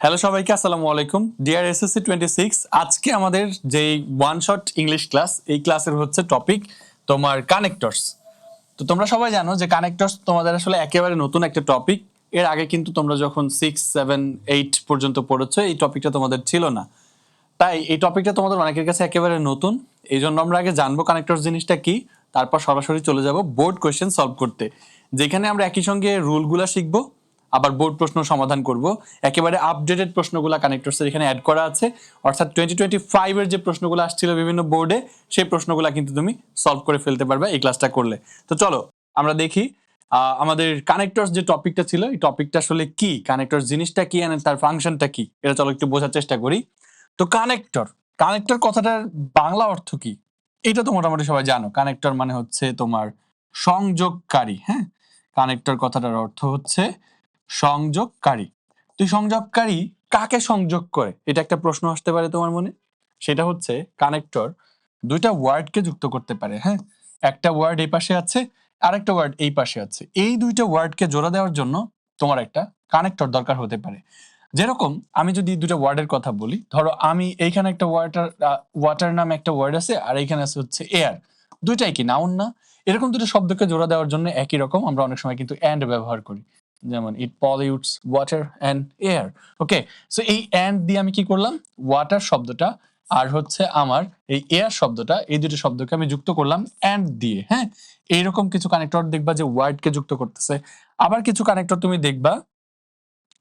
Hello সবাইকে, আসসালামু আলাইকুম। ডিয়ার এসএসসি 26, আজকে আমাদের যে ওয়ান শট ইংলিশ ক্লাস, এই ক্লাসের হচ্ছে টপিক তোমার কানেক্টরস। তো তোমরা সবাই জানো যে কানেক্টরস তোমাদের আসলে একেবারে নতুন একটা টপিক। এর আগে কিন্তু তোমরা যখন 6, 7, 8 পর্যন্ত পড়েছো, এই টপিকটা তোমাদের ছিল না। তাই এই টপিকটা তোমাদের অনেকের কাছে একেবারে নতুন। এই জন্য আমরা আগে জানবো কানেক্টরস জিনিসটা কি, তারপর সরাসরি চলে যাব বোর্ড কোয়েশ্চেন সলভ করতে, যেখানে আমরা একই সঙ্গে রুলগুলা শিখবো, আবার বোর্ড প্রশ্ন সমাধান করব। একেবারে আপডেটেড প্রশ্নগুলো কানেক্টরসের এখানে অ্যাড করা আছে, অর্থাৎ 2025 এর যে প্রশ্নগুলো আসছিল বিভিন্ন বোর্ডে, সেই প্রশ্নগুলো কিন্তু তুমি সলভ করে ফেলতে পারবে এই ক্লাসটা করলে। তো চলো আমরা দেখি আমাদের কানেক্টরস যে টপিকটা ছিল, এই টপিকটা আসলে কি, কানেক্টরস জিনিসটা কি, আর তার ফাংশনটা কি, এটা চলো একটু বোঝার চেষ্টা করি। তো কানেক্টর, কানেক্টর কথাটার বাংলা অর্থ কি, এটা তো মোটামুটি সবাই জানো। কানেক্টর মানে হচ্ছে তোমার সংযোগকারী। হ্যাঁ, কানেক্টর কথাটার অর্থ হচ্ছে সংযোগকারী। তুই সংযোগকারী কাকে সংযোগ করে, এটা একটা প্রশ্ন আসতে পারে তোমার মনে। সেটা হচ্ছে কানেক্টর দুইটা ওয়ার্ডকে যুক্ত করতে পারে। হ্যাঁ, একটা ওয়ার্ড এই পাশে আছে, আরেকটা ওয়ার্ড এই পাশে আছে, এই দুইটা ওয়ার্ডকে জোড়া দেওয়ার জন্য তোমার একটা কানেক্টর দরকার হতে পারে। যেরকম আমি যদি দুটো ওয়ার্ডের কথা বলি, ধরো আমি এইখানে একটা ওয়াটার নামে একটা ওয়ার্ড আছে, আর এইখানে আছে হচ্ছে এয়ার। দুইটাই কি নাউন না? এরকম দুটো শব্দকে জোড়া দেওয়ার জন্য একই রকম আমরা অনেক সময় কিন্তু অ্যান্ড ব্যবহার করি, যেমন it pollutes water and air. Okay, so এই অ্যান্ড দিয়ে আমি কি করলাম, ওয়াটার শব্দটা আর হচ্ছে আমার এই এয়ার শব্দটা, এই দুটো শব্দকে আমি যুক্ত করলাম অ্যান্ড দিয়ে। হ্যাঁ, এইরকম কিছু কানেক্টর দেখবা যে ওয়ার্ডকে যুক্ত করতেছে। আবার কিছু কানেক্টর তুমি দেখবা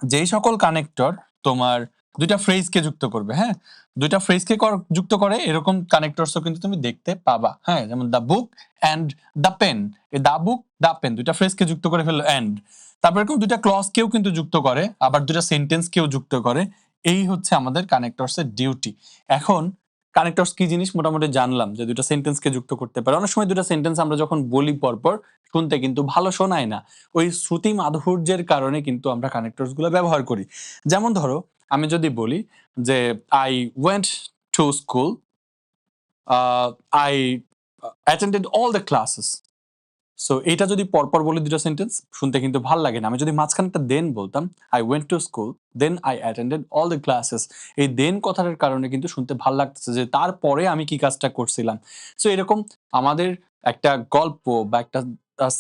যেই সকল কানেক্টর তোমার দুইটা ফ্রেজকে যুক্ত করবে। হ্যাঁ, দুইটা ফ্রেজকে যুক্ত করে, এরকম কানেক্টরসও কিন্তু তুমি দেখতে পাবা। হ্যাঁ, যেমন the book and the pen, এই দ্য বুক দ্য পেন দুইটা ফ্রেজকে যুক্ত করে ফেললো অ্যান্ড। তারপর এরকম দুইটা ক্লজকেও কিন্তু যুক্ত করে, আবার দুইটা সেন্টেন্সকেও যুক্ত করে। এই হচ্ছে আমাদের কানেক্টরসের ডিউটি। এখন কানেক্টরস কি জিনিস মোটামুটি জানলাম, যে দুটো সেন্টেন্সকে যুক্ত করতে পারে। অনেক সময় দুটো সেন্টেন্স আমরা যখন বলি পরপর, শুনতে কিন্তু ভালো শোনায় না, ওই শ্রুতি মাধুর্যের কারণে কিন্তু আমরা কানেক্টরস গুলো ব্যবহার করি। যেমন ধরো আমি যদি বলি যে I went to school, I attended all the classes. So এটা যদি পরপর বলি দুটো সেন্টেন্স, শুনতে কিন্তু ভাল লাগে না। আমি যদি মাঝখানে একটা দেন বলতাম, I went to school then I attended all the classes, এই দেন কথাটার কারণে কিন্তু শুনতে ভাল লাগতেছে যে তারপরে আমি কি কাজটা করছিলাম। সো এরকম আমাদের একটা গল্প বা একটা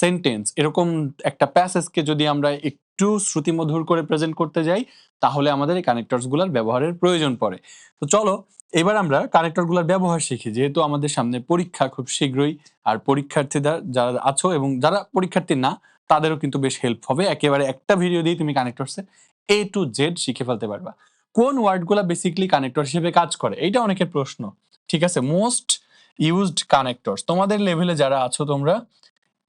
সেন্টেন্স, এরকম একটা প্যাসেজকে যদি আমরা একটু শ্রুতিমধুর করে প্রেজেন্ট করতে যাই, তাহলে আমাদের এই কানেক্টরস গুলার ব্যবহারের প্রয়োজন পড়ে। তো চলো এবার আমরা কানেক্টর গুলার ব্যবহার শিখি, যেহেতু আমাদের সামনে পরীক্ষা খুব শীঘ্রই। আর পরীক্ষার্থীরা যারা আছো এবং যারা পরীক্ষার্থী না, তাদেরও কিন্তু বেশ হেল্প হবে। একেবারে একটা ভিডিও দিয়ে তুমি কানেক্টরসে A to Z শিখে ফেলতে পারবা। কোন ওয়ার্ডগুলা বেসিক্যালি কানেক্টর হিসেবে কাজ করে, এইটা অনেকের প্রশ্ন। ঠিক আছে, মোস্ট ইউজড কানেক্টরস তোমাদের লেভেলে যারা আছো তোমরা,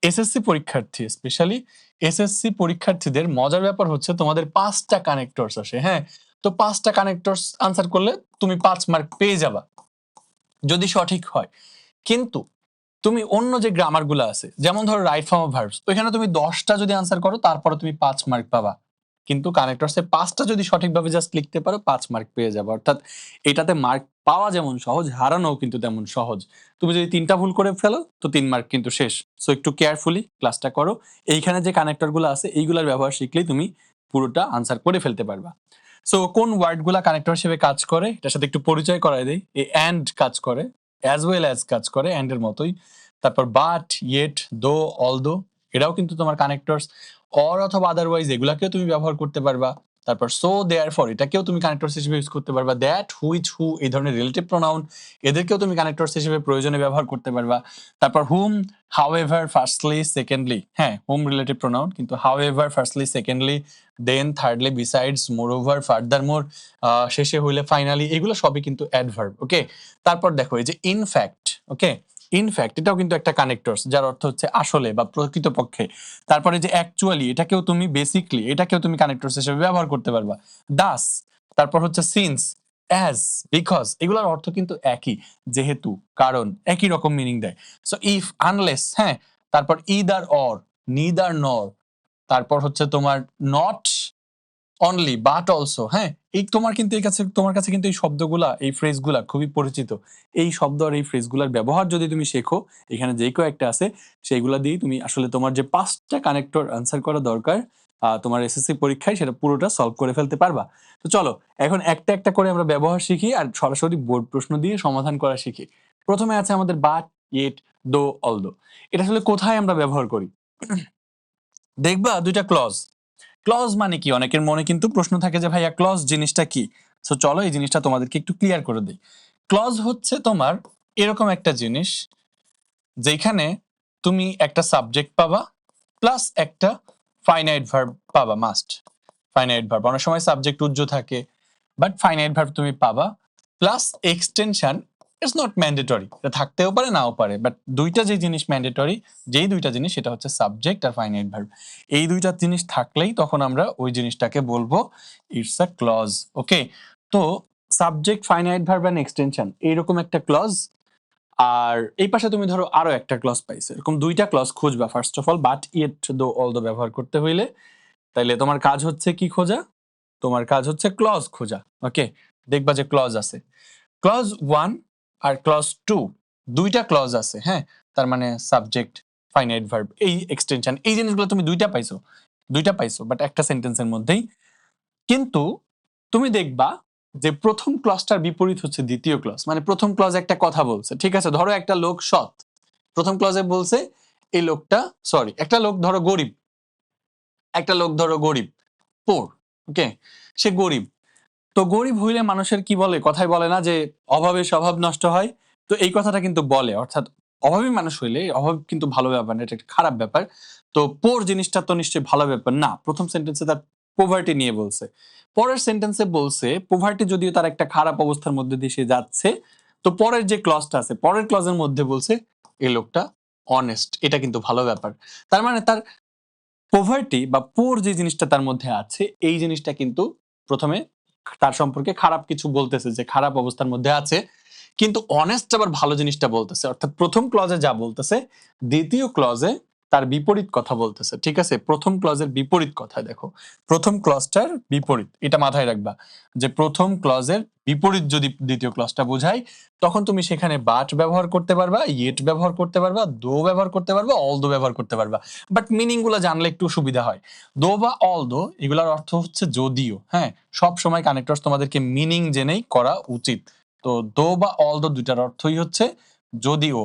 এসএসসি পরীক্ষার্থী, স্পেশালি এসএসসি পরীক্ষার্থীদের মজার ব্যাপার হচ্ছে তোমাদের 5টা কানেক্টরস আসে। হ্যাঁ, তো 5টা কানেক্টরস আনসার করলে তুমি 5 মার্ক পেয়ে যাবা যদি সঠিক হয়। কিন্তু তুমি অন্য যে গ্রামার গুলো আছে, যেমন ধরো রাইট ফর্ম অফ ভার্বস, ওইখানে তুমি 10টা যদি আনসার করো, তারপরে তুমি 5 মার্ক পাবা। কিন্তু কানেক্টরসে 5টা যদি সঠিকভাবে জাস্ট লিখতে পারো, 5 মার্ক পেয়ে যাবে। অর্থাৎ এটাতে মার্ক পাওয়া যেমন সহজ, হারানোও কিন্তু তেমন সহজ। তুমি যদি 3টা ভুল করে ফেলো, তো 3 মার্ক কিন্তু শেষ। সো একটু কেয়ারফুলি ক্লাসটা করো। এইখানে যে কানেক্টর গুলো আছে, এইগুলোর ব্যবহার শিখলেই তুমি পুরোটা আনসার করে ফেলতে পারবা। সো কোন ওয়ার্ডগুলা কানেক্টর হিসেবে কাজ করে, এটার সাথে একটু পরিচয় করায় দেই। এই অ্যান্ড কাজ করে, অ্যাজ ওয়েল অ্যাজ কাজ করে অ্যান্ড এর মতোই। তারপর বাট, ইয়েট, দো, অলদো, এটাও কিন্তু তোমার কানেক্টরস। অর অথবা আদারওয়াইজ, এগুলাকেও তুমি ব্যবহার করতে পারবা। তারপর সো, দেয়ারফর, এটাকেও তুমি কানেক্টরস হিসেবে ইউজ করতে পারবা। দ্যাট, হুইচ, হু, এই ধরনের রিলেটিভ প্রোনাউন, এদেরকেও তুমি কানেক্টরস হিসেবে প্রয়োজনে ব্যবহার করতে পারবা। তারপর হুম, হাউএভার, ফার্স্টলি, সেকেন্ডলি। হ্যাঁ, হুম রিলেটিভ প্রোনাউন, কিন্তু হাউএভার, ফার্স্টলি, সেকেন্ডলি, দেন, থার্ডলি, বিসাইডস, মোরওভার, ফার্দারমোর, শেষে হইলে ফাইনালি, এগুলো সবই কিন্তু অ্যাডভার্ব। ওকে, তারপর দেখো এই যে ইনফ্যাক্ট। ওকে, ইনফ্যাক্ট এটাও কিন্তু একটা কানেক্টরস, যার অর্থ হচ্ছে আসলে বা প্রকৃতপক্ষে। তারপরে যে অ্যাকচুয়ালি, এটাকেও তুমি বেসিকলি, এটাকেও তুমি কানেক্টরস হিসেবে ব্যবহার করতে পারবা। দাস, তারপর হচ্ছে সিন্স, অ্যাজ, বিকজ, এগুলোর অর্থ কিন্তু একই, যেহেতু, কারণ, একই রকম মিনিং দেয়। সো ইফ, আনলেস, হ্যাঁ, তারপর ইদার অর, নিদার নর, তারপর হচ্ছে তোমার নট অনলি বাট অলসো। হ্যাঁ, এই তোমার কাছে কিন্তু এই শব্দগুলা, এই ফ্রেজগুলা খুবই পরিচিত। এই শব্দ আর এই ফ্রেজগুলার ব্যবহার যদি তুমি শেখো, এখানে যেই কয়েকটা আছে সেইগুলা দিয়ে তুমি আসলে তোমার যে 5টা কানেক্টর আনসার করা দরকার, তোমার এসএসসি পরীক্ষায় সেটা পুরোটা সলভ করে ফেলতে পারবা। তো চলো এখন একটা একটা করে আমরা ব্যবহার শিখি আর সরাসরি বোর্ড প্রশ্ন দিয়ে সমাধান করা শিখি। প্রথমে আছে আমাদের বাট, ইট, দো, অলদো। এটা আসলে কোথায় আমরা ব্যবহার করি? দেখবা দুইটা ক্লজ। ক্লজ মানে কি? অনেকের মনে কিন্তু প্রশ্ন থাকে যে ভাইয়া ক্লজ জিনিসটা কি? সো চলো এই জিনিসটা তোমাদেরকে একটু ক্লিয়ার করে দিই। ক্লজ হচ্ছে তোমার এরকম একটা জিনিস যেখানে তুমি একটা সাবজেক্ট পাবা প্লাস একটা ফাইনাইট ভার্ব পাবা, মাস্ট ফাইনাইট ভার্ব। অনেক সময় সাবজেক্ট উজ্জ থাকে বাট ফাইনাইট ভার্ব তুমি পাবা plus extension. It's not mandatory, এটা থাকতেও পারে নাও পারে, বাট দুইটা যে জিনিস ম্যান্ডেটরি, যেই দুইটা জিনিস সেটা হচ্ছে সাবজেক্ট আর ফাইনাইট ভার্ব। এই দুইটা জিনিস থাকলেই তখন আমরা ওই জিনিসটাকে বলবো ইটস আ ক্লজ। ওকে, তো subject, finite verb and extension এইরকম একটা ক্লজ। আর এই পাশে তুমি ধরো আরো একটা ক্লজ পাইছো, এরকম দুইটা ক্লজ খুঁজবা। First of all but, it, though, although ব্যবহার করতে হইলে তাইলে তোমার কাজ হচ্ছে কি খোঁজা? তোমার কাজ হচ্ছে ক্লজ খোঁজা। ওকে, দেখবা যে ক্লজ আছে ক্লজ 1 আর ক্লজ 2, দুইটা ক্লজ আছে। হ্যাঁ, তার মানে সাবজেক্ট, ফাইনাইট ভার্ব, এই এক্সটেনশন, এই জিনিসগুলো তুমি দুইটা পাইছো বাট একটা সেন্টেন্সের মধ্যেই। কিন্তু তুমি দেখবা যে প্রথম ক্লজটার বিপরীত হচ্ছে দ্বিতীয় ক্লজ। মানে প্রথম ক্লজ একটা কথা বলছে, ঠিক আছে, ধরো একটা লোক সৎ, প্রথম ক্লজে বলছে এই লোকটা, সরি, একটা লোক ধরো গরিব, একটা লোক ধরো গরিব, পোর। ওকে, সে গরিব। তো গরিব হইলে মানুষের কি বলে, কথাই বলে না যে অভাবে স্বভাব নষ্ট হয়? তো এই কথাটা কিন্তু বলে, অর্থাৎ অভাবী মানুষ হইলে, অভাব কিন্তু ভালো ব্যাপার না, এটা একটা খারাপ ব্যাপার। তো পোর জিনিসটা তো নিশ্চয়ই ভালো ব্যাপার না। প্রথম সেন্টেন্সে তার পোভার্টি নিয়ে বলছে, পরের সেন্টেন্সে বলছে পোভার্টি যদিও তার একটা খারাপ অবস্থার মধ্যে দিয়ে সে যাচ্ছে, তো পরের যে ক্লজটা আছে, পরের ক্লজের মধ্যে বলছে এই লোকটা অনেস্ট, এটা কিন্তু ভালো ব্যাপার। তার মানে তার পোভার্টি বা পুর যে জিনিসটা তার মধ্যে আছে, এই জিনিসটা কিন্তু প্রথমে তার সম্পর্কে খারাপ কিছু বলতেছে, যে খারাপ অবস্থার মধ্যে আছে। কিন্তু অনেস্ট আবার ভালো জিনিসটা বলতেছে, অর্থাৎ প্রথম ক্লজে যা বলতেছে দ্বিতীয় ক্লজে তার বিপরীত কথা বলতেছে। ঠিক আছে, প্রথম ক্লজের বিপরীত কথা দেখো, প্রথম ক্লজটার বিপরীত, এটা মাথায় রাখবা যে প্রথম ক্লজের বিপরীত যদি দ্বিতীয় ক্লজটা বোঝায়, তখন তুমি সেখানে বাট ব্যবহার করতে পারবা, ইয়েট ব্যবহার করতে পারবা, দো ব্যবহার করতে পারবা, অল দো ব্যবহার করতে পারবা। বাট মিনিং গুলো জানলে একটু সুবিধা হয়। দো বা অল দো এগুলোর অর্থ হচ্ছে যদিও। হ্যাঁ, সব সময় কানেক্টরস তোমাদেরকে মিনিং জেনেই করা উচিত। তো দো বা অল দো দুইটার অর্থই হচ্ছে যদিও।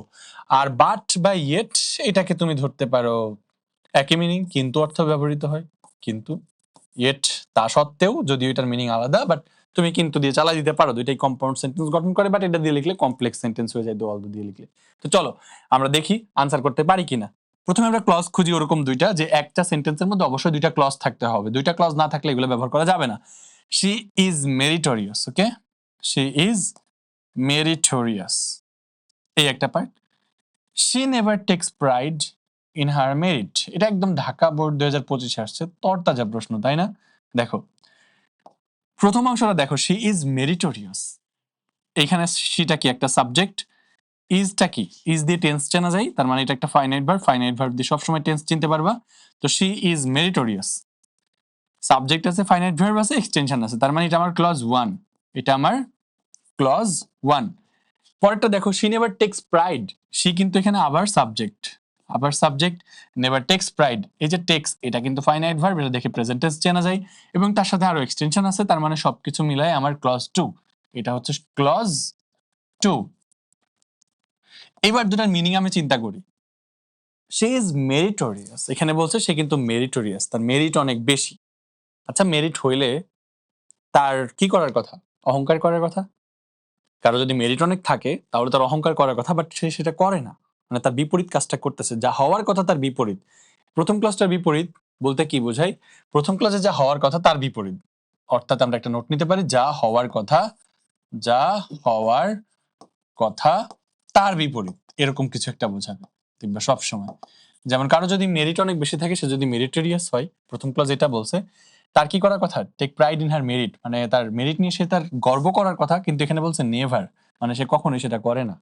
আর বাট বা ইয়েট এটাকে তুমি ধরতে পারো একই মিনিং, কিন্তু অর্থ ব্যবহৃত হয়। কিন্তু ইয়েট তা সত্ত্বেও যদিও এটার মিনিং আলাদা, বাট তুমি কিন্তু দিয়ে চালাই দিতে পারো, দুইটাই কম্পাউন্ড সেন্টেন্স গঠন করে, বাট এটা দিয়ে লিখলে কমপ্লেক্স সেন্টেন্স হয়ে যায় দো অল দো দিয়ে লিখলে। তো চলো আমরা দেখি আনসার করতে পারি কিনা। প্রথমে আমরা ক্লজ খুঁজি ওরকম দুইটা, যে একটা সেন্টেন্সের মধ্যে অবশ্যই দুইটা ক্লজ থাকতে হবে, দুইটা ক্লজ না থাকলে এগুলো ব্যবহার করা যাবে না। She is meritorious. Okay, she is meritorious, এই একটা part. She never takes pride in her merit, এটা একদম ঢাকা বোর্ড 2025 আসছে, তরতাজা প্রশ্ন, তাই না? দেখো প্রথম অংশটা দেখো, শি ইজ মেরিটোরিয়াস, এখানে শিটা কি একটা সাবজেক্ট, ইজটা কি, ইজ দিয়ে টেন্স চেনা যায়, তার মানে এটা একটা ফাইনাইট ভার্ব, ফাইনাইট ভার্ব দিয়ে সবসময় টেন্স চিনতে পারবা। তো শি ইজ মেরিটোরিয়াস, সাবজেক্ট আছে, ফাইনাইট ভার্ব আছে, এক্সটেনশন আছে, তার মানে এটা আমার ক্লজ 1, এটা আমার ক্লজ 1। পরেরটা দেখো, she never takes pride, she কিন্তু এখানে আবার সাবজেক্ট, নেভার টেক্স প্রাইড, এই যে টেক্স এটা কিন্তু ফাইনাইট ভার্ব, এটা দেখে প্রেজেন্ট টেন্স চেনা যায়, এবং তার সাথে আরো এক্সটেনশন আছে, তার মানে সবকিছু মিলায় আমার ক্লজ 2, এটা হচ্ছে ক্লজ 2। এবার দুটার মিনিং আমি চিন্তা করি। সে ইজ মেরিটোরিয়াস, এখানে বলছে সে কিন্তু মেরিটোরিয়াস, তার মেরিট অনেক বেশি। আচ্ছা, মেরিট হইলে তার কি করার কথা? অহংকার করার কথা। কারো যদি মেরিট অনেক থাকে তাহলে তার অহংকার করার কথা, বাট সে সেটা করে না, মানে তার বিপরীত কাজটা করতেছে, যা হওয়ার কথা তার বিপরীত। প্রথম ক্লাসটার বিপরীত বলতে কি বোঝায়? প্রথম ক্লাসে যা হওয়ার কথা তার বিপরীত, অর্থাৎ আমরা একটা নোট নিতে পারি, যা হওয়ার কথা, যা হওয়ার কথা তার বিপরীত, এরকম কিছু একটা বোঝাবে দেখবা সব সময়। যেমন কারো যদি মেরিট অনেক বেশি থাকে, সে যদি মেরিটোরিয়াস হয়, প্রথম ক্লাস এটা বলছে, তার কি করার কথা? Take pride in her merit, মানে তার মেরিট নিয়ে সে তার গর্ব করার কথা, কিন্তু এখানে বলছে নেভার, মানে সে কখনোই সেটা করে না।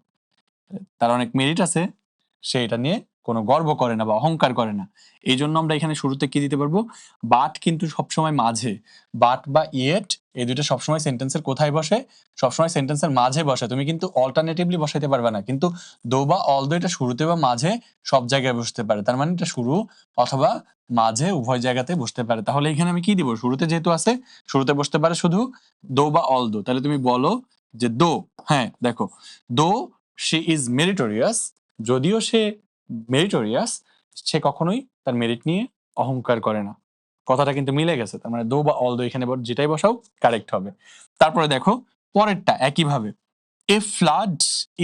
তার অনেক মেরিট আছে, সে এটা নিয়ে কোনো গর্ব করে না বা অহংকার করে না। এই জন্য আমরা এখানে শুরুতে কি দিতে পারবো, বাট কিন্তু সবসময় মাঝে, বাট বা ইয়েট এই দুটো সবসময় সেন্টেন্সের কোথায় বসে, সবসময় সেন্টেন্সের মাঝে বসে। তুমি কিন্তু অল্টারনেটিভলি বসাইতে পারবে না, কিন্তু দো বা অলদো এটা শুরুতে বা মাঝে সব জায়গায় বসতে পারে, তার মানে এটা শুরু অথবা মাঝে উভয় জায়গাতে বসতে পারে। তাহলে এখানে আমি কি দিব, শুরুতে যেহেতু আছে শুরুতে বসতে পারে শুধু দো বা অলদো, তাহলে তুমি বলো যে দো, হ্যাঁ দেখো, দো শি ইজ মেরিটোরিয়াস, যদিও সে মেরিটোরিয়াস, সে কখনোই তার মেরিট নিয়ে অহংকার করে না। কথাটা কিন্তু মিলে গেছে, তার মানে দো বা অলদো এখানে যেটাই বসাও কারেক্ট হবে। তারপরে দেখো পরেরটা একইভাবে, a flood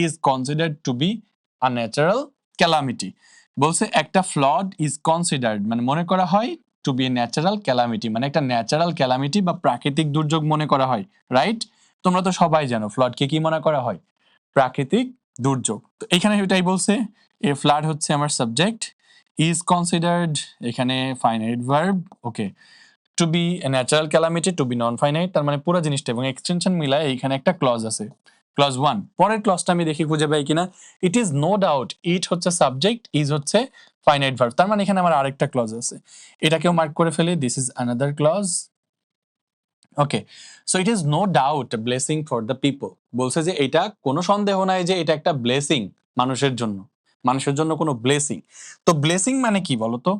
is considered to be a natural calamity. বলছে একটা ফ্লাড ইজ কনসিডার্ড মানে মনে করা হয় to be a natural calamity, মানে একটা ন্যাচারাল ক্যালামিটি বা প্রাকৃতিক দুর্যোগ মনে করা হয়, রাইট? তোমরা তো সবাই জানো ফ্লাডকে কি মনে করা হয়, প্রাকৃতিক দুর্যোগ। তো এখানে এটাই বলছে, এ ফ্লাড হচ্ছে আমার সাবজেক্ট, ইজ কনসিডার্ড এখানে finite verb, okay, to be a natural calamity, to be non finite, তার মানে পুরো জিনিসটা এবং এক্সটেনশন মিলায় এইখানে একটা ক্লজ আছে, ক্লজ 1। পরের ক্লজটা আমি দেখি খুঁজে পাই কিনা, ইট ইজ নো ডাউট, ইট হচ্ছে সাবজেক্ট, ইজ হচ্ছে ফাইনাইট ভার্ব, তার মানে এখানে আমার আরেকটা ক্লজ আছে, এটাকেও মার্ক করে ফেলি, this is another clause. Okay, so it is no doubt blessing for the people, বলছে যে এটা কোনো সন্দেহ নাই যে এটা একটা ব্লেসিং মানুষের জন্য, মানুষের জন্য কোনো ব্লেসিং। তো ব্লেসিং মানে কি বলতো,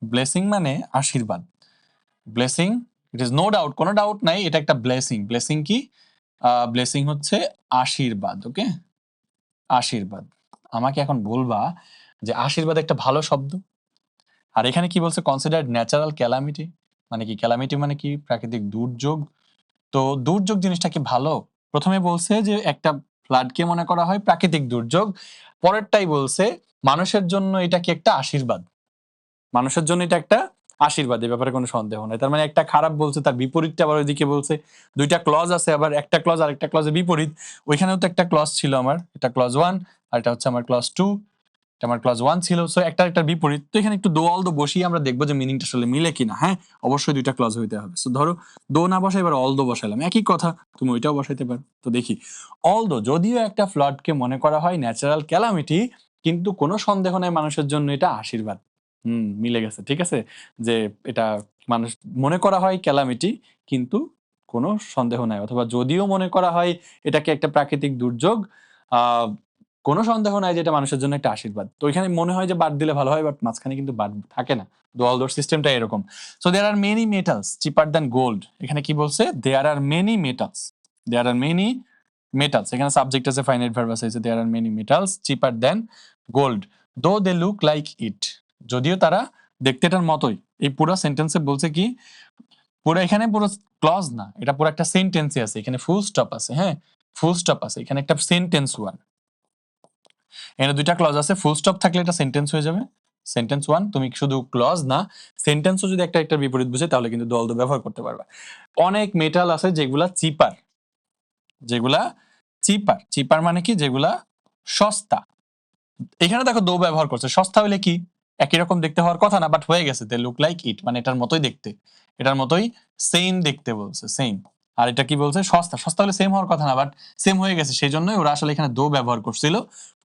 ব্লেসিং মানে আশীর্বাদ, blessing, it is no doubt, কোনো ডাউট নাই এটা একটা ব্লেসিং। ব্লেসিং কি, ব্লেসিং হচ্ছে আশীর্বাদ, ওকে, আশীর্বাদ। আমাকে এখন বলবা যে আশীর্বাদ একটা ভালো শব্দ, আর এখানে কি বলছে কনসিডার্ড ন্যাচারাল ক্যালামিটি, মানে কি ক্যালামিটি মানে কি, প্রাকৃতিক দুর্যোগ। তো দুর্যোগ জিনিসটা কি ভালো? প্রথমে বলছে যে একটা ফ্লাডকে মনে করা হয় প্রাকৃতিক দুর্যোগ, পরেরটাই বলছে মানুষের জন্য এটা কি একটা আশীর্বাদ, মানুষের জন্য এটা একটা আশীর্বাদ, এই ব্যাপারে কোনো সন্দেহ নাই। তার মানে একটা খারাপ বলছে তার বিপরীতটা আবার ওইদিকে বলছে, দুইটা ক্লজ আছে, আবার একটা ক্লজ আর একটা ক্লজের বিপরীত। ওইখানেও তো একটা ক্লজ ছিল আমার, এটা ক্লজ 1 আর এটা হচ্ছে আমার ক্লজ 2, এটা আমার ক্লজ 1 ছিল, সো একটা একটা বিপরীত। তো এখানে একটু দো অলদো বসিয়ে আমরা দেখবো যে মিনিংটা আসলে মিলে কিনা। হ্যাঁ, অবশ্যই দুইটা ক্লজ হইতে হবে। সো ধরো দো না বসাই এবার অলদো বসাইলাম, একই কথা, তুমি ওইটাও বসাইতে পারো। তো দেখি, অলদো যদিও একটা ফ্লাডকে মনে করা হয় ন্যাচারাল ক্যালামিটি, কিন্তু কোনো সন্দেহ নাই মানুষের জন্য এটা আশীর্বাদ। মিলে গেছে, ঠিক আছে, যে এটা মানুষ মনে করা হয় ক্যালামিটি, কিন্তু কোনো সন্দেহ নাই, অথবা যদিও মনে করা হয় এটাকে একটা প্রাকৃতিক দুর্যোগ, আহ কোনো সন্দেহ নাই যে এটা মানুষের জন্য একটা আশীর্বাদ। তো এখানে মনে হয় যে বাদ দিলে ভালো হয়, বাট মাঝখানে কিন্তু বাদ থাকে না, দোয়ালদোর সিস্টেমটা এরকম। So there are many metals cheaper than gold, এখানে কি বলছে, there are many metals, there are many metals, এখানে সাবজেক্ট আছে, ফাইনাইট ভার্ব আছে, there are many metals cheaper than gold, though they look like it, যদিও তারা দেখতে এটার মতোই। এই পুরো সেন্টেন্সে বলছে কি, পুরো এখানে পুরো ক্লজ না, এটা পুরো একটা সেন্টেন্সই আছে, এখানে ফুল স্টপ আছে, হ্যাঁ ফুল স্টপ আছে, এখানে একটা সেন্টেন্স ওয়ান, এখানে দুইটা ক্লজ আছে, ফুল স্টপ থাকলে এটা সেন্টেন্স হয়ে যাবে, সেন্টেন্স ওয়ান। তুমি শুধু ক্লজ না সেন্টেন্সও যদি একটা একটা বিপরীত বুঝে তাহলে কিন্তু দল ব্যবহার করতে পারবা। অনেক মেটাল আছে যেগুলা চিপার, যেগুলা চিপার, চিপার মানে কি, যেগুলা সস্তা। এখানে দেখো দো ব্যবহার করছে, সস্তা হলে কি একই রকম দেখতে হওয়ার কথা না, বাট হয়ে গেছে, দে লুক লাইক ইট, মানে এটার মতোই দেখতে, এটার মতোই সেম দেখতে বলছে, সেম। আর এটা কি বলছে, সস্তা, সস্তা হলে সেম হওয়ার কথা না, বাট সেম হয়ে গেছে, সেই জন্যই ওরা আসলে এখানে দো ব্যবহার করছিল।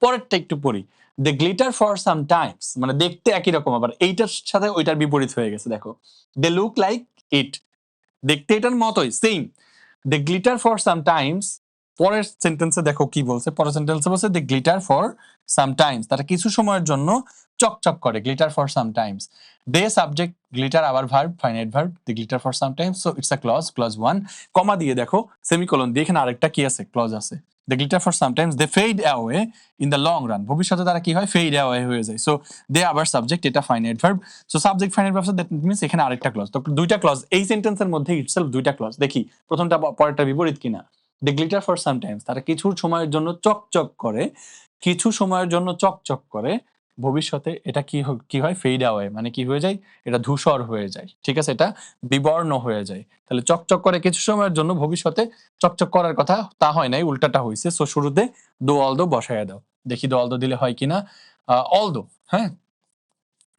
পরেরটা একটু পড়ি, দে গ্লিটার ফর সাম টাইমস, মানে দেখতে একই রকম, আবার এইটার সাথে ওইটার বিপরীত হয়ে গেছে, দেখো দে লুক লাইক ইট, দেখতে এটার মতোই same, they glitter for some times. পরের সেন্টেন্সে দেখো কি বলছে, পরের সেন্টেন্সে বলছে they glitter for some times, তারা কিছু সময়ের জন্য চকচক করে, glitter for some times. They subject, glitter আবার verb, finite verb, they glitter for some times, so it's a clause, clause 1, comma দিয়ে দেখো সেমিকোলন দিয়ে এখানে আরেকটা কি আছে, ক্লজ আছে, they glitter for some times, they fade away in the long run, ভবিষ্যতে তারা কি হয়, ফেড অ্যাওয়ে হয়ে যায়, সো দে আবার সাবজেক্ট, এটা finite verb, so subject finite verb, that means এখানে আরেকটা ক্লজ। তো দুইটা ক্লজ এই সেন্টেন্সের মধ্যে ইটসেলফ, দুইটা ক্লজ, দেখি প্রথমটা পরেরটা বিপরীত কিনা। দে গ্লিটার ফর সাম টাইমস, তারা কিছু সময়ের জন্য চকচক করে, কিছু সময়ের জন্য চকচক করে, ভবিষ্যতে এটা কি হয়, ফেড অ্যাওয়ে, মানে কি হয়ে যায়, এটা ধূসর হয়ে যায়, ঠিক আছে, এটা বিবর্ণ হয়ে যায়। তাহলে চকচক করে কিছু সময়ের জন্য, ভবিষ্যতে চকচক করার কথা তা হয় নাই, উল্টাটা হয়েছে। সো শুরুতে দো অলদো বসায় দাও, দেখি দো অলদো দিলে হয় কিনা। অলদো, হ্যাঁ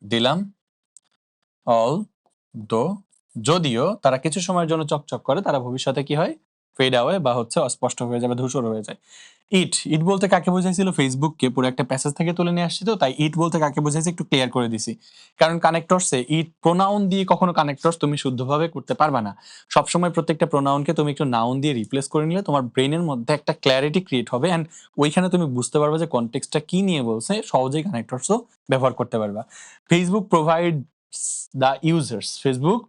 দিলাম, অল দো, যদিও তারা কিছু সময়ের জন্য চকচক করে, তারা ভবিষ্যতে কি হয়, ফেড অ্যাওয়ে বা হচ্ছে অস্পষ্ট হয়ে যাবে, ধূসর হয়ে যায়। ইট বলতে কাকে বোঝাইছিল? ফেসবুককে পুরো একটা প্যাসেজ থেকে তুলে নিয়ে আসছি, তো তাই ইট বলতে কাকে বোঝাইছে একটু ক্লিয়ার করে দিছি। কারণ কানেক্টরসে ইট প্রোনাউন দিয়ে কখনো কানেক্টরস তুমি শুদ্ধভাবে করতে পারবা না। সবসময় প্রত্যেকটা প্রোনাউনকে তুমি একটু নাউন দিয়ে রিপ্লেস করে নিলে তোমার ব্রেনের মধ্যে একটা ক্ল্যারিটি ক্রিয়েট হবে, অ্যান্ড ওইখানে তুমি বুঝতে পারবে যে কনটেক্সটটা কি নিয়ে বলছে, সহজেই কানেক্টরসও ব্যবহার করতে পারবা। Facebook provides the users, Facebook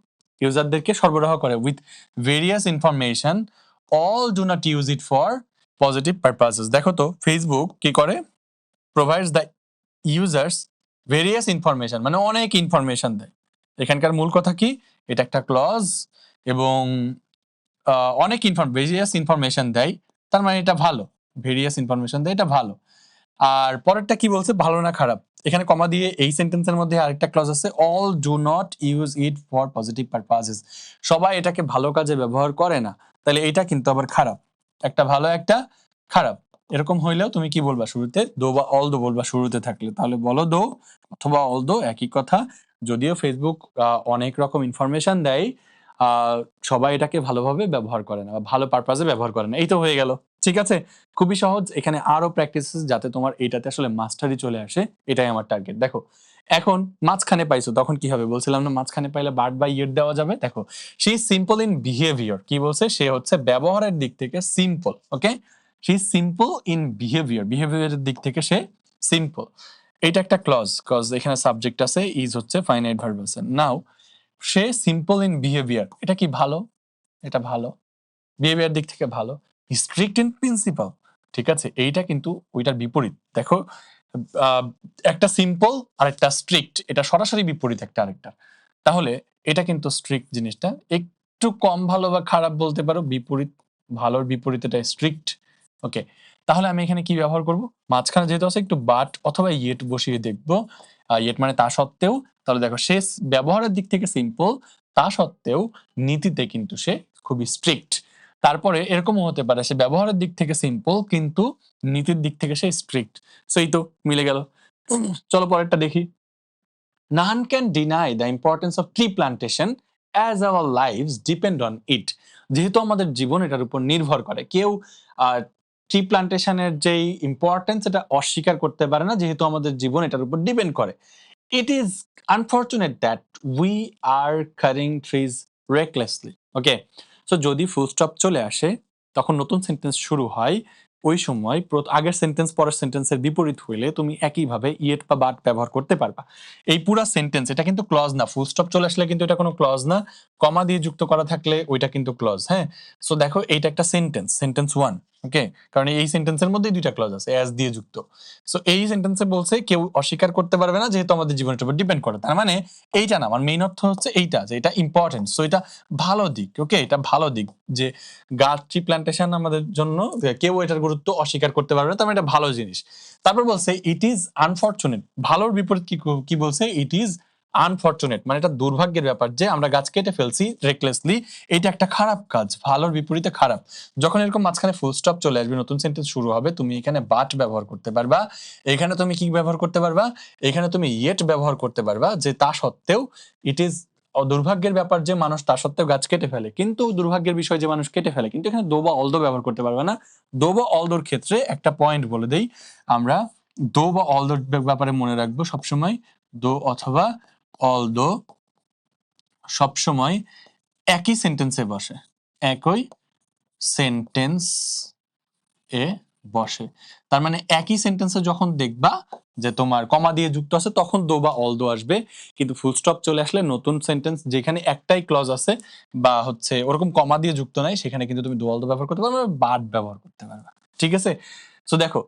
ইউজারদেরকে সরবরাহ করে with various information, all do not use it for positive purposes. দেখো তো ফেসবুক কি করে? Provides the users various information, মানে অনেক ইনফরমেশন দেয়। এখানকার মূল কথা কি? এটা একটা ক্লজ, এবং অনেক ভেরিয়াস ইনফরমেশন দেয়, তার মানে এটা ভালো। ভেরিয়াস ইনফরমেশন দেয়, এটা ভালো। আর পরেরটা কি বলছে? ভালো না খারাপ? এখানে কমা দিয়ে এই সেন্টেন্সের মধ্যে আরেকটা ক্লজ আছে, all do not use it for positive purposes. সবাই এটাকে ভালো কাজে ব্যবহার করে না, তাহলে এটা কিন্তু আবার খারাপ। একটা ভালো, একটা খারাপ। এরকম হইলেও তুমি কি বলবা শুরুতে? দো বা অল দো বলবা শুরুতে থাকলে। তাহলে বলো দো অথবা অল দো, একই কথা। যদিও ফেসবুক অনেক রকম ইনফরমেশন দেয়, সবাই এটাকে ভালোভাবে ব্যবহার করে না বা ভালো পারপাসে ব্যবহার করে না। এই তো হয়ে গেল। ঠিক আছে, খুবই সহজ। এখানে আরো প্র্যাকটিস যাতে তোমার এটাতে আসলে মাস্টারি চলে আসে, এটাই আমার টার্গেট। দেখো এখন মাঝখানে পাইছো, তখন কি হবে? বলছিলাম না মাঝখানে পাইলে বাট বা ইয়েট দেওয়া যাবে। দেখো she is simple in behaviour, কি বলছে? সে হচ্ছে ব্যবহারের দিক থেকে simple. Okay, she is simple in behaviour, বিহেভিয়ারের দিক থেকে সে সিম্পল। এটা একটা ক্লজ, কজ এখানে সাবজেক্ট আছে, ইজ হচ্ছে ফাইনাইট ভার্ব আছে। নাও সে সিম্পল ইন বিহেভিয়ার, এটা কি ভালো? এটা ভালো, বিহেভিয়ার দিক থেকে ভালো। স্ট্রিক্ট ইন প্রিন্সিপাল, ঠিক আছে, এইটা কিন্তু ওইটার বিপরীত। দেখো আহ, একটা সিম্পল আর একটা স্ট্রিক্ট, এটা সরাসরি বিপরীত একটা আরেকটা। তাহলে এটা কিন্তু স্ট্রিক্ট জিনিসটা একটু কম ভালো বা খারাপ বলতে পারো, বিপরীত। ভালোর বিপরীত এটা স্ট্রিক্ট। ওকে, তাহলে আমি এখানে কি ব্যবহার করব? মাঝখানে যেহেতু আছে একটু বাট অথবা ইয়েট বসিয়ে দেখবো। ইয়েট মানে তা সত্ত্বেও। তাহলে দেখো সে ব্যবহারের দিক থেকে সিম্পল, তা সত্ত্বেও নীতিতে কিন্তু সে খুবই স্ট্রিক্ট। তারপরে এরকমও হতে পারে সে ব্যবহারের দিক থেকে সিম্পল কিন্তু নীতির দিক থেকে সে স্ট্রিক্ট। সো এই তো মিলে গেল। চলো পরেরটা দেখি। None can deny the importance of tree plantation as our lives depend on it. যেহেতু আমাদের জীবন এটার উপর নির্ভর করে, কেউ ট্রি প্লান্টেশনের যেই ইম্পর্টেন্স এটা অস্বীকার করতে পারে না, যেহেতু আমাদের জীবন এটার উপর ডিপেন্ড করে। It is unfortunate that we are cutting trees recklessly. Okay, so যদি ফুল স্টপ চলে আসে তখন নতুন সেন্টেন্স শুরু হয়। ওই সময় আগের সেন্টেন্স পরের সেন্টেন্সের বিপরীত হইলে তুমি একইভাবে ইয়েট বা বাট ব্যবহার করতে পারবা। এই পুরা সেন্টেন্স, এটা কিন্তু ক্লজ না। ফুল স্টপ চলে আসলে কিন্তু এটা কোনো ক্লজ না। কমা দিয়ে যুক্ত করা থাকলে ওইটা কিন্তু ক্লজ। হ্যাঁ, সো দেখো এইটা একটা সেন্টেন্স, সেন্টেন্স 1। ওকে, কারণ এই সেন্টেন্সের মধ্যেই দুইটা ক্লজ আছে, অ্যাজ দিয়ে যুক্ত। সো এই সেন্টেন্সে বলছে কেউ অস্বীকার করতে পারবে না, যেহেতু আমাদের জীবনের উপর ডিপেন্ড করে। তার মানে এইটা না, আমার মেইন অর্থ হচ্ছে এইটা, যে এটা ইম্পর্টেন্ট। সো এটা ভালো দিক। ওকে, এটা ভালো দিক যে গাছ ট্রি প্ল্যান্টেশন আমাদের জন্য কেউ এটার গুরুত্ব অস্বীকার করতে পারবে না, তার মানে এটা ভালো জিনিস। তারপর বলছে ইট ইজ আনফরচুনেট, ভালোর বিপরীত কি বলছে? ইট ইজ আনফরচুনেট, মানে এটা দুর্ভাগ্যের ব্যাপার যে আমরা গাছ কেটে ফেলছি রেকলেসলি। এটা একটা খারাপ কাজ, ভালোর বিপরীতে খারাপ। যখন এরকম মাঝখানে ফুল স্টপ চলে আসবে, নতুন সেন্টেন্স শুরু হবে, তুমি এখানে বাট ব্যবহার করতে পারবা। এখানে তুমি কি ব্যবহার করতে পারবা? এখানে তুমি ইয়েট ব্যবহার করতে পারবা, যে তা সত্ত্বেও ইট ইজ দুর্ভাগ্যের ব্যাপার যে মানুষ তা সত্ত্বেও গাছ কেটে ফেলে, কিন্তু দুর্ভাগ্যের বিষয় যে মানুষ কেটে ফেলে। কিন্তু এখানে দো বা অলদো ব্যবহার করতে পারবে না। দো বা অলদোর ক্ষেত্রে একটা পয়েন্ট বলে দেই, আমরা দো বা অলদোর ব্যাপারে মনে রাখবো সবসময়। দো অথবা অলদো সবসময় একই সেন্টেন্সে বসে, একই সেন্টেন্স এ বসে। তার মানে একই সেন্টেন্সে যখন দেখবা যে তোমার কমা দিয়ে যুক্ত আছে, তখন দো বা অল দো আসবে। কিন্তু ফুল স্টপ চলে আসলে নতুন সেন্টেন্স যেখানে একটাই ক্লজ আছে বা হচ্ছে ওরকম কমা দিয়ে যুক্ত নাই, সেখানে কিন্তু তুমি দো অল দো ব্যবহার করতে পারবে, বাট ব্যবহার করতে পারবে। ঠিক আছে, সো দেখো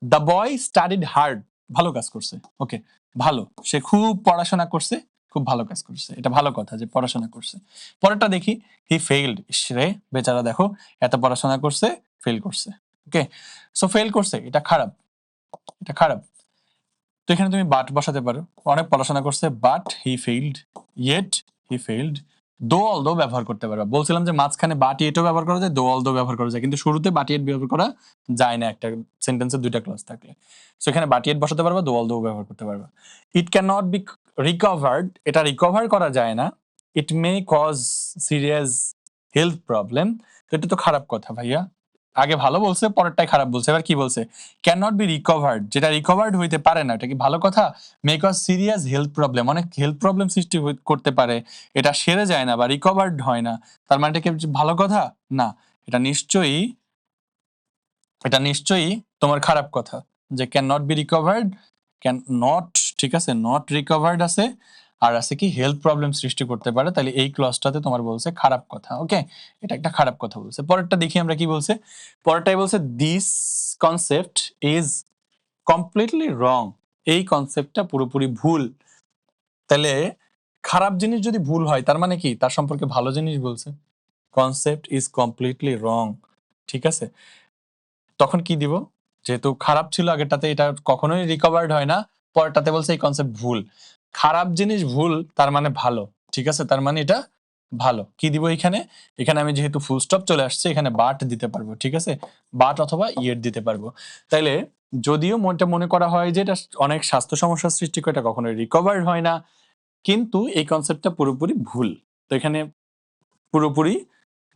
দ্য বয় স্টাডিড হার্ড, ভালো কাজ করছে। ওকে, ভালো, সে খুব পড়াশোনা করছে, খুব ভালো কাজ করছে, এটা ভালো কথা যে পড়াশোনা করছে। পরেরটা দেখি, হি ফেইলড, রে বেচারা দেখো এত পড়াশোনা করছে, ফেল করছে। ওকে, সো ফেল করছে, এটা খারাপ, এটা খারাপ। তো এখানে তুমি বাট বসাতে পারো, অনেক পড়াশোনা করছে, but he failed, yet he failed. দো অল দো ব্যবহার করতে পারবা। বলছিলাম যে মাঝখানে বাট ইয়েটও ব্যবহার করা যায়, দো অল দো ব্যবহার করা যায়, কিন্তু শুরুতে বাট ইয়েট ব্যবহার করা যায় না একটা সেন্টেন্সে দুইটা ক্লজ থাকলে। সো এখানে বাট ইয়েট বসাতে পারবা, দো অল দো ব্যবহার করতে পারবা। It can not be recovered, এটা রিকভার করা যায় না। It may cause serious health problem, তো এটা তো খারাপ কথা ভাইয়া। আগে ভালো বলছে, পরেরটাই খারাপ বলছে। এবার কি বলছে? ক্যান নট বি রিকভার্ড, যেটা রিকভার্ড হইতে পারে না, এটা কি ভালো কথা? May cause serious health problem, অনেক হেলথ প্রবলেম সৃষ্টি করতে পারে, এটা সেরে যায় না বা রিকভার্ড হয় না, তার মানে এটা কি ভালো কথা? না, এটা নিশ্চয়ই তোমার খারাপ কথা। যে can not be recovered, can not, ঠিক আছে, নট রিকভার্ড আছে, আর আছে কি হেলথ প্রবলেম সৃষ্টি করতে পারে, তাহলে এই ক্লজটাতে তোমার বলছে খারাপ কথা। ওকে, এটা একটা খারাপ কথা বলছে। পরেরটা দেখি আমরা কি বলছে। পরেরটাই বলছে দিস কনসেপ্ট ইজ কমপ্লিটলি রং, এই কনসেপ্টটা পুরোপুরি ভুল। তাহলে খারাপ জিনিস যদি ভুল হয় তার মানে কি তার সম্পর্কে ভালো জিনিস বলছে। কনসেপ্ট ইজ কমপ্লিটলি রং, ঠিক আছে, তখন কি দিব? যেহেতু খারাপ ছিল আগেরটাতে, এটা কখনোই রিকভার্ড হয় না, পরেরটাতে বলছে এই কনসেপ্ট ভুল। খারাপ জিনিস ভুল তার মানে ভালো, ঠিক আছে, তার মানে এটা ভালো। কি দিব এখানে? এখানে আমি যেহেতু ফুল স্টপ চলে আসছে, এখানে বাট দিতে পারবো, ঠিক আছে, বাট অথবা ইয়ের দিতে পারবো। তাইলে যদিও মনটা মনে করা হয় যে এটা অনেক স্বাস্থ্য সমস্যার সৃষ্টি করে, এটা কখনোই রিকভার্ড হয় না, কিন্তু এই কনসেপ্টটা পুরোপুরি ভুল। তো এখানে পুরোপুরি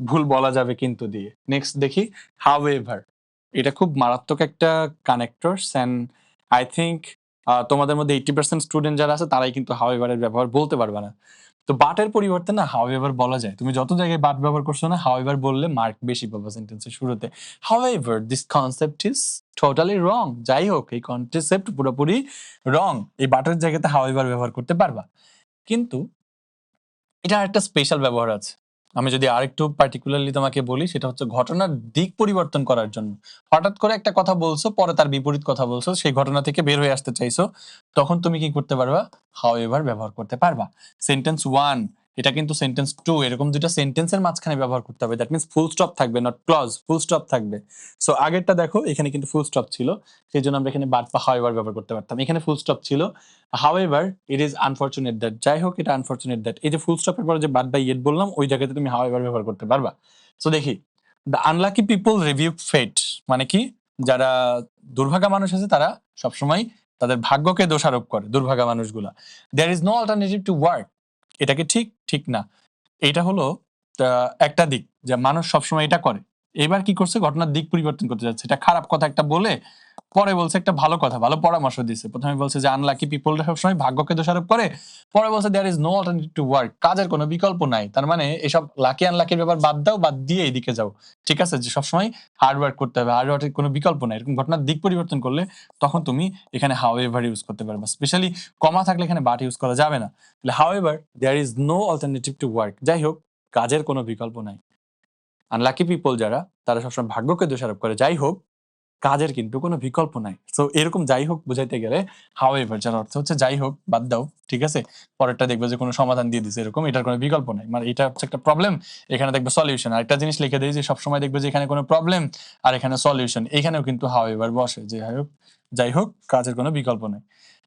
ভুল বলা যাবে কিন্তু দিয়ে। নেক্সট দেখি, হাউএভার, এটা খুব মারাত্মক একটা কানেক্টরস এন্ড আই থিংক তোমাদের মধ্যে 80% স্টুডেন্ট যারা আছে তারাই কিন্তু হাউএভারের ব্যবহার বলতে পারবে না। তো বাটের পরিবর্তে না হাউএভার বলা যায়। তুমি যত জায়গায় বাট ব্যবহার করছো না, হাউএভার বললে মার্ক বেশি পাবা সেন্টেন্সের শুরুতে। However this concept is totally রং, যাই হোক এই কনসেপ্ট পুরোপুরি রং, এই বাটের জায়গাতে হাউএভার ব্যবহার করতে পারবা। কিন্তু এটা একটা স্পেশাল ব্যবহার আছে। আমি যদি আরেকটু পার্টিকুলারলি তোমাকে বলি, সেটা হচ্ছে ঘটনার দিক পরিবর্তন করার জন্য। হঠাৎ করে একটা কথা বলছো, পরে তার বিপরীত কথা বলছো, সেই ঘটনা থেকে বের হয়ে আসতে চাইছো, তখন তুমি কি করতে পারবা? হাউএভার ব্যবহার করতে পারবা। সেন্টেন্স 1, এটা কিন্তু সেন্টেন্স 2, এরকম দুটো সেন্টেন্সের মাঝখানে ব্যবহার করতে হবে। দ্যাট মিন্স ফুল স্টপ থাকবে, নট ক্লজ, ফুল স্টপ থাকবে। সো আগেরটা দেখো, এখানে কিন্তু ফুল স্টপ ছিল, সেই জন্য আমরা এখানে বাট বা হাউএভার ব্যবহার করতে পারতাম। এখানে ফুল স্টপ ছিল, however it is unfortunate that, যাই হোক এটা আনফরচুনেট দ্যাট, এই যে ফুল স্টপের পরে যে বাট বা ইয়েট বললাম, ওই জায়গাতে তুমি হাউএভার ব্যবহার করতে পারবা। সো দেখি, দ্য আনলাকি পিপল রিভিউ ফেট, মানে কি, যারা দুর্ভাগা মানুষ আছে তারা সবসময় তাদের ভাগ্যকে দোষারোপ করে, দুর্ভাগা মানুষগুলা। There is no alternative to work, এটা কি ঠিক? ঠিক না। এটা হলো একটা দিক যে মানুষ সবসময় এটা করে। এবার কি করছে, ঘটনার দিক পরিবর্তন করতে যাচ্ছে, এটা খারাপ কথা একটা বলে পরে বলছে একটা ভালো কথা, ভালো পরামর্শ দিচ্ছে। প্রথমে বলছে যে আনলাকি পিপলরা সবসময় ভাগ্যকে দোষারোপ করে, পরে বলছে there is no alternative to work, কাজের কোনো বিকল্প নাই। তার মানে এসব লাকি আনলাকির ব্যাপার বাদ দাও, বাদ দিয়ে এইদিকে যাও, ঠিক আছে, যে সবসময় হার্ড ওয়ার্ক করতে হবে, হার্ড ওয়ার্কের কোনো বিকল্প নাই। এরকম ঘটনার দিক পরিবর্তন করলে তখন তুমি এখানে হাউ এভার ইউজ করতে পারবে। স্পেশালি কমা থাকলে এখানে বাট ইউজ করা যাবে না। However there is no alternative to work, যাই হোক কাজের কোনো বিকল্প নাই। আনলাকি পিপল যারা, তারা সবসময় ভাগ্যকে দোষারোপ করে, যাই হোক কাজের কিন্তু কোনো বিকল্প নাই। সো এরকম যাই হোক বুঝাইতে গেলে হাউএভার, যার অর্থ হচ্ছে যাই হোক, বাদ দাও, ঠিক আছে, পরেরটা দেখবে যে কোনো সমাধান দিয়ে দিছে, এরকম এটার কোনো বিকল্প নাই, মানে এটা হচ্ছে একটা প্রবলেম, এখানে দেখবে সলিউশন। আর একটা জিনিস লিখে দেয় যে সবসময় দেখবে যে এখানে কোনো প্রবলেম আর এখানে সলিউশন, এখানেও কিন্তু হাউএভার বসে, যে যাই হোক কাজের কোনো বিকল্প নাই।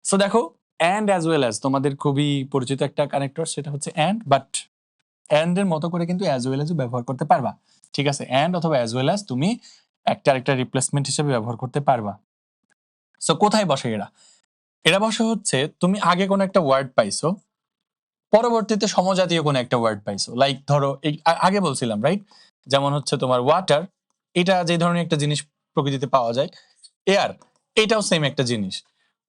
সো দেখো, অ্যান্ড অ্যাজ ওয়েল অ্যাজ তোমাদের খুবই পরিচিত একটা কানেক্টর, সেটা হচ্ছে অ্যান্ড, বাট অ্যান্ড এর মতো করে কিন্তু অ্যাজ ওয়েল অ্যাজ ব্যবহার করতে পারবা, ঠিক আছে, অ্যান্ড অথবা অ্যাজ ওয়েল অ্যাজ তুমি একটা আরেকটা রিপ্লেসমেন্ট হিসেবে ব্যবহার করতে পারবা। সো কোথায় বসে এরা? এরা বসে হচ্ছে তুমি আগে কোনো একটা ওয়ার্ড পাইছো, পরবর্তীতে সমজাতীয় কোনো একটা ওয়ার্ড পাইছো, লাইক ধরো এই আগে বলছিলাম রাইট, যেমন হচ্ছে তোমার ওয়াটার, এটা যে ধরনের একটা জিনিস প্রকৃতিতে পাওয়া যায়, এয়ার, এটাও সেম একটা জিনিস।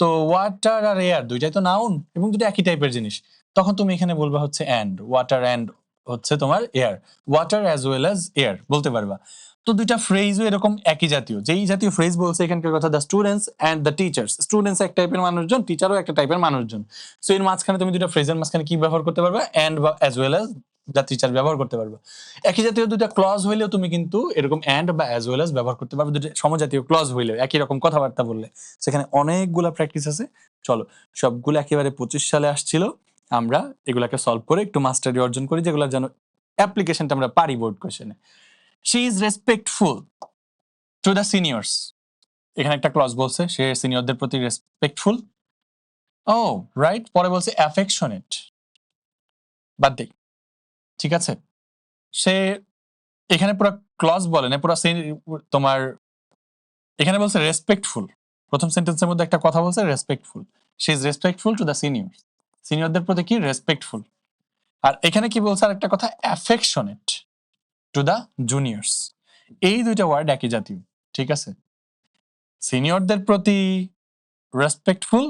তো ওয়াটার আর এয়ার দুইটাই তো নাউন এবং দুটো একই টাইপের জিনিস, তখন তুমি এখানে বলবা হচ্ছে অ্যান্ড, ওয়াটার অ্যান্ড হচ্ছে তোমার air, water as well as air বলতে পারবা। তো দুইটা ফ্রেজও এরকম একই জাতীয়, যেই জাতীয় ফ্রেজ বলছে এখানকার কথা, the students and the teachers, students এক টাইপের মানুষজন, টিচারও একটা টাইপের মানুষজন। সো এর মাঝখানে তুমি দুটো ফ্রেজের মাঝখানে কি ব্যবহার করতে পারবা? অ্যান্ড বা as well as the teacher ব্যবহার করতে পারবা। একই জাতীয় দুটো ক্লজ হইলেও তুমি কিন্তু এরকম অ্যান্ড বা অ্যাজ ওয়েল অ্যাজ ব্যবহার করতে পারবে, দুটো সমজাতীয় ক্লজ হইলেও একই রকম কথাবার্তা বললে। সেখানে অনেকগুলা প্র্যাকটিস আছে, চলো সবগুলো একেবারে 25 সালে আসছিল, আমরা এগুলাকে সলভ করে একটু মাস্টারি অর্জন করি, যেগুলো যেন অ্যাপ্লিকেশনটা আমরা পারি বোর্ড কোশ্চেনে। She is respectful to the seniors, এখানে একটা ক্লজ বলছে সে সিনিয়রদের প্রতি রেসপেক্টফুল। ও রাইট, পরে বলছে অ্যাফেকশনেট, বাদ দেই, ঠিক আছে, সে এখানে পুরো ক্লজ বলে না, পুরো তোমার এখানে বলছে রেসপেক্টফুল, প্রথম সেন্টেন্সের মধ্যে একটা কথা বলছে respectful, she is respectful to the seniors, সিনিয়রদের প্রতি কি রেসপেক্টফুল। আর এখানে কি বলছে আর একটা কথা, অ্যাফেকশনেট, টু দ্য জুনিয়র্স। এই দুইটা ওয়ার্ড একই জাতীয়, ঠিক আছে? সিনিয়রদের প্রতি রেসপেক্টফুল,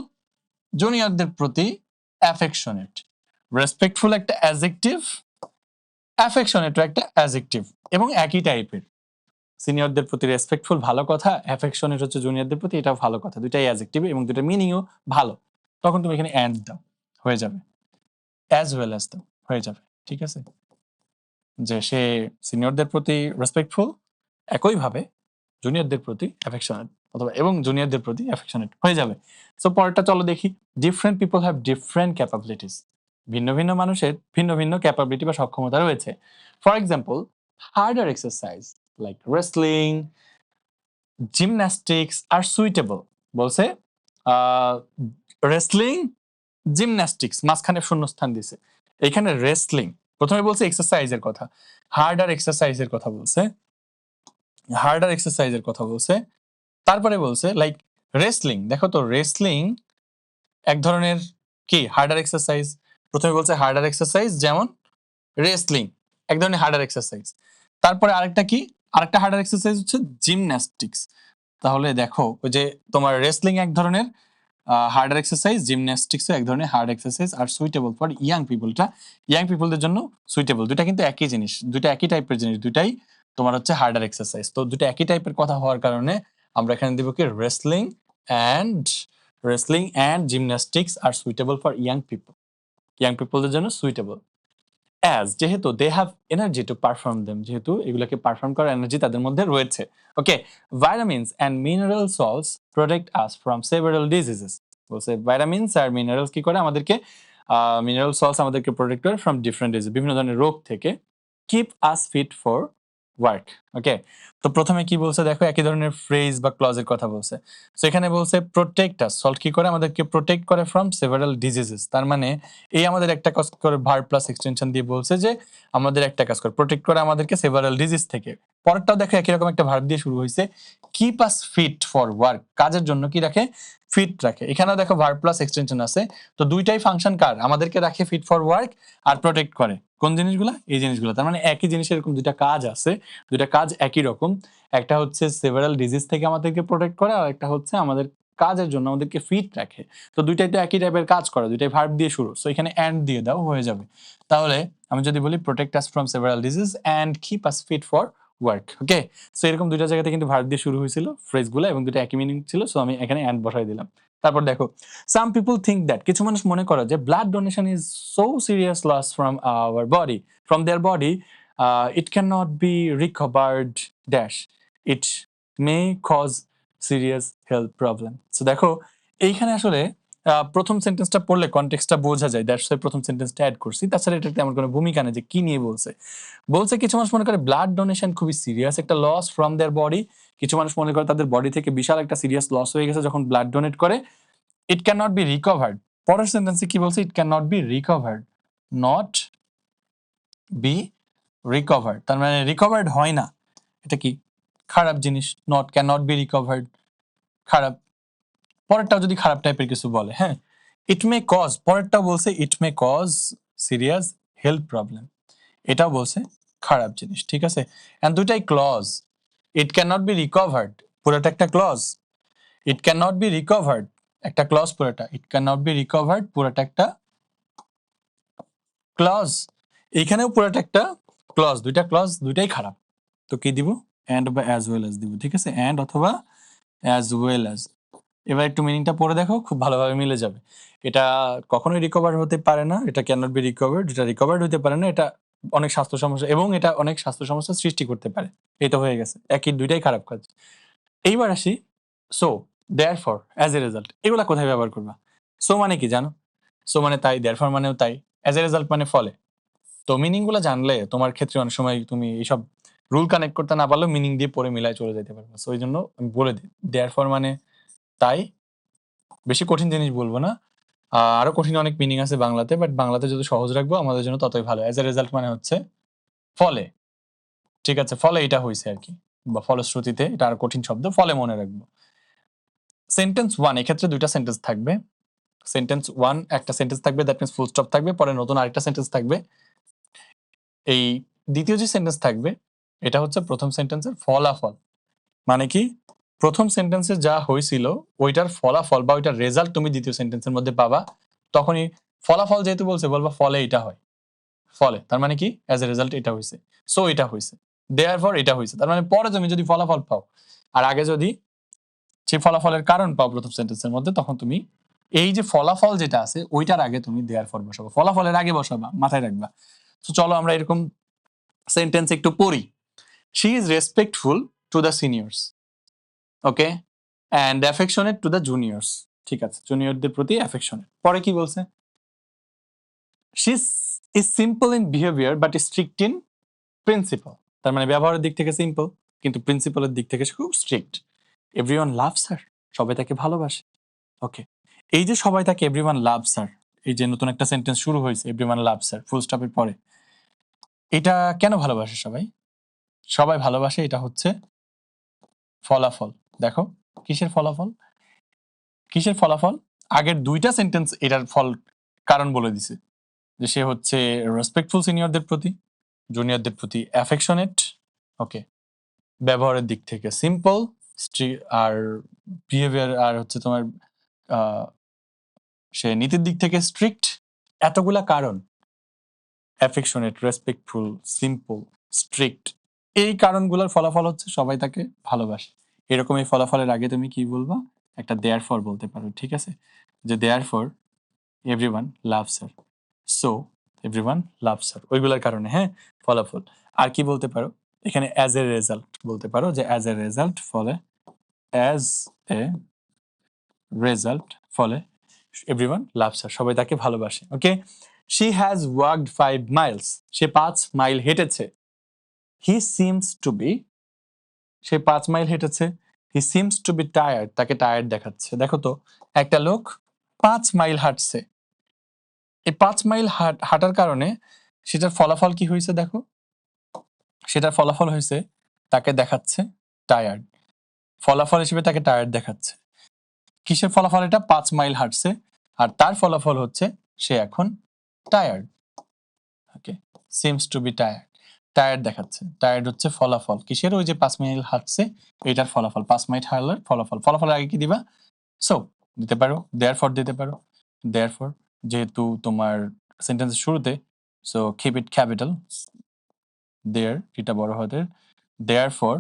জুনিয়রদের প্রতি অ্যাফেকশনেট। রেসপেক্টফুল একটা অ্যাডজেক্টিভ, অ্যাফেকশনেট একটা অ্যাডজেক্টিভ এবং একই টাইপের। সিনিয়রদের প্রতি রেসপেক্টফুল ভালো কথা, অ্যাফেকশনেট হচ্ছে জুনিয়রদের প্রতি, এটাও ভালো কথা, দুইটাই অ্যাডজেক্টিভ এবং দুইটার মিনিংও ভালো। তখন তুমি এখানে অ্যান্ড দাও, হয়ে যাবে। অ্যাজ ওয়েল অ্যাজ দাও, হয়ে যাবে, ঠিক আছে? যে সে সিনিয়রদের প্রতি রেসপেক্টফুল, একইভাবে জুনিয়রদের প্রতি অ্যাফেকশনেট, অথবা এবং জুনিয়রদের প্রতি অ্যাফেকশনেট, হয়ে যাবে। সো পরেরটা চলো দেখি। Different people have different capabilities. ভিন্ন ভিন্ন মানুষের ভিন্ন ভিন্ন ক্যাপাবিলিটি বা সক্ষমতা রয়েছে। For example, harder exercise like wrestling, gymnastics R suitable. বলছে রেসলিং, জিমন্যাস্টিক্স, মাঝখানে শূন্যস্থান দিছে। এখানে রেসলিং প্রথমে বলছে এক্সারসাইজের কথা, হার্ডার এক্সারসাইজের কথা বলছে, হার্ডার এক্সারসাইজের কথা বলছে। তারপরে বলছে লাইক রেসলিং, দেখো তো রেসলিং এক ধরনের কি হার্ডার এক্সারসাইজ। প্রথমে বলছে হার্ডার এক্সারসাইজ যেমন রেসলিং এক ধরনের হার্ডার এক্সারসাইজ। তারপরে আরেকটা কি, আরেকটা হার্ডার এক্সারসাইজ হচ্ছে জিমন্যাস্টিক্স। তাহলে দেখো ওই যে তোমার রেসলিং এক ধরনের হার্ডার এক্সারসাইজ, জিমন্যাস্টিক্সও এক ধরনের হার্ড এক্সারসাইজ, আর সুইটেবল ফর ইয়াং পিপলটা ইয়াং পিপলদের জন্য সুইটেবল। দুইটা কিন্তু একই জিনিস, দুইটা একই টাইপের জিনিস, দুইটাই তোমার হচ্ছে হার্ডার এক্সারসাইজ। তো দুটো একই টাইপের কথা হওয়ার কারণে আমরা এখানে দিব কি wrestling and gymnastics R suitable for young people, young পিপলদের জন্য সুইটেবল। অ্যাজ যেহেতু they have energy to perform them, যেহেতু এগুলোকে পারফর্ম করার এনার্জি তাদের মধ্যে রয়েছে। Okay, vitamins and mineral salts protect us from several diseases. বলছে ভাইটামিনস আর মিনারেলস কি করে আমাদেরকে, মিনারেল সল্টস আমাদেরকে প্রোটেক্ট করে ফ্রম ডিফারেন্ট ডিজিজ, বিভিন্ন ধরনের রোগ থেকে। Keep us fit for work. Okay, তো প্রথমে কি বলছে দেখো, একই ধরনের ফ্রেজ বা ক্লজের কথা বলছে। সো এখানে বলছে প্রোটেক্ট আস, সল্ট কি করে আমাদেরকে প্রোটেক্ট করে ফ্রম সেভারাল ডিজিজেস। তার মানে এই আমাদের একটা কাজ করে ভার্ব প্লাস এক্সটেনশন দিয়ে বলছে যে আমাদের একটা কাজ করে প্রোটেক্ট করে আমাদেরকে সেভারাল ডিজিজ থেকে। পরেরটাও দেখো একই রকম একটা ভার্ব দিয়ে শুরু হয়েছে, keep us fit for work, কাজের জন্য কি রাখে, ফিট রাখে। এখানেও দেখো ভার্ব প্লাস এক্সটেনশন আছে, তো দুইটাই ফাংশন কার, আমাদেরকে রাখে ফিট ফর ওয়ার্ক আর প্রোটেক্ট করে কোন জিনিসগুলো, এই জিনিসগুলো। তার মানে একই জিনিসের এরকম দুইটা কাজ আছে, দুইটা কাজ একই রকম। একটা হচ্ছে সেভারাল ডিজিজ থেকে আমাদেরকে প্রোটেক্ট করে, আর একটা হচ্ছে আমাদের কাজের জন্য আমাদেরকে ফিট রাখে। তো দুইটাই তো একই টাইপের কাজ করে, দুইটাই ভার্ব দিয়ে শুরু। সো এখানে অ্যান্ড দিয়ে দাও, হয়ে যাবে। তাহলে আমি যদি বলি protect us from several disease and keep us fit for work. Okay, so এরকম দুইটা জায়গাতে কিন্তু ভার্ব দিয়ে শুরু হয়েছিল ফ্রেজগুলো এবং দুটো একই মিনিং ছিল। সো আমি এখানে অ্যান্ড বসাই দিলাম। তারপর দেখো, সাম পিপল থিঙ্ক দ্যাট, কিছু মানুষ মনে করে যে blood donation is so serious loss from our body, from their body, it cannot be recovered dash, it may cause serious health problem. So দেখো এইখানে আসলে প্রথম সেন্টেন্সটা পড়লে কনটেক্সটটা বোঝা যায়, দ্যাটস ওয়াই প্রথম সেন্টেন্সটা অ্যাড করছি। তাছাড়া এটা তেমন কোনো ভূমিকা নেই যে কি নিয়ে বলছে। বলছে কিছু মানুষ মনে করে ব্লাড ডোনেশন খুবই সিরিয়াস একটা লস ফ্রম দেয়ার বডি, কিছু মানুষ মনে করে তাদের বডি থেকে বিশাল একটা সিরিয়াস লস হয়ে গেছে যখন ব্লাড ডোনেট করে। ইট ক্যান নট বি রিকভার্ড, পরের সেন্টেন্সে কি বলছে, ইট can not be recovered, not be recovered, তার মানে রিকভার্ড হয় না, এটা কি খারাপ জিনিস। Not, can not be recovered, খারাপ। পরেরটাও যদি খারাপ টাইপের কিছু বলে, হ্যাঁ। ইট মে কজ, পরেরটাও বলছে it may cause serious health problem, এটাও বলছে খারাপ জিনিস, ঠিক আছে। এন্ড দুইটাই clause, it can not be recovered পুরোটা একটা clause, it can not be recovered একটা ক্লজ পুরোটা, it can not be recovered পুরোটা একটা ক্লজ, এইখানেও পুরোটা একটা ক্লজ, দুইটা ক্লজ, দুইটাই খারাপ। তো কি দিব, অ্যান্ড বা অ্যাজ ওয়েল অ্যাজ দিব, ঠিক আছে, অ্যান্ড অথবা অ্যাজ ওয়েল অ্যাজ। এবার একটু মিনিংটা পড়ে দেখো, খুব ভালোভাবে মিলে যাবে। এটা কখনোই রিকভার হতে পারে না, এটা ক্যান নট বি রিকভার্ড, এটা রিকভার্ড হতে পারে না, এটা অনেক স্বাস্থ্য সমস্যা এবং এটা অনেক স্বাস্থ্য সমস্যার সৃষ্টি করতে পারে। এটা হয়ে গেছে, একই দুইটাই খারাপ কাজ। এইবার আসি, so therefore, as a result, এগুলা কোথায় ব্যবহার করবা? সো মানে কি জানো, সো মানে তাই, দেয়ারফর মানেও তাই, অ্যাজ এ রেজাল্ট মানে ফলে। তো মিনিং গুলো জানলে তোমার ক্ষেত্রে অনেক সময় তুমি এইসব রুল কানেক্ট করতে না পারলেও মিনিং দিয়ে পরে মিলায় চলে যেতে পারবে। সো এই জন্য আমি বলে দিই, দেয়ারফর মানে তাই, বেশি কঠিন জিনিস বলবো না। আরো কঠিন অনেক মিনিং আছে বাংলাতে, বাট বাংলাতে যদি সহজ রাখবো আমাদের জন্য ততই ভালো। অ্যাজ এ রেজাল্ট মানে হচ্ছে ফলে, ঠিক আছে, ফলে এটা হয়েছে আর কি, বা ফলশ্রুতিতে, এটা আর কঠিন শব্দ, ফলে মনে রাখবো। সেন্টেন্স ওয়ান, এক্ষেত্রে দুইটা সেন্টেন্স থাকবে। সেন্টেন্স ওয়ান একটা সেন্টেন্স থাকবে, দ্যাট মিনস ফুল স্টপ থাকবে, পরে নতুন আরেকটা সেন্টেন্স থাকবে। এই দ্বিতীয় যে সেন্টেন্স থাকবে এটা হচ্ছে প্রথম সেন্টেন্সের ফলাফল। মানে কি, প্রথম সেন্টেন্সে যা হয়েছিল ওইটার ফলাফল বা ওইটার রেজাল্ট তুমি দ্বিতীয় সেন্টেন্সের মধ্যে পাবা। তখনই ফলাফল যেহেতু বলছে বলবা ফলে এটা হয়, ফলে তার মানে কি অ্যাজ এ রেজাল্ট এটা হয়েছে, সো এটা হয়েছে, দেয়ারফর এটা হয়েছে। তার মানে পরে তুমি যদি ফলাফল পাও আর আগে যদি সেই ফলাফলের কারণ পাও প্রথম সেন্টেন্সের মধ্যে, তখন তুমি এই যে ফলাফল যেটা আছে ওইটার আগে তুমি দেয়ারফর বসাবো, ফলাফলের আগে বসাবা, মাথায় রাখবা। তো চলো আমরা এরকম সেন্টেন্স একটু পড়ি। She is respectful to the seniors, okay, and affectionate to the juniors. ঠিক আছে, জুনিয়রদের প্রতি অ্যাফেকশনেট। পরে কি বলছে, she is simple in behaviour but strict in principal. তার মানে ব্যবহারের দিক থেকে সিম্পল কিন্তু প্রিন্সিপালের দিক থেকে খুব স্ট্রিক্ট। এভরিওয়ান লাভস হার, সবাই তাকে ভালোবাসে। ওকে, এই যে সবাই তাকে এভরিওয়ান লাভস হার, এই যে নতুন একটা সেন্টেন্স শুরু হয়েছে এভরিওয়ান লাভস হার ফুল স্টপের পরে, এটা কেন ভালোবাসে সবাই? সবাই ভালোবাসে, এটা হচ্ছে ফলাফল। দেখো কিসের ফলাফল, কিসের ফলাফল? আগের দুইটা সেন্টেন্স এটার ফল কারণ বলে দিছে, যে সে হচ্ছে রেসপেক্টফুল সিনিয়রদের প্রতি, জুনিয়রদের প্রতি অ্যাফেকশনেট, ওকে, ব্যবহারের দিক থেকে সিম্পল, আর বিহেভিয়ার আর হচ্ছে তোমার সে নীতির দিক থেকে স্ট্রিক্ট। এতগুলা কারণ, অ্যাফেকশনেট, রেসপেক্টফুল, সিম্পল, স্ট্রিক্ট, এই কারণগুলোর ফলাফল হচ্ছে সবাই তাকে ভালোবাসে। এরকম এই ফলাফলের আগে তুমি কি বলবা, একটা দেয়ার ফর বলতে পারো, ঠিক আছে, যে therefore everyone loves her, so everyone loves her, ওইগুলোর কারণে, হ্যাঁ, ফলাফল। আর কি বলতে পারো, এখানে অ্যাজ এ রেজাল্ট বলতে পারো, যে অ্যাজ এ রেজাল্ট, ফলে, অ্যাজ এ রেজাল্ট, ফলে এভরিওয়ান লাভস হার, সবাই তাকে ভালোবাসে। Okay, she has walked 5 miles, সে 5 মাইল হেঁটেছে। হি সিমস টু বি, সে 5 মাইল হেঁটেছে। He seems to be tired, তাকে টায়ার্ড দেখাচ্ছে। দেখো তো, একটা লোক 5 মাইল হাঁটছে, এই 5 মাইল হাঁটার কারণে সেটার ফলাফল কি হয়েছে দেখো, সেটার ফলাফল হয়েছে তাকে দেখাচ্ছে টায়ার্ড, ফলাফল হিসেবে তাকে টায়ার্ড দেখাচ্ছে। কিসের ফলাফল এটা, 5 মাইল হাঁটছে আর তার ফলাফল হচ্ছে সে এখন tired. Okay, seems to be tired, tired দেখাচ্ছে, টায়ার্ড হচ্ছে ফলাফল কিসের, ওই যে 5 মাইল হাঁটছে এটার ফলাফল, 5 মাইল হাঁটার ফলাফল। ফলাফলের আগে কি দিবা, সো দিতে পারো, দেয়ারফর দিতে পারো, দেয়ারফর যেহেতু তোমার সেন্টেন্সের শুরুতে, সো কিপ ইট ক্যাপিটাল, দেয়ার এটা বড় হাতের, therefore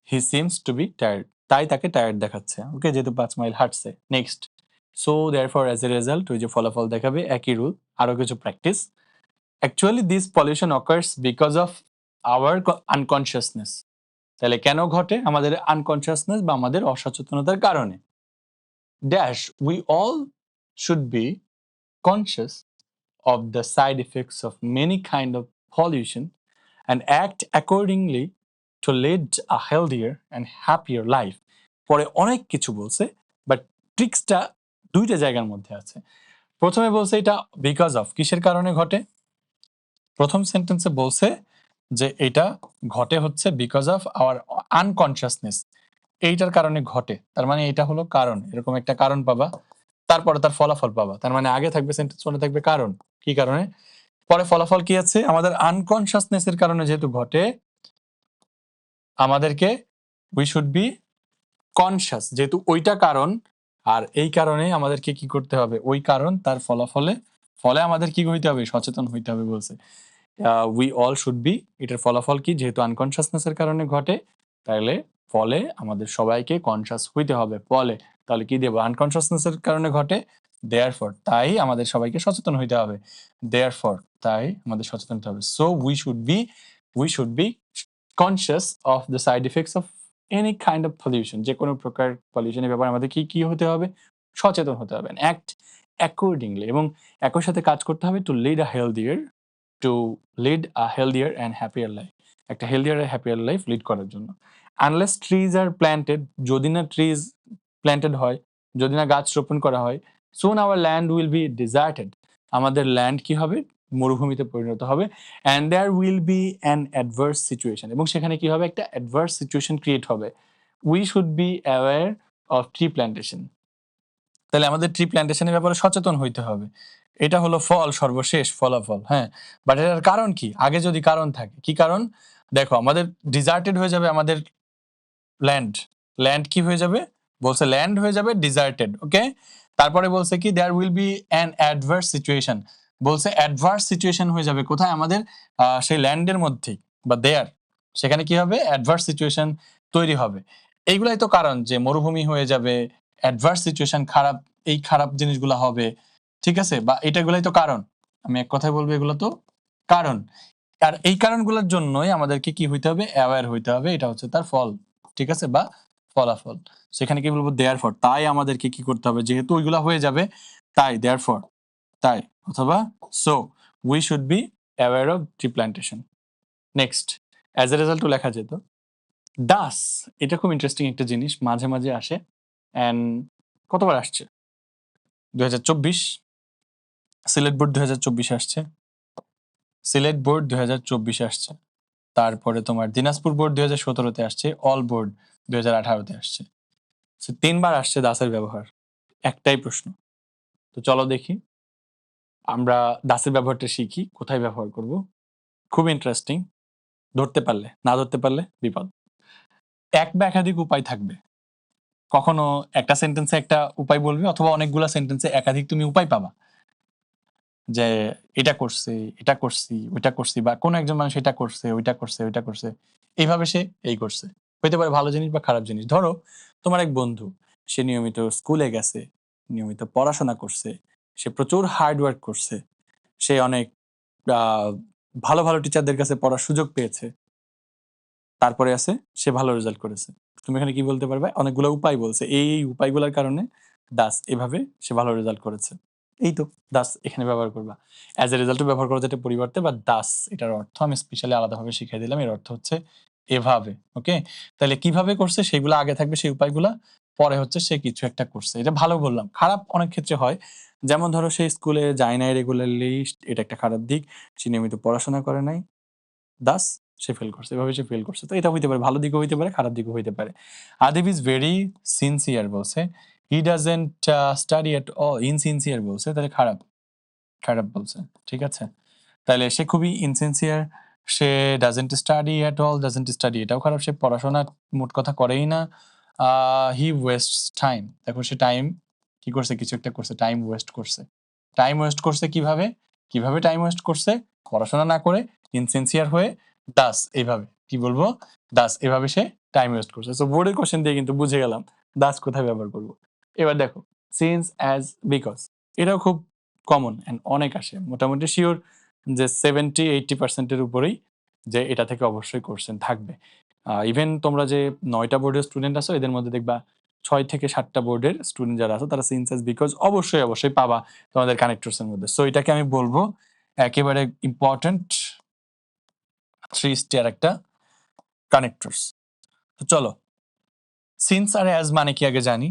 he seems to be tired, তাই তাকে টায়ার্ড দেখাচ্ছে। ওকে, যেহেতু 5 মাইল হাঁটছে। Next, so therefore as a result, ওই যে ফলাফল দেখাবে, একই রুল, আরো কিছু practice. Actually this pollution occurs because of our unconsciousness, তাহলে কেন ঘটে, আমাদের আনকনসিয়াসনেস বা আমাদের অসচেতনতার কারণে। Dash we all should be conscious of the side effects of many kind of pollution and act accordingly to lead a healthier and happier life. পরে অনেক কিছু বলছে, বাট ট্রিক্সটা দুইটা জায়গার মধ্যে আছে। প্রথমে বলছে এটা বিকজ অফ, কিসের কারণে ঘটে, প্রথম সেন্টেন্সে বলছে যে এটা ঘটে হচ্ছে বিকজ অফ আওয়ার আনকনসিয়াসনেস, এইটার কারণে ঘটে, তার মানে এটা হলো কারণ, এরকম একটা কারণ পাবা, তারপরে তার ফলাফল পাবা। তার মানে আগে থাকবে সেন্টেন্স, মনে থাকবে কারণ, কি কারণে, পরে ফলাফল কি আছে, আমাদের আনকনসিয়াসনেস এর কারণে যেহেতু ঘটে, আমাদেরকে উই শুড বি কনসিয়াস, যেহেতু ওইটা কারণ, আর এই কারণে আমাদেরকে কি করতে হবে, ওই কারণ তার ফলাফলে, ফলে আমাদের কি হইতে হবে, সচেতন হইতে হবে বলছে। উই অল শুড বি, এটার ফলাফল কি, যেহেতু আনকনসিয়াসনেস এর কারণে ঘটে, তাহলে ফলে আমাদের সবাইকে কনসিয়াস হইতে হবে। ফলে তাহলে কি দেব, আনকনসিয়াসনেস এর কারণে ঘটে, দেয়ারফর তাই আমাদের সবাইকে সচেতন হইতে হবে, দেয়ারফর তাই আমাদের সচেতন হতে হবে। So we should B conscious of the side effects of any kind of pollution, যে কোনো প্রকার পলিউশনের ব্যাপারে আমাদের কি কি হতে হবে, সচেতন হতে হবে, অ্যাক্ট অ্যাকর্ডিংলি, এবং একই সাথে কাজ করতে হবে to lead a healthier, to lead a healthier and happier life, একটা হেলদিয়ার আর হ্যাপিয়ার লাইফ লিড করার জন্য। আনলেস ট্রিজ আর প্ল্যান্টেড, যদি না ট্রিজ প্ল্যান্টেড হয়, যদি না গাছ রোপণ করা হয়, soon our land will be deserted, আমাদের ল্যান্ড কি হবে, মরুভূমিতে পরিণত হবে, and there will be an adverse situation, এবং সেখানে কি হবে, একটা অ্যাডভার্স সিচুয়েশন ক্রিয়েট হবে। We should be aware of tree plantation, তাহলে আমাদের ট্রি প্ল্যান্টেশনের ব্যাপারে সচেতন হইতে হবে। এটা হলো ফল, সর্বশেষ ফলাফল, হ্যাঁ। বাট এটার কারণ কি? আগে যদি কারণ থাকে, কি কারণ? দেখো আমাদের ডিজার্টেড হয়ে যাবে আমাদের ল্যান্ড। ল্যান্ড কি হয়ে যাবে? বলছে ল্যান্ড হয়ে যাবে ডিজার্টেড, ওকে? তারপরে বলছে কি there will be an adverse situation. বলছে অ্যাডভার্স সিচুয়েশন হয়ে যাবে কোথায়? আমাদের সেই ল্যান্ডের মধ্যেই বা দেয়ার। সেখানে কি হবে? অ্যাডভার্স সিচুয়েশন তৈরি হবে। এইগুলাই তো কারণ যে মরুভূমি হয়ে যাবে, অ্যাডভার্স সিচুয়েশন খারাপ, এই খারাপ জিনিসগুলা হবে। ঠিক আছে? বা এটাগুলাই তো কারণ। আমি এক কথায় বলবো এগুলো তো কারণ। আর এই কারণগুলোর জন্যই আমাদেরকে কি হইতে হবে? অ্যাওয়্যার হইতে হবে। এটা হচ্ছে তার ফল। ঠিক আছে? বা ফলাফল। সেখানে কি বলবো? দেয়ারফর। তাই আমাদেরকে কি করতে হবে? যেহেতু ওইগুলা হয়ে যাবে, তাই দেয়ারফর, তাই অথবা so we should be aware of tree plantation. Next, as a রেজাল্টও লেখা যেত। দাস, এটা খুব ইন্টারেস্টিং একটা জিনিস, মাঝে, মাঝে আসে। অ্যান্ড কতবার আসছে? ২০২৪, সিলেট বোর্ড ২০২৪ এ আসছে। সিলেট বোর্ড ২০২৪ এ আসছে। তারপরে তোমার দিনাজপুর বোর্ড ২০১৭ তে আসছে, অল বোর্ড ২০১৮ তে আসছে। সো ৩ বার আসছে দাসের ব্যবহার। একটাই প্রশ্ন। তো চলো দেখি আমরা দাসের ব্যবহারটা শিখি, কোথায় ব্যবহার করব। খুব ইন্টারেস্টিং। ধরতে পারলে, না ধরতে পারলে বিপদ। এক বা একাধিক উপায় থাকবে। কখনো একটা সেন্টেন্সে একটা উপায় বলবে অথবা অনেকগুলা সেন্টেন্সে একাধিক তুমি উপায় পাবা। যে এটা করছি, এটা করছি, ওইটা করছি, বা কোন একজন মানুষ এটা করছে, ওইটা করছে, ওইটা করছে। এইভাবে সে এই করছে। হইতে পারে ভালো জিনিস বা খারাপ জিনিস। ধরো তোমার এক বন্ধু, সে নিয়মিত স্কুলে গেছে, নিয়মিত পড়াশোনা করছে, সে প্রচুর হার্ড ওয়ার্ক করছে, সে অনেক আ ভালো, ভালো টিচারদের কাছে পড়ার সুযোগ পেয়েছে। তারপরে আছে সে ভালো রেজাল্ট করেছে। তুমি এখানে কি বলতে পারবে? অনেকগুলো উপায় বলছে। এই উপায়গুলোর কারণে দাস এভাবে সে ভালো রেজাল্ট করেছে। এই তো দাস এখানে ব্যবহার করবা। অ্যাজ এ রেজাল্টও ব্যবহার করা যেটা পরিবর্তে, বা দাস এটার অর্থ আমি স্পেশালি আলাদাভাবে শিখিয়ে দিলাম। এর অর্থ হচ্ছে এভাবে। ওকে? তাহলে কিভাবে করছে সেগুলো আগে থাকবে, সেই উপায়গুলা। পরে হচ্ছে সে কিছু একটা করছে। এটা ভালো বললাম। খারাপ অনেক ক্ষেত্রে হয়। যেমন ধরো সে স্কুলে যায় নাই রেগুলারলি, এটা একটা খারাপ দিক। সে নিয়মিত পড়াশোনা করে নাই। দাস সে ফেল করছে। এভাবে সে ফেল করছে। তো এটা হইতে পারে, ভালো দিকও হইতে পারে, খারাপ দিকও হইতে পারে। আদিব ইজ ভেরি সিনসিয়ার বলছে। He doesn't study at all. ইনসিনসিয়ার বলছে। তাহলে খারাপ, খারাপ বলছে। ঠিক আছে? তাইলে সে খুবই ইনসিনসিয়ার। সে doesn't study at all, doesn't study এটাও খারাপ। সে পড়াশোনা মোট কথা করেই না। হি ওয়েস্টস টাইম। দেখো সে টাইম কি করছে? কিছু একটা করছে। টাইম ওয়েস্ট করছে। টাইম ওয়েস্ট করছে কিভাবে? কিভাবে টাইম ওয়েস্ট করছে? পড়াশোনা না করে ইনসিনসিয়ার হয়ে ডাস এইভাবে। কি বলবো? ডাস এভাবে সে টাইম ওয়েস্ট করছে। সো বোর্ডের কোশ্চেন দিয়ে কিন্তু বুঝে গেলাম ডাস কোথায় ব্যবহার করব। এবার দেখো সিন্স, অ্যাজ, বিকজ। এটাও খুব কমন অ্যান্ড অনেক আসে। মোটামুটি সিওর যে 70-80% এর উপরেই যে এটা থেকে অবশ্যই কোশ্চেন থাকবে। ইভেন তোমরা যে ৯ টা বোর্ডের স্টুডেন্ট আছো এদের মধ্যে দেখবা ৬ থেকে ৭ টা বোর্ডের স্টুডেন্ট যারা আছে তারা সিন্স, অ্যাজ, বিকজ অবশ্যই, অবশ্যই পাবা তোমাদের কানেক্টরস এর মধ্যে। সো এটাকে আমি বলব একেবারে ইম্পর্টেন্ট 3 স্টার একটা কানেক্টরস। তো চলো সিন্স আর অ্যাজ মানে কি আগে জানি।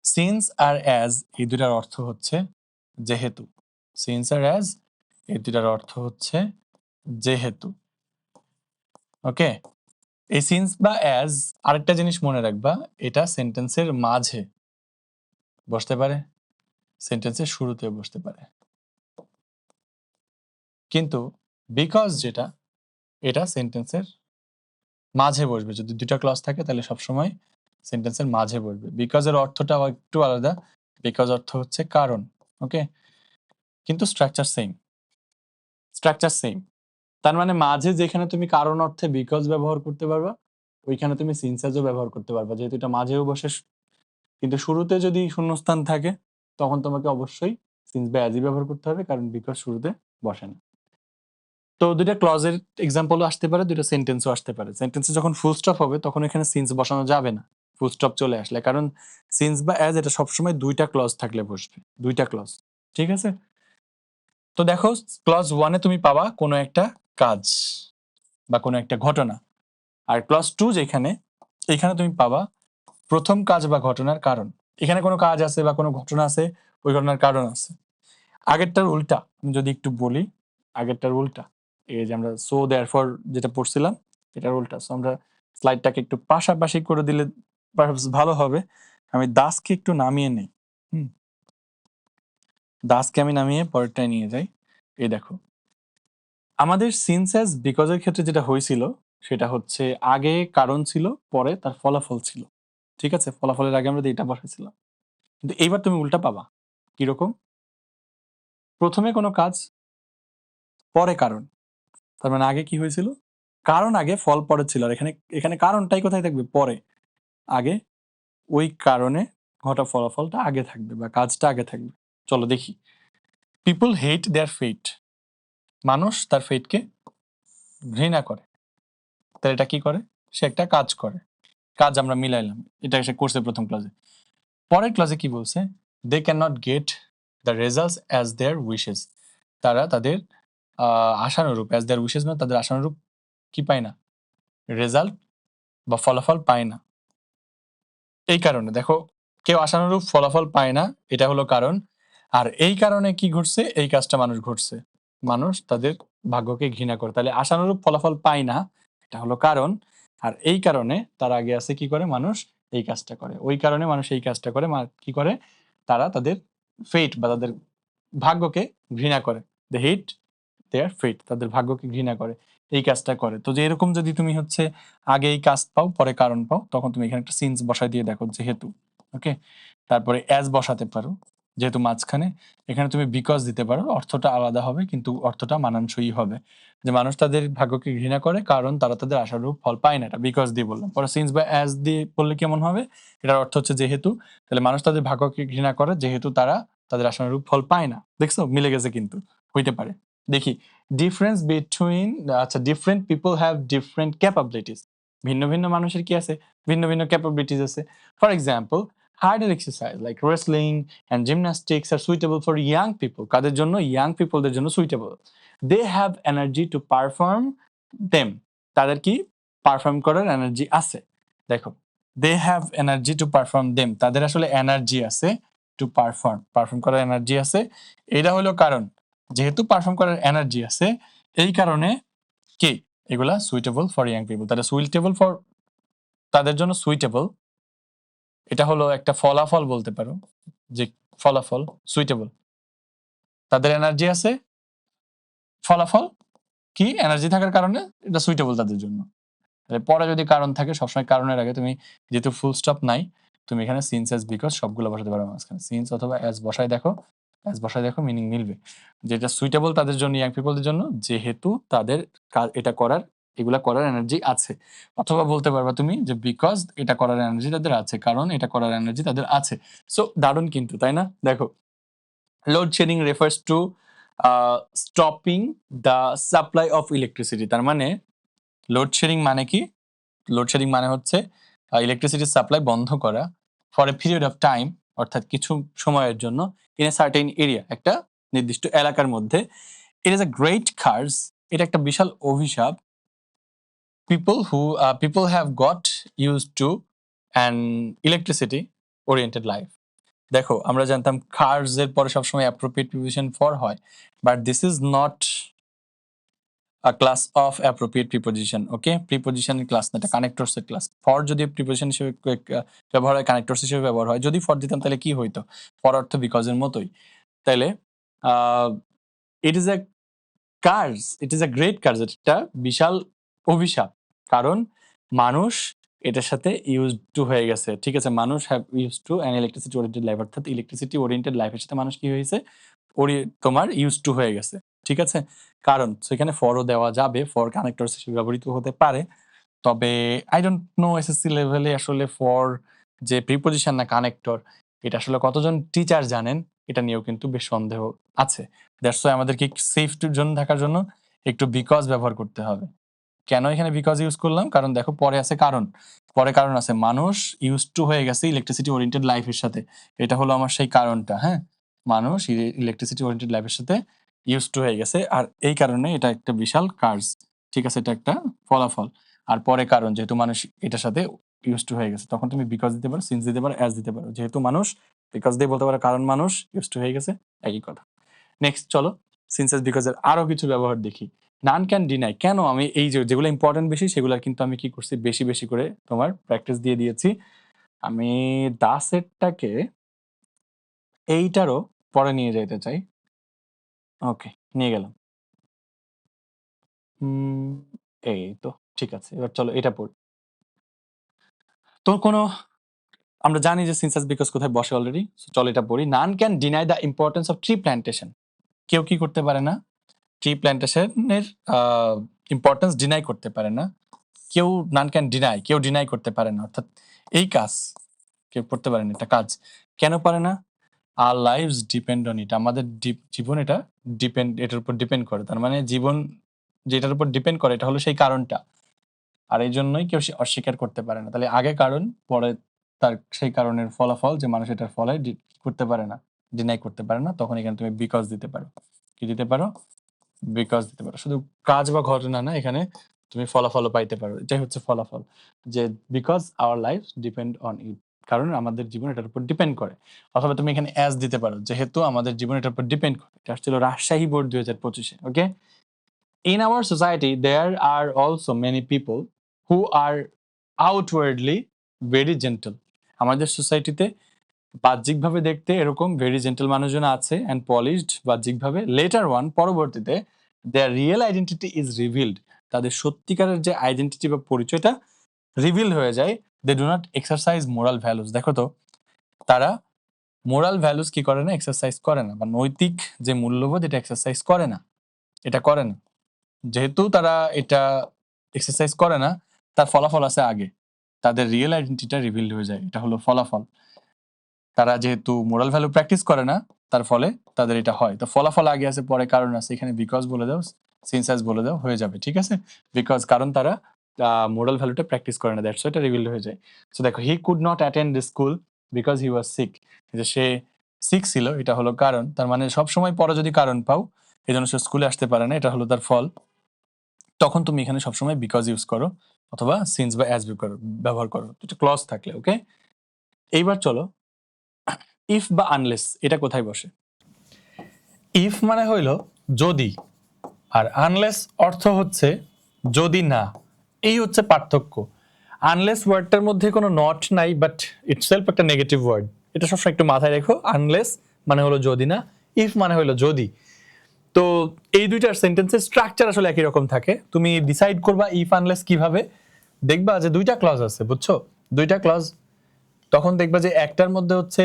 সিন্স আর অ্যাজ এই দুটার অর্থ হচ্ছে যেহেতু। সিন্স আর অ্যাজ এই দুটার অর্থ হচ্ছে যেহেতু। ওকে? এই সিন্স বা অ্যাজ আরেকটা জিনিস মনে রাখবা, এটা সেন্টেন্সের মাঝে বসতে পারে, সেন্টেন্সের শুরুতেও বসতে পারে। কিন্তু বিকজ যেটা, এটা সেন্টেন্সের মাঝে বসবে। যদি ২ টা ক্লজ থাকে তাহলে সবসময় সেন্টেন্সের মাঝে বসবে। বিকজ এর অর্থটা একটু আলাদা। বিকজ অর্থ হচ্ছে কারণ। ওকে? কিন্তু স্ট্রাকচার সেম। Structure same. তার মানে মাঝে যেখানে তুমি কারণ অর্থে বিকজ ব্যবহার করতে পারবা, ওইখানে তুমি সিন্স অ্যাজও ব্যবহার করতে পারবা। যেহেতু এটা মাঝেও বসে, কিন্তু শুরুতে যদি শূন্যস্থান থাকে তখন তোমাকে অবশ্যই সিন্স বা অ্যাজই ব্যবহার করতে হবে, কারণ বিকজ শুরুতে বসে না। তো ২ টা ক্লজের এক্সাম্পলও আসতে পারে, ২ টা সেন্টেন্সও আসতে পারে। সেন্টেন্সে যখন ফুল স্টপ হবে তখন এখানে সিন্স বসানো যাবে না। ফুল স্টপ চলে আসলে। কারণ সিন্স বা অ্যাজ এটা সবসময় ২ টা ক্লজ থাকলে বসবে। ২ টা ক্লজ। ঠিক আছে? তো দেখো ক্লজ 1 এ তুমি পাবা কোনো একটা কাজ বা কোনো একটা ঘটনা। আর ক্লজ 2 যেখানে, এখানে তুমি পাবা প্রথম কাজ বা ঘটনার কারণ। এখানে কোনো কাজ আছে বা কোনো ঘটনা আছে, ওই ঘটনার কারণ আছে। আগেরটার উল্টা আমি যদি একটু বলি, আগেরটার উল্টা। এই যে আমরা সো দেয়ারফর যেটা পড়ছিলাম, এটার উল্টা। সো আমরা স্লাইডটাকে একটু পাশাপাশি করে দিলে পারহাপস ভালো হবে। আমি দাসকে একটু নামিয়ে নেই। হুম? দাসকে আমি নামিয়ে পরেরটায় নিয়ে যাই। এই দেখো আমাদের সিন্স অ্যাজ বিকজের ক্ষেত্রে যেটা হয়েছিল সেটা হচ্ছে আগে কারণ ছিল, পরে তার ফলাফল ছিল। ঠিক আছে, ফলাফলের আগে আমরা এটা বসাইছিলাম। কিন্তু এইবার তুমি উল্টা পাবা। কিরকম? প্রথমে কোনো কাজ, পরে কারণ। তার মানে আগে কি হয়েছিল? কারণ আগে, ফল পরে ছিল। আর এখানে এখানে কারণটাই কোথায় থাকবে? পরে। আগে ওই কারণে ঘটা ফলাফলটা আগে থাকবে বা কাজটা আগে থাকবে। চলো দেখি। পিপল হেট দেয়ার ফেট। মানুষ তার ফেটকে ঘৃণা করে। তাহলে এটা কি করে? সে একটা কাজ করে। কাজ আমরা মিলাইলাম, এটা সে করছে প্রথম ক্লাসে। পরের ক্লাসে কি বলছে? They can not get the results as their wishes. তারা তাদের আশানুরূপ, অ্যাজ দেয়ার উইশেস মানে তাদের আশানুরূপ কি পায় না? রেজাল্ট বা ফলাফল পায় না। এই কারণে দেখো, কেউ আশানুরূপ ফলাফল পায় না, এটা হলো কারণ। আর এই কারণে কি ঘটছে? এই কাজটা মানুষ ঘটছে। মানুষ তাদের ভাগ্যকে ঘৃণা করে। তাহলে আশানুরূপ ফলাফল পায় না, এটা হলো কারণ। আর এই কারণে তার আগে আছে কি করে? মানুষ এই কাজটা করে। ওই কারণে মানুষ এই কাজটা করে। কি করে? তারা তাদের ফেট বা তাদের ভাগ্যকে ঘৃণা করে। দে হেট দেয়ার ফেট, তাদের ভাগ্যকে ঘৃণা করে, এই কাজটা করে। তো যে এরকম যদি তুমি হচ্ছে আগে এই কাজ পাও, পরে কারণ পাও, তখন তুমি এখানে একটা সিন্স বসাই দিয়ে দেখো যেহেতু। ওকে, তারপরে অ্যাজ বসাতে পারো যেহেতু মাঝখানে। এখানে তুমি বিকজ দিতে পারো, অর্থটা আলাদা হবে কিন্তু অর্থটা মানানসই হবে। যে মানুষ তাদের ভাগ্যকে ঘৃণা করে কারণ তারা তাদের আশানুরূপ ফল পায় না, এটা বিকজ দিয়ে বললাম। পরে সিন্স বা অ্যাজ দিয়ে বললে কেমন হবে? এটার অর্থ হচ্ছে যেহেতু। তাহলে মানুষ তাদের ভাগ্যকে ঘৃণা করে যেহেতু তারা তাদের আশানুরূপ ফল পায় না। দেখছো মিলে গেছে কিন্তু, হইতে পারে। দেখি, ডিফারেন্স বিটুইন, আচ্ছা, different people have different capabilities. ভিন্ন ভিন্ন মানুষের কি আছে? ভিন্ন ভিন্ন ক্যাপাবিলিটিস আছে। ফর এক্সাম্পল, হার্ডের exercise like wrestling and gymnastics are suitable for young people. কাদের জন্য? ইয়াং পিপলদের জন্য suitable. They have energy to perform them. তাদের কি পারফর্ম করার এনার্জি আছে। দেখো, they have energy to perform them, তাদের আসলে এনার্জি আছে টু পারফর্ম করার এনার্জি আছে। এটা হলো কারণ। যেহেতু পারফর্ম করার এনার্জি আছে, এই কারণে কি এগুলা সুইটেবল ফর ইয়াং পিপল। তাদের সুইটেবল ফর, তাদের জন্য সুইটেবল, এটা হলো একটা ফলাফল বলতে পারো। যে ফলাফল সুইটেবল, তাদের এনার্জি আছে, ফলাফল কি এনার্জি থাকার কারণে এটা সুইটেবল তাদের জন্য। পরে যদি কারণ থাকে, সবসময় কারণের আগে তুমি, যেহেতু ফুল স্টপ নাই, তুমি এখানে সিন্স অ্যাজ বিকজ সবগুলো বসাতে পারো মাঝখানে। সিন্স অথবা অ্যাজ বসায় দেখো, অ্যাজ বসায় দেখো, মিনিং মিলবে। যেটা সুইটেবল তাদের জন্য, ইয়াং পিপলদের জন্য, যেহেতু তাদের এটা করার, এগুলা করার এনার্জি আছে। অথবা বলতে পারবা তুমি যে বিকজ এটা করার এনার্জি তাদের আছে, কারণ এটা করার এনার্জি তাদের আছে। সো দারুণ কিন্তু, তাই না? দেখো, load shedding refers to stopping the supply of electricity. তার মানে লোডশেডিং মানে কি? লোডশেডিং মানে হচ্ছে ইলেকট্রিসিটির সাপ্লাই বন্ধ করা for a period of time, অর্থাৎ কিছু সময়ের জন্য, ইন এ সার্টেন এরিয়া, একটা নির্দিষ্ট এলাকার মধ্যে। It is a great curse, এটা একটা বিশাল অভিশাপ। People have got use to an electricity oriented life. দেখো, আমরা জানতাম কার্স এর পরে সবসময় অ্যাপ্রোপ্রিয়েট প্রিপোজিশন ফর হয়, but this is not a class of appropriate preposition. Okay, প্রিপোজিশনের ক্লাস না, এটা কানেক্টরস এর ক্লাস। ফর যদি প্রিপোজিশন হিসেবে ব্যবহার হয়, কানেক্টরস হিসেবে ব্যবহার হয়। যদি ফর দিতাম তাহলে কি হইতো? ফর অর্থ বিকজ এর মতোই। তাইলে it is a curse, it is a great curse, এটা বিশাল অভিশাপ। কারণ মানুষ এটার সাথে ইউজ টু হয়ে গেছে। ঠিক আছে, মানুষ have use to an electricity oriented life, অর্থাৎ ইলেকট্রিসিটি ওরিয়েন্টেড লাইফের সাথে মানুষ কি হয়েছে? তোমার ইউজ টু হয়ে গেছে। ঠিক আছে, কারণ সেখানে ফরও দেওয়া যাবে, ফর কানেক্টরস হিসেবে ব্যবহৃত হতে পারে। তবে আই ডোন্ট নো এসএসসি লেভেলে আসলে ফর যে প্রিপোজিশন না কানেক্টর, এটা আসলে কতজন টিচার জানেন, এটা নিয়েও কিন্তু বেশ সন্দেহ আছে। দ্যাটস ওয়াই আমাদেরকে সেফ জোন থাকার জন্য একটু বিকজ ব্যবহার করতে হবে। কেন এখানে বিকজ ইউজ করলাম? কারণ দেখো, পরে আছে কারণ, পরে কারণ আছে। মানুষ ইউজ টু হয়ে গেছে ইলেকট্রিসিটি ওরিয়েন্টেড লাইফের সাথে, এটা হলো আমার সেই কারণটা। হ্যাঁ, মানুষ ইলেকট্রিসিটি ওরিয়েন্টেড লাইফের সাথে ইউজ টু হয়ে গেছে, আর এই কারণে এটা একটা বিশাল কার্স। ঠিক আছে, এটা একটা ফলাফল। আর পরে কারণ, যেহেতু মানুষ এটার সাথে ইউজ টু হয়ে গেছে, তখন তুমি বিকজ দিতে পারো, সিন্স দিতে পারো, অ্যাজ দিতে পারো। যেহেতু মানুষ, বিকজ দিয়ে বলতে পারো কারণ মানুষ ইউজ টু হয়ে গেছে, একই কথা। নেক্সট চলো, সিন্স অ্যাজ বিকজ এর আরো কিছু ব্যবহার দেখি। নান ক্যান ডিনাই, কেন আমি এই যেগুলো ইম্পর্টেন্ট বেশি সেগুলো কিন্তু আমি কি করছি, বেশি বেশি করে তোমার প্র্যাকটিস দিয়ে দিয়েছি। আমি দাসেরটাকে এইটারও পরে নিয়ে যাইতে চাই। ওকে, নিয়ে গেলাম। এই তো ঠিক আছে, এবার চলো এটা পড়ি। তো কোনো আমরা জানি যে সিনসাস বিকজ কোথায় বসে অলরেডি, চলো এটা পড়ি। None can deny the importance of tree plantation. কেউ কি করতে পারে না, ট্রি প্ল্যান্টেশনের ইম্পর্টেন্স ডিনাই করতে পারে না। কেউ নান ক্যান ডিনাই, কেউ ডিনাই করতে পারে না, অর্থাৎ এই কাজ কেউ করতে পারে না, এটা কাজ কেন পারে না? আর লাইভস ডিপেন্ড অন ইট, আমাদের জীবন এটা এটার উপর ডিপেন্ড করে। তার মানে জীবন যেটার উপর ডিপেন্ড করে এটা হলো সেই কারণটা, আর এই জন্যই কেউ অস্বীকার করতে পারে না। তাহলে আগে কারণ, পরে তার সেই কারণের ফলাফল, যে মানুষ এটার ফলে করতে পারে না, ডিনাই করতে পারে না, তখন এখানে তুমি বিকজ দিতে পারো। কি দিতে পারো? বিকজ দিতে পারো। শুধু কাজ বা ঘটনা না, এখানে তুমি ফলাফলও পাইতে পারো, এটাই হচ্ছে ফলাফল, যে because our life depend on it, কারণ আমাদের জীবন এটার উপর ডিপেন্ড করে। অথবা তুমি এখানে অ্যাজ দিতে পারো, যেহেতু আমাদের জীবন এটার উপর ডিপেন্ড করে। এটা ছিল রাজশাহী বোর্ড 2025-এ। Okay, in our society there are also many people who are outwardly very gentle. আমাদের সোসাইটিতে বাহ্যিকভাবে দেখতে এরকম ভেরি জেন্টল মানুষজন আছে অ্যান্ড পলিশড বাহ্যিকভাবে, লেটার ওয়ান পরবর্তীতে their real identity is revealed, তাদের সত্যিকারের যে আইডেন্টিটি বা পরিচয়টা রিভিল হয়ে যায়। They do not exercise moral values. দেখো তো, তারা মোরাল ভ্যালুস কি করে না, এক্সারসাইজ করে না, বা নৈতিক যে মূল্যবোধ এটা এক্সারসাইজ করে না, এটা করে না। যেহেতু তারা এটা এক্সারসাইজ করে না, তার ফলাফল আছে আগে, তাদের রিয়েল আইডেন্টিটিটা রিভিল হয়ে যায়, এটা হলো ফলাফল। তারা যেহেতু মোরাল ভ্যালু প্র্যাকটিস করে না, তার ফলে তাদের এটা হয়। তো ফলাফল আগে আছে, পরে কারণ আছে, এখানে বিকজ বলে দাও, সিনসাস বলে দাও, হয়ে যাবে। ঠিক আছে, বিকজ কারণ তারা মোরাল ভ্যালুটা প্র্যাকটিস করে না, দ্যাটস এটা রিভিল হয়ে যায়। সো দেখো, he could not attend the school because he was sick, যে সে সিক ছিল, এটা হলো কারণ। তার মানে সবসময় পরে যদি কারণ পাও, এই জন্য সে স্কুলে আসতে পারে না, এটা হলো তার ফল। তখন তুমি এখানে সবসময় বিকজ ইউজ করো, অথবা সিন্স বা অ্যাজ ব্যবহার করো, এটা ক্লজ থাকলে। ওকে, এইবার চলো, ইফ বা আনলেস এটা কোথায় বসে? ইফ মানে হইল যদি, আর আনলেস অর্থ হচ্ছে যদি না। এই হচ্ছে পার্থক্য। আনলেস ওয়ার্ডটার মধ্যে কোনো নট নাই, বাট ইটসেলফ একটা নেগেটিভ ওয়ার্ড, এটা সবসময় একটু মাথায় রেখো। আনলেস মানে হলো যদি না, ইফ মানে হলো যদি। তো এই দুইটার সেন্টেন্সের স্ট্রাকচার আসলে একই রকম থাকে। তুমি ডিসাইড করবা ইফ আনলেস কিভাবে, দেখবা যে দুইটা ক্লজ আছে, বুঝছো? দুইটা ক্লজ, তখন দেখবা যে একটার মধ্যে হচ্ছে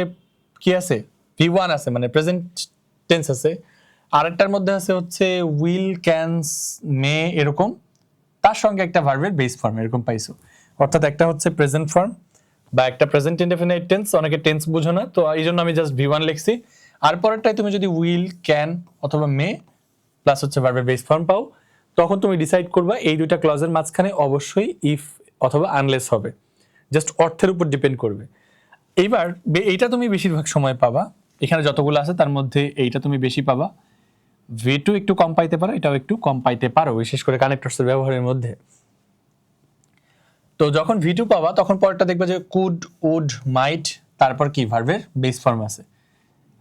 কি আছে, V1 আছে, মানে প্রেজেন্ট টেন্স আছে, আরেকটার মধ্যে আছে হচ্ছে উইল, ক্যানস, মে, এরকম, তার সঙ্গে একটা ভার্বের বেস ফর্ম, এরকম পাইছো। অর্থাৎ একটা হচ্ছে প্রেজেন্ট ফর্ম বা একটা প্রেজেন্ট ইনডেফিনাইট টেন্স, অনেকে টেন্স বুঝো না, তো এই জন্য আমি জাস্ট V1 লিখছি। আর পরেরটাই তুমি যদি উইল, ক্যান অথবা মে প্লাস হচ্ছে ভার্বের বেস ফর্ম পাও, তখন তুমি ডিসাইড করবা এই দুইটা ক্লজের মাঝখানে অবশ্যই ইফ অথবা আনলেস হবে, জাস্ট অর্থের উপর ডিপেন্ড করবে। এইবার এইটা তুমি বেশিরভাগ সময় পাবা, এখানে যতগুলো আছে তার মধ্যে এইটা তুমি বেশি পাবা। V2 একটু কম পাইতে পারো, এটাও একটু কম পাইতে পারো, বিশেষ করে কানেক্টরসের ব্যবহারের মধ্যে। তো যখন V2 পাবা, তখন পরেরটা দেখবা যে কুড, উড, মাইট, তারপর কি ভার্বের বেস ফর্ম আছে।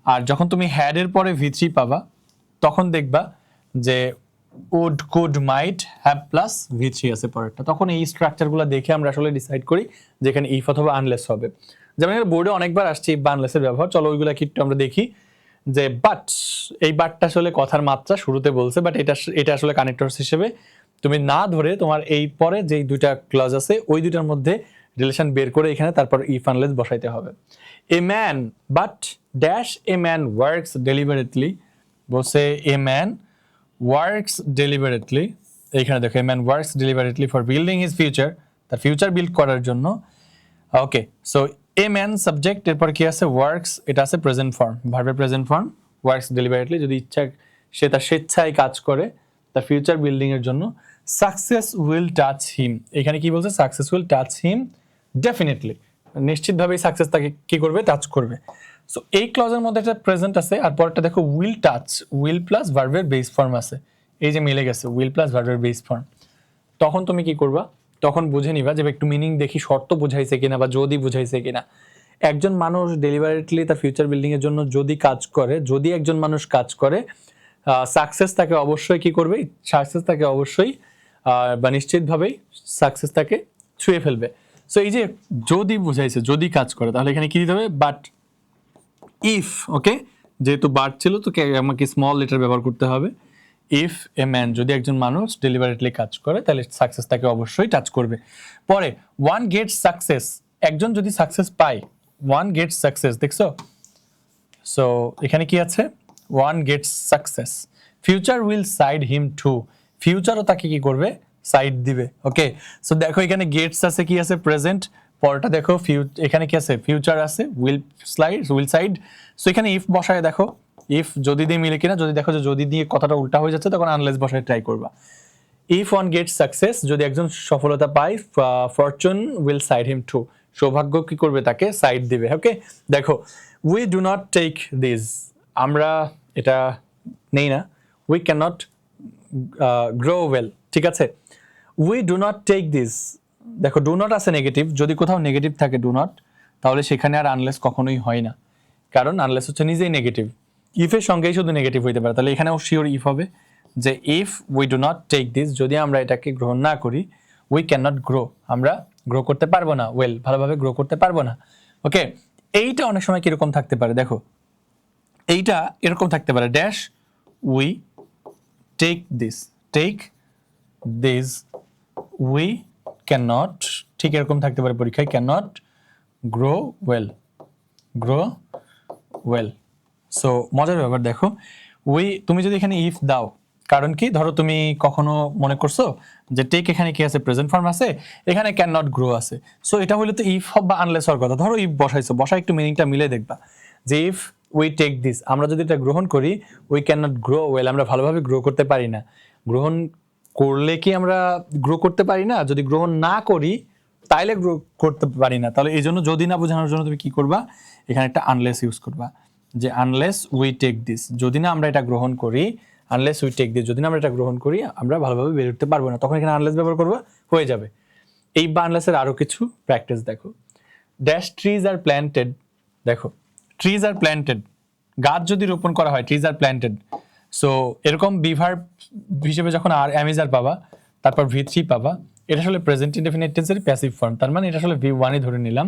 আর যখন তুমি হ্যাড এর পরে V3 পাবা, তখন দেখবা যে would, could, might, have plus V3 আছে পরেরটা। তখন এই স্ট্রাকচারগুলো দেখে আমরা আসলে ডিসাইড করি যেখানে ইফ অথবা আনলেস হবে। যেমন বোর্ডে অনেকবার আসছে ইফ বা আনলেসের ব্যবহার, চলো ওইগুলো কি একটু আমরা দেখি। যে বাট, এই বাটটা আসলে কথার মাত্রা শুরুতে বলছে, বাট এটা আসলে কানেক্টরস হিসেবে তুমি না ধরে তোমার এই পরে যেই দুইটা ক্লজ আছে ওই দুইটার মধ্যে রিলেশন বের করে এখানে তারপর ইফ আনলেস বসাইতে হবে। A man but dash a man works deliberately, বলছে এ ম্যান ওয়ার্কস ডেলিভারেটলি, এইখানে দেখো এ man works deliberately for building his future, তার ফিউচার বিল্ড করার জন্য। ওকে, সো এ ম্যান সাবজেক্ট, এরপর কি আছে ওয়ার্কস, এটা আছে প্রেজেন্ট ফর্ম, ভার্বের প্রেজেন্ট ফর্ম, ওয়ার্কস ডেলিভারেটলি, যদি ইচ্ছা সে তার স্বেচ্ছায় কাজ করে তার ফিউচার বিল্ডিং এর জন্য। সাকসেস উইল টাচ হিম, এখানে কি বলছে, success will touch him definitely, নিশ্চিতভাবেই সাকসেস তাকে কি করবে, টাচ করবে। সো এই ক্লজের মধ্যে একটা প্রেজেন্ট আছে, আর পরটা দেখো উইল টাচ, উইল প্লাস ভার্বের বেস ফর্ম আছে, এই যে মিলে গেছে উইল প্লাস ভার্বের বেস ফর্ম। তখন তুমি কি করবা, তখন বুঝে নিবা যে একটু মিনিং দেখি, শর্ত বুঝাইছে কিনা বা যদি বুঝাইছে কিনা। একজন মানুষ ডেলিভারেটলি তার ফিউচার বিল্ডিং এর জন্য যদি কাজ করে, যদি একজন মানুষ কাজ করে, সাকসেস তাকে অবশ্যই কি করবে, সাকসেস তাকে অবশ্যই বা নিশ্চিতভাবেই সাকসেস তাকে ছুঁয়ে ফেলবে। সো এই যে যদি বুঝাইছে, যদি কাজ করে, তাহলে এখানে কি দিতে হবে, বাট ইফ, ওকে, যেহেতু বার্ড ছিল তো আমাকে স্মল লেটার ব্যবহার করতে হবে। ইফ এ ম্যান, যদি একজন মানুষ ডেলিভারেটলি কাজ করে তাহলে সাকসেস তাকে অবশ্যই টাচ করবে। পরে ওয়ান গেটস সাকসেস, একজন যদি সাকসেস পায়, ওয়ান গেটস সাকসেস, দেখছো? সো এখানে কি আছে? One gets success, future will side him too, ফিউচারও তাকে কি করবে? সাইড দিবে। ওকে, সো দেখো এখানে গেটস আছে, কি আছে? প্রেজেন্ট। পরটা দেখো এখানে কি আছে? ফিউচার আছে, উইল সাইড। সো এখানে ইফ বসায় দেখো, ইফ যদি দিয়ে মিলে কিনা, যদি দেখো যে যদি দিয়ে কথাটা উল্টা হয়ে যাচ্ছে তখন আনলেস বসায় ট্রাই করবা। ইফ ওয়ান গেটস সাকসেস, যদি একজন সফলতা পায়, fortune will side him to, সৌভাগ্য কি করবে? তাকে সাইড দিবে। ওকে, দেখো we do not take this, আমরা এটা নেই না। We can not grow well, ঠিক আছে? We do not take this, দেখো ডু নট আছে নেগেটিভ, যদি কোথাও নেগেটিভ থাকে ডু নট, তাহলে সেখানে আর আনলেস কখনোই হয় না, কারণ আনলেস হচ্ছে নিজেই নেগেটিভ। ইফের সঙ্গেই শুধু নেগেটিভ হইতে পারে, তাহলে এখানেও শিওর ইফ হবে যে if we do not take this, যদি আমরা এটাকে গ্রহণ না করি, উই ক্যান নট গ্রো, আমরা গ্রো করতে পারবো না, ওয়েল, ভালোভাবে গ্রো করতে পারবো না। ওকে, এইটা অনেক সময় কিরকম থাকতে পারে দেখো, এইটা এরকম থাকতে পারে, dash we take this we can not, ঠিক এরকম থাকতে পারে পরীক্ষায়, can not grow well. So মজার ব্যাপার দেখো, তুমি যদি এখানে ইফ দাও, কারণ কি, ধরো তুমি কখনো মনে করছো যে টেক এখানে কি আছে? প্রেজেন্ট ফর্ম আছে, এখানে ক্যান নট গ্রো আছে। সো এটা হলে তো ইফ বা আনলেস হওয়ার কথা। ধরো ইফ বসাইছো, বসা একটু মিনিংটা মিলে দেখবা যে ইফ উই টেক দিস, আমরা যদি এটা গ্রহণ করি, we can not grow well, আমরা ভালোভাবে গ্রো করতে পারি না। গ্রহণ করলে কি আমরা গ্রো করতে পারি না? যদি গ্রহণ না করি তাইলে গ্রো করতে পারি না। তাহলে এই জন্য যদি না বোঝানোর জন্য তুমি কি করবা? এখানে একটা আনলেস ইউজ করবা, যে আনলেস উই টেক দিস, যদি না আমরা এটা গ্রহণ করি, আনলেস উই টেক দিস, যদি না আমরা এটা গ্রহণ করি, আমরা ভালোভাবে বের উঠতে পারবো না, তখন এখানে আনলেস ব্যবহার করবো, হয়ে যাবে। এই বা আনলেসের আরো কিছু প্র্যাকটিস দেখো, ড্যাশ ট্রিজ আর প্ল্যান্টেড, দেখো ট্রিজ আর প্ল্যান্টেড, গাছ যদি রোপণ করা হয়, ট্রিজ আর প্ল্যান্টেড। সো এরকম বিভার হিসেবে যখন আর অ্যামিজার পাবা, তারপর ভি3 পাবা, এটা আসলে প্রেজেন্ট ইনডেফিনিট টেন্সের প্যাসিভ ফর্ম, তার মানে এটা আসলে ভি1ই ধরে নিলাম,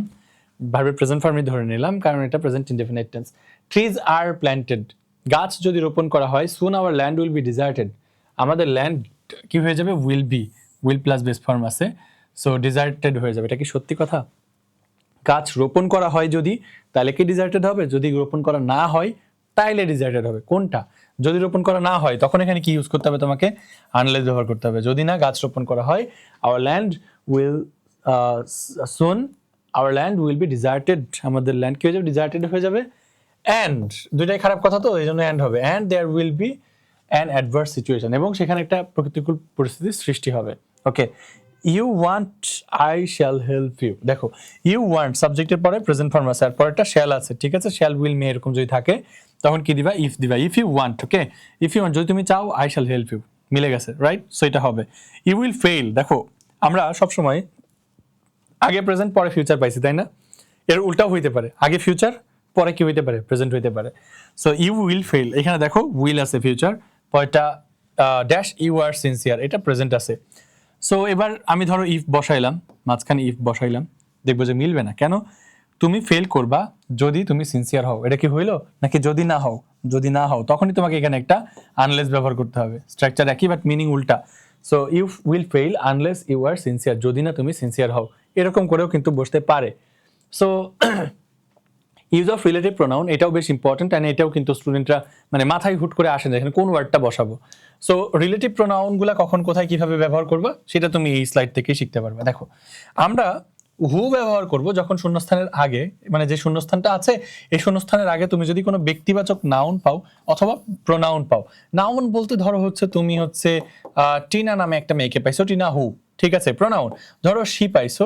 ভার্বের প্রেজেন্ট ফর্মই ধরে নিলাম, কারণ এটা present indefinite tense. Trees are planted, গাছ যদি রোপণ করা হয়, soon our land will be deserted, আমাদের ল্যান্ড কি হয়ে যাবে? উইল প্লাস বেস ফর্ম আছে, সো ডিজার্টেড হয়ে যাবে। এটা কি সত্যি কথা? গাছ রোপণ করা হয় যদি, তাহলে কি ডিজার্টেড হবে? যদি রোপণ করা না হয় তাইলে ডিজার্টেড হবে। কোনটা? যদি রোপণ করা না হয় তখন এখানে কি ইউজ করতে হবে? তোমাকে আনলেস ব্যবহার করতে হবে। যদি না গাছ রোপণ করা হয়, hour land will soon our land will be deserted, আমাদের ল্যান্ড কি হয়ে যাবে? ডিজার্টেড হয়ে যাবে। অ্যান্ড, দুইটাই খারাপ কথা তো, এই জন্য অ্যান্ড হবে, and there will be an adverse situation, এবং সেখানে একটা প্রতিকূল পরিস্থিতির সৃষ্টি হবে। Okay, you want I shall help you, দেখো ইউ ওয়ান্ট সাবজেক্টের পরে প্রেজেন্ট ফর্ম আছে, আর পরেরটা শ্যাল আছে, ঠিক আছে? শ্যাল উইল মে এরকম যদি থাকে তখন কি দিবা? ইফ দিবা। If you want, okay, if you want, যদি তুমি চাও, আই শ্যাল হেল্প ইউ, মিলে গেছে, রাইট? সো এটা হবে। ইউ উইল ফেইল, দেখো আমরা সবসময় আগে প্রেজেন্ট পরে ফিউচার পাইছি, তাই না? এর উল্টাও হইতে পারে, আগে ফিউচার পরে কি হইতে পারে? প্রেজেন্ট হইতে পারে। সো ইউ উইল ফেইল, এখানে দেখো উইল আছে ফিউচার, পরেরটা ড্যাশ ইউ আর সিনসিয়ার, এটা প্রেজেন্ট আছে। সো এবার আমি ধরো ইফ বসাইলাম, মাঝখানে ইফ বসাইলাম, দেখবো যে মিলবে না। কেন? তুমি ফেল করবা যদি তুমি সিনসিয়ার হও, এটা কি হইলো? নাকি যদি না হও? যদি না হও তখনই তোমাকে এখানে একটা আনলেস ব্যবহার করতে হবে। স্ট্রাকচার একই বাট মিনিং উল্টা। So you will fail unless you are sincere, যদি না তুমি সিনসিয়ার হও, এরকম করেও কিন্তু বসতে পারে। So use of relative pronoun, এটাও বেশ ইম্পর্টেন্ট, অ্যান্ড এটাও কিন্তু স্টুডেন্টরা মানে মাথায় হুট করে আসে না এখানে কোন ওয়ার্ডটা বসাবো। সো রিলেটিভ প্রোনাউনগুলো কখন কোথায় কিভাবে ব্যবহার করবা সেটা তুমি এই স্লাইড থেকেই শিখতে পারবে। দেখো আমরা হু ব্যবহার করব যখন শূন্যস্থানের আগে, মানে যে শূন্যস্থানটা আছে এই শূন্যস্থানের আগে তুমি যদি কোনো ব্যক্তিবাচক নাউন পাও অথবা প্রোনাউন পাও। নাউন বলতে ধরো হচ্ছে তুমি হচ্ছে টিনা নামে একটা মেয়েকে পাইছো, টিনা হু, ঠিক আছে? প্রোনাউন ধরো শি পাইছো,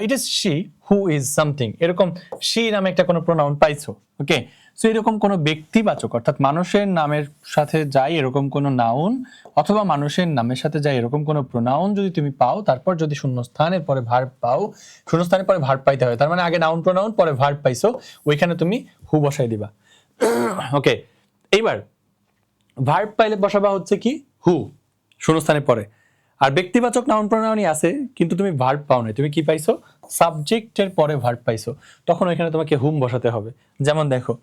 it is she who is something, এরকম শি নামে একটা কোনো প্রোনাউন পাইছো। ওকে, সো এরকম কোনো ব্যক্তিবাচক অর্থাৎ মানুষের নামের সাথে যায় এরকম কোনো নাউন অথবা মানুষের নামের সাথে যায় এরকম কোনো প্রোনাউন যদি তুমি পাও, তারপর যদি শূন্যস্থানের পরে ভার্ব পাও, শূন্যস্থানের পরে ভার্ব পাইতে হয়, তার মানে আগে নাউন প্রোনাউন পরে ভার্ব পাইছো, ওইখানে তুমি হু বসাই দিবা। ওকে, এইবার ভার্ব পাইলে বসাবা হচ্ছে কি? হু, শূন্যস্থানের পরে। আর ব্যক্তিবাচক নাউন প্রোনাউনই আছে কিন্তু তুমি ভার্ব পাও না, তুমি কি পাইছো? সাবজেক্টের পরে ভার্ব পাইছো, তখন ওইখানে তোমাকে হুম বসাতে হবে। যেমন দেখো,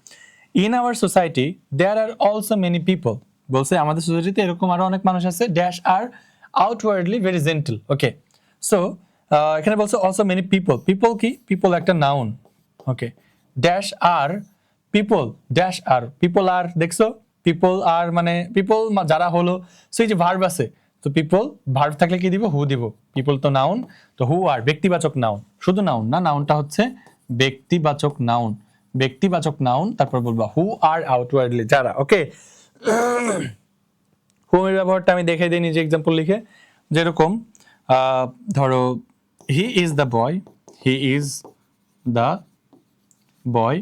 in our society there are also many people, বলছে আমাদের সোসাইটিতে এরকম আরো অনেক মানুষ আছে, dash are outwardly very gentle. Okay, so এখানে বলছে অলসো মেনি পিপল, পিপল কি, পিপল একটা noun. Okay, dash are people, dash are people are, দেখছো পিপল আর মানে পিপল যারা হলো, সেই যে ভার্ব আছে, তো পিপল ভার্ব থাকলে কি দিব, হু দিব, পিপল তো নাউন, তো হু আর ব্যক্তিবাচক নাউন, শুধু নাউন না, নাউনটা হচ্ছে ব্যক্তিবাচক নাউন, ব্যক্তিবাচক নাউন, তারপর বলবা হু আর আউটওয়ার্ডলি যারা। ওকে, হু এর ব্যবহারটা আমি দেখাই দিই নিজে এক্সাম্পল লিখে, যেরকম ধরো he is the boy, he is the boy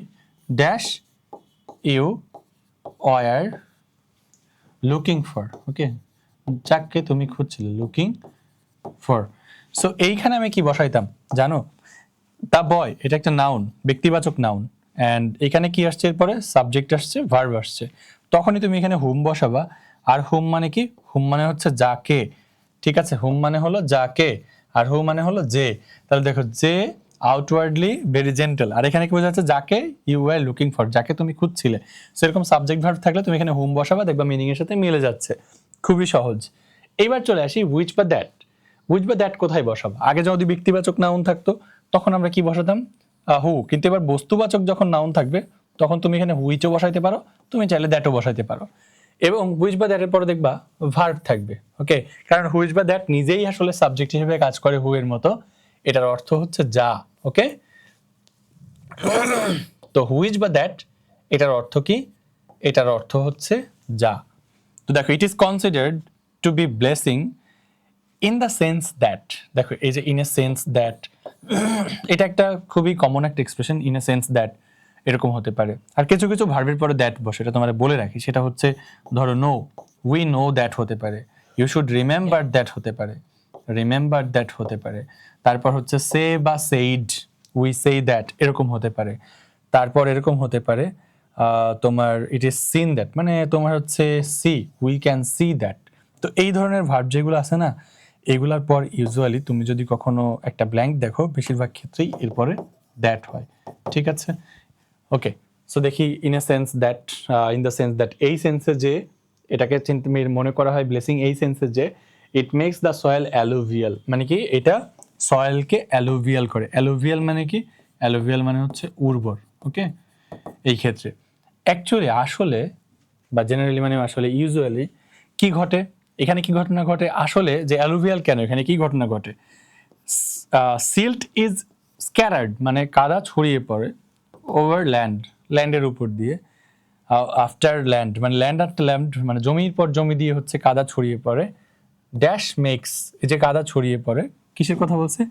dash you were looking for. Okay, যাকে তুমি খুঁজছিলে, লুকিং ফর। সো এইখানে আমি কি বসাইতাম জানো, দ্য বয় এটা একটা নাউন, ব্যক্তিবাচক নাউন, অ্যান্ড এখানে কি আসছে, এরপরে সাবজেক্ট আসছে, ভার্ব আসছে, তখনই তুমি এখানে হুম বসাবা। আর হুম মানে কি, হুম মানে হচ্ছে যাকে, ঠিক আছে, হুম মানে হলো যাকে, আর হু মানে হলো যে। তাহলে দেখো যে আউটওয়ার্ডলি ভেরি জেন্টল, আর এখানে কি বোঝা যাচ্ছে, যাকে ইউ ওয়ার লুকিং ফর, যাকে তুমি খুঁজছিলে। সেরকম সাবজেক্ট ভার্ব থাকলে তুমি এখানে হুম বসাবা, দেখবা মিনিং এর সাথে মিলে যাচ্ছে, খুবই সহজ। এইবার চলে আসি হুইচ বা দ্যাট। হুইচ বা দ্যাট কোথায় বসাবো, আগে যদি ব্যক্তিবাচক নাউন থাকতো তখন আমরা কি বসাতাম, হু, কিন্তু এবার বস্তুবাচক যখন নাউন থাকবে তখন তুমি এখানে হুইচও বসাইতে পারো, তুমি চাইলে দ্যাটও বসাইতে পারো, এবং হুইচ বা দ্যাটের পরে দেখবা ভার্ব থাকবে। ওকে, কারণ হুইচ বা দ্যাট নিজেই আসলে সাবজেক্ট হিসেবে কাজ করে হু এর মতো, এটার অর্থ হচ্ছে যা। ওকে, তো হুইচ বা দ্যাট এটার অর্থ কি, এটার অর্থ হচ্ছে যা। তো দেখো, it is considered to be blessing in the sense that, দেখো এই যে ইন এ সেন্স দ্যাট, এটা একটা খুবই কমন একটা expression, in a sense that এরকম হতে পারে। আর কিছু কিছু ভার্বের পরে দ্যাট বসে, এটা তোমাদের বলে রাখি, সেটা হচ্ছে ধরো নো, উই নো দ্যাট হতে পারে, ইউ শুড রিমেম্বার দ্যাট হতে পারে, রিমেম্বার দ্যাট হতে পারে। তারপর হচ্ছে সে বা সেইড, উই সে দ্যাট এরকম হতে পারে। তারপর এরকম হতে পারে তোমার ইট ইজ সিন দ্যাট, মানে তোমার হচ্ছে see, we can see that. তো এই ধরনের ভার্ব যেগুলো আছে না, এগুলার পর ইউজুয়ালি তুমি যদি কখনো একটা ব্ল্যাঙ্ক দেখো, বেশিরভাগ ক্ষেত্রেই এরপরে দ্যাট হয়, ঠিক আছে। ওকে, সো দেখি in a sense that, in the sense that, এই সেন্সে যে এটাকে মনে করা হয় ব্লেসিং, এই সেন্সে যে it makes the soil alluvial, মানে কি এটা সয়েলকে অ্যালুভিয়াল করে। অ্যালুভিয়াল মানে কি, অ্যালুভিয়াল মানে হচ্ছে উর্বর। ওকে, এই ক্ষেত্রে অ্যাকচুয়ালি আসলে বা জেনারেলি মানে আসলে ইউজুয়ালি কি ঘটে, এখানে কি ঘটনা ঘটে আসলে, যে অ্যালুভিয়াল কেন, এখানে কি ঘটনা ঘটে, সিল্ট ইজ স্ক্যাটার্ড মানে কাদা ছড়িয়ে পড়ে, ওভার ল্যান্ড, ল্যান্ডের উপর দিয়ে, আফটার ল্যান্ড মানে ল্যান্ড আফটার ল্যান্ড মানে জমির পর জমি দিয়ে হচ্ছে কাদা ছড়িয়ে পড়ে, ড্যাশ মেক্স এই যে কাদা ছড়িয়ে পড়ে, কিসের কথা বলছে,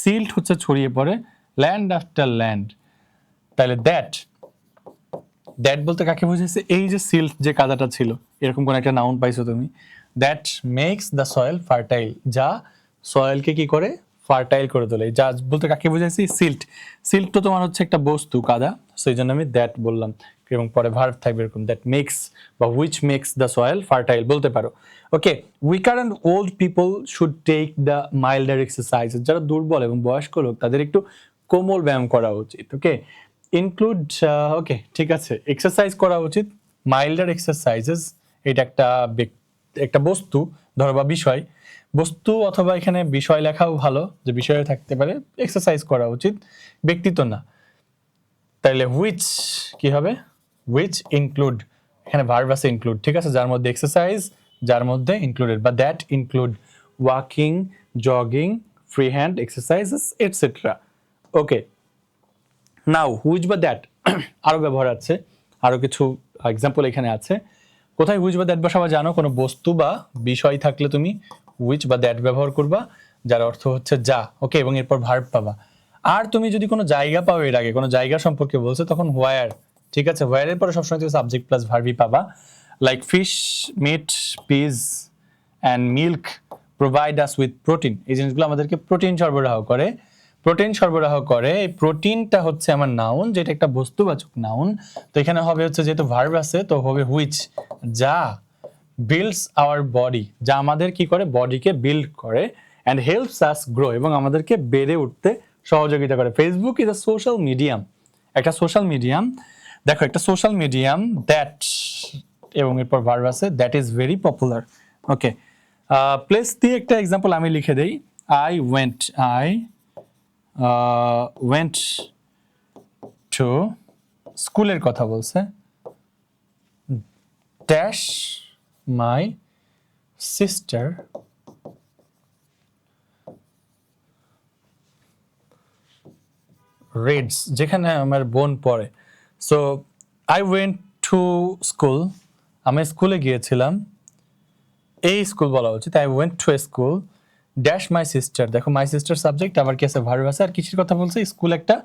সিল্ট হচ্ছে ছড়িয়ে পড়ে, ল্যান্ড আফটার ল্যান্ড। তাহলে দ্যাট, দ্যাট বলতে কাকে বোঝাচ্ছে, এই যে সিল্ট যে কাদাটা ছিল, এরকম কোন একটা নাউন পাইছো তুমি, that makes the soil fertile, যা সয়েলকে কি করে, ফার্টাইল করে তোলে। যা বলতে কাকে বোঝাইছি, সিল্ট, সিল্ট তো তোমার হচ্ছে একটা বস্তু কাদা, সেই জন্য আমি দ্যাট বললাম, এবং পরে ভার্ব থাকবে এরকম, দ্যাট মেক্স বা which makes the soil fertile বলতে পারো। Okay, weaker and old people should take the milder exercise, যারা দুর্বল এবং বয়স্ক লোক তাদের একটু কোমল ব্যায়াম করা উচিত। ওকে, ইনক্লুড, ওকে ঠিক আছে, এক্সারসাইজ করা উচিত, মাইল্ডার এক্সারসাইজেস, এটা একটা একটা বস্তু ধরো বা বিষয়, বস্তু অথবা এখানে বিষয় লেখাও ভালো, যে বিষয়ে থাকতে পারে, এক্সারসাইজ করা উচিত, ব্যক্তিত্ব না। তাইলে হুইচ কি হবে, হুইচ ইনক্লুড, এখানে ভার্ব আছে ইনক্লুড, ঠিক আছে, যার মধ্যে এক্সারসাইজ, যার মধ্যে ইনক্লুডেড, বা that include walking, jogging, free hand exercises etcetera. Okay, now which বা দ্যাট আরো ব্যবহার আছে, আরো কিছু এক্সাম্পল এখানে আছে। কোথায় হুইচ বা দ্যাট বসাবা জানো, কোনো বস্তু বা বিষয় থাকলে তুমি হুইচ বা দ্যাট ব্যবহার করবা, যার অর্থ হচ্ছে যা। ওকে, এবং এরপর ভার্ব পাবা। আর তুমি যদি কোনো জায়গা পাও, এর আগে কোনো জায়গা সম্পর্কে বলছে, তখন হোয়ার, ঠিক আছে, হোয়ারের পরে সবসময় তুমি সাবজেক্ট প্লাস ভার্বই পাবা। Like fish, meat, peas and milk provide us with protein, এই জিনিসগুলো আমাদেরকে প্রোটিন সরবরাহ করে, প্রোটিন সরবরাহ করে। এই প্রোটিনটা হচ্ছে আমার নাউন, যেটা একটা বস্তুবাচক নাউন। তো এখানে হবে হচ্ছে যেহেতু ভার্ব আছে, তো হবে হুইচ, যা বিল্ডস আওয়ার বডি, যা আমাদের কি করে, বডিকে বিল্ড করে, অ্যান্ড হেল্পস আস গ্রো, এবং আমাদেরকে বেড়ে উঠতে সহযোগিতা করে। Facebook is a social medium, একটা সোশ্যাল মিডিয়াম দেখো একটা সোশ্যাল মিডিয়াম দ্যাট এবং এরপর ভার্ব আছে that is very popular. Okay, place দিয়ে একটা এক্সাম্পল আমি লিখে দেই। আই ওয়েন্ট টু, স্কুলের কথা বলছে, ড্যাশ মাই সিস্টার রিডস, যেখানে আমার বোন পড়ে। So I went to school, আমি স্কুলে গিয়েছিলাম, এই স্কুল বলা উচিত। I went two A school dash my sister, দেখো মাই সিস্টার সাবজেক্ট, আবার কি আছে ভার্ব আছে, আর কিসের কথা বলছে, স্কুল একটা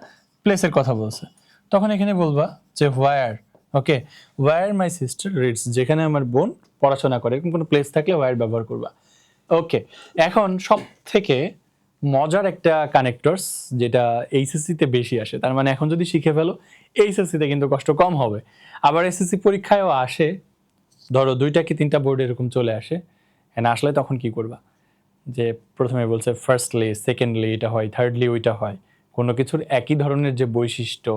প্লেসের কথা বলছে। তখন এখানে বলবা যে হোয়ার, ওকে, হোয়ার মাই সিস্টার রিডস, যেখানে আমার বোন পড়াশোনা করে, এরকম কোনো প্লেস থাকলে হোয়ার ব্যবহার করবা। ওকে, এখন সব থেকে মজার একটা কানেক্টরস যেটা এইচএসসিতে বেশি আসে, তার মানে এখন যদি শিখে ফেলো এইচএসসিতে কিন্তু কষ্ট কম হবে। আবার এসএসসি পরীক্ষায়ও আসে, ধরো 2টা কি 3টা বোর্ড এরকম চলে আসে, হ্যাঁ আসলে তখন কি করবা, যে প্রথমে বলছে ফার্স্টলি, সেকেন্ডলি এটা হয়, থার্ডলি ওইটা হয়। কোনো কিছুর একই ধরনের যে বৈশিষ্ট্য,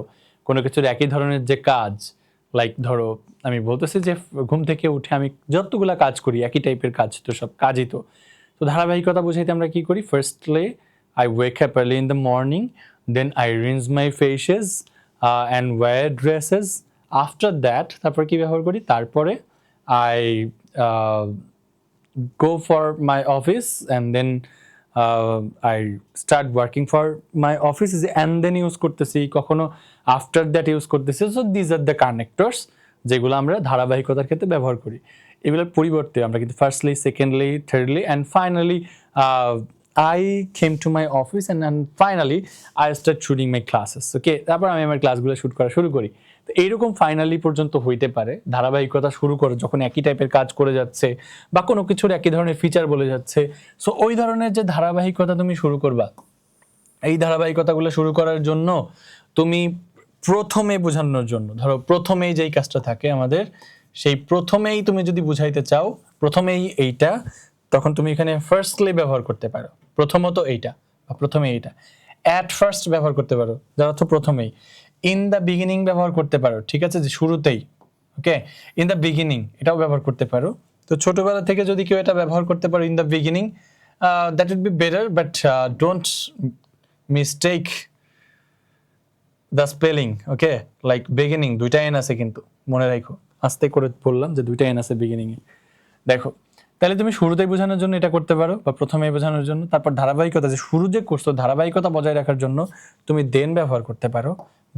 কোনো কিছুর একই ধরনের যে কাজ, লাইক ধরো আমি বলতেছি যে ঘুম থেকে উঠে আমি যতগুলা কাজ করি একই টাইপের কাজ, তো সব কাজই তো ধারাবাহিকতা বোঝাইতে আমরা কি করি, firstly I wake up early in the morning, then I rinse my faces and wear dresses, after that তারপর কি ব্যবহার করি, তারপরে I go for my office and then I start working for my office, and then use করতেছি, কখনো after that use করতেছি। so these are the connectors যেগুলো আমরা ধারাবাহিকতার ক্ষেত্রে ব্যবহার করি। এগুলোর পরিবর্তে আমরা কিন্তু firstly, secondly, thirdly and finally I came to my office and then finally I start shooting my classes, ওকে, তারপর আমি আমার ক্লাসগুলো শুট করা শুরু করি। তো এইরকম ফাইনালি পর্যন্ত হইতে পারে ধারাবাহিকতা শুরু করে যখন একই টাইপের কাজ করে যাচ্ছে বা কোনো কিছুর একই ধরনের ফিচার বলে যাচ্ছে। সো ওই ধরনের যে ধারাবাহিকতা তুমি শুরু করবা, এই ধারাবাহিকতাগুলো শুরু করার জন্য তুমি প্রথমে বোঝানোর জন্য, ধরো প্রথমেই যেই কাজটা থাকে আমাদের, সেই প্রথমেই তুমি যদি বুঝাইতে চাও, প্রথমেই এইটা, তখন তুমি এখানে ফার্স্টলি ব্যবহার করতে পারো, প্রথমত এইটা বা প্রথমে এইটা। অ্যাট ফার্স্ট ব্যবহার করতে পারো, যার অর্থ প্রথমেই। ইন দ্য বিগিনিং ব্যবহার করতে পারো, ঠিক আছে, যে শুরুতেই, ওকে, ইন দ্য বিগিনিং এটাও ব্যবহার করতে পারো। তো ছোটবেলা থেকে যদি কেউ এটা ব্যবহার করতে পারো in the beginning, that would be better, but don't mistake the spelling, okay, like beginning 2টা এন আছে কিন্তু মনে রাখো, আস্তে করে বললাম যে 2টা এন আছে বিগিনিং এ। দেখো তাহলে তুমি শুরুতেই বোঝানোর জন্য এটা করতে পারো, বা প্রথমেই বোঝানোর জন্য। তারপর ধারাবাহিকতা, যে শুরু যে করছো ধারাবাহিকতা বজায় রাখার জন্য তুমি দেন ব্যবহার করতে পারো।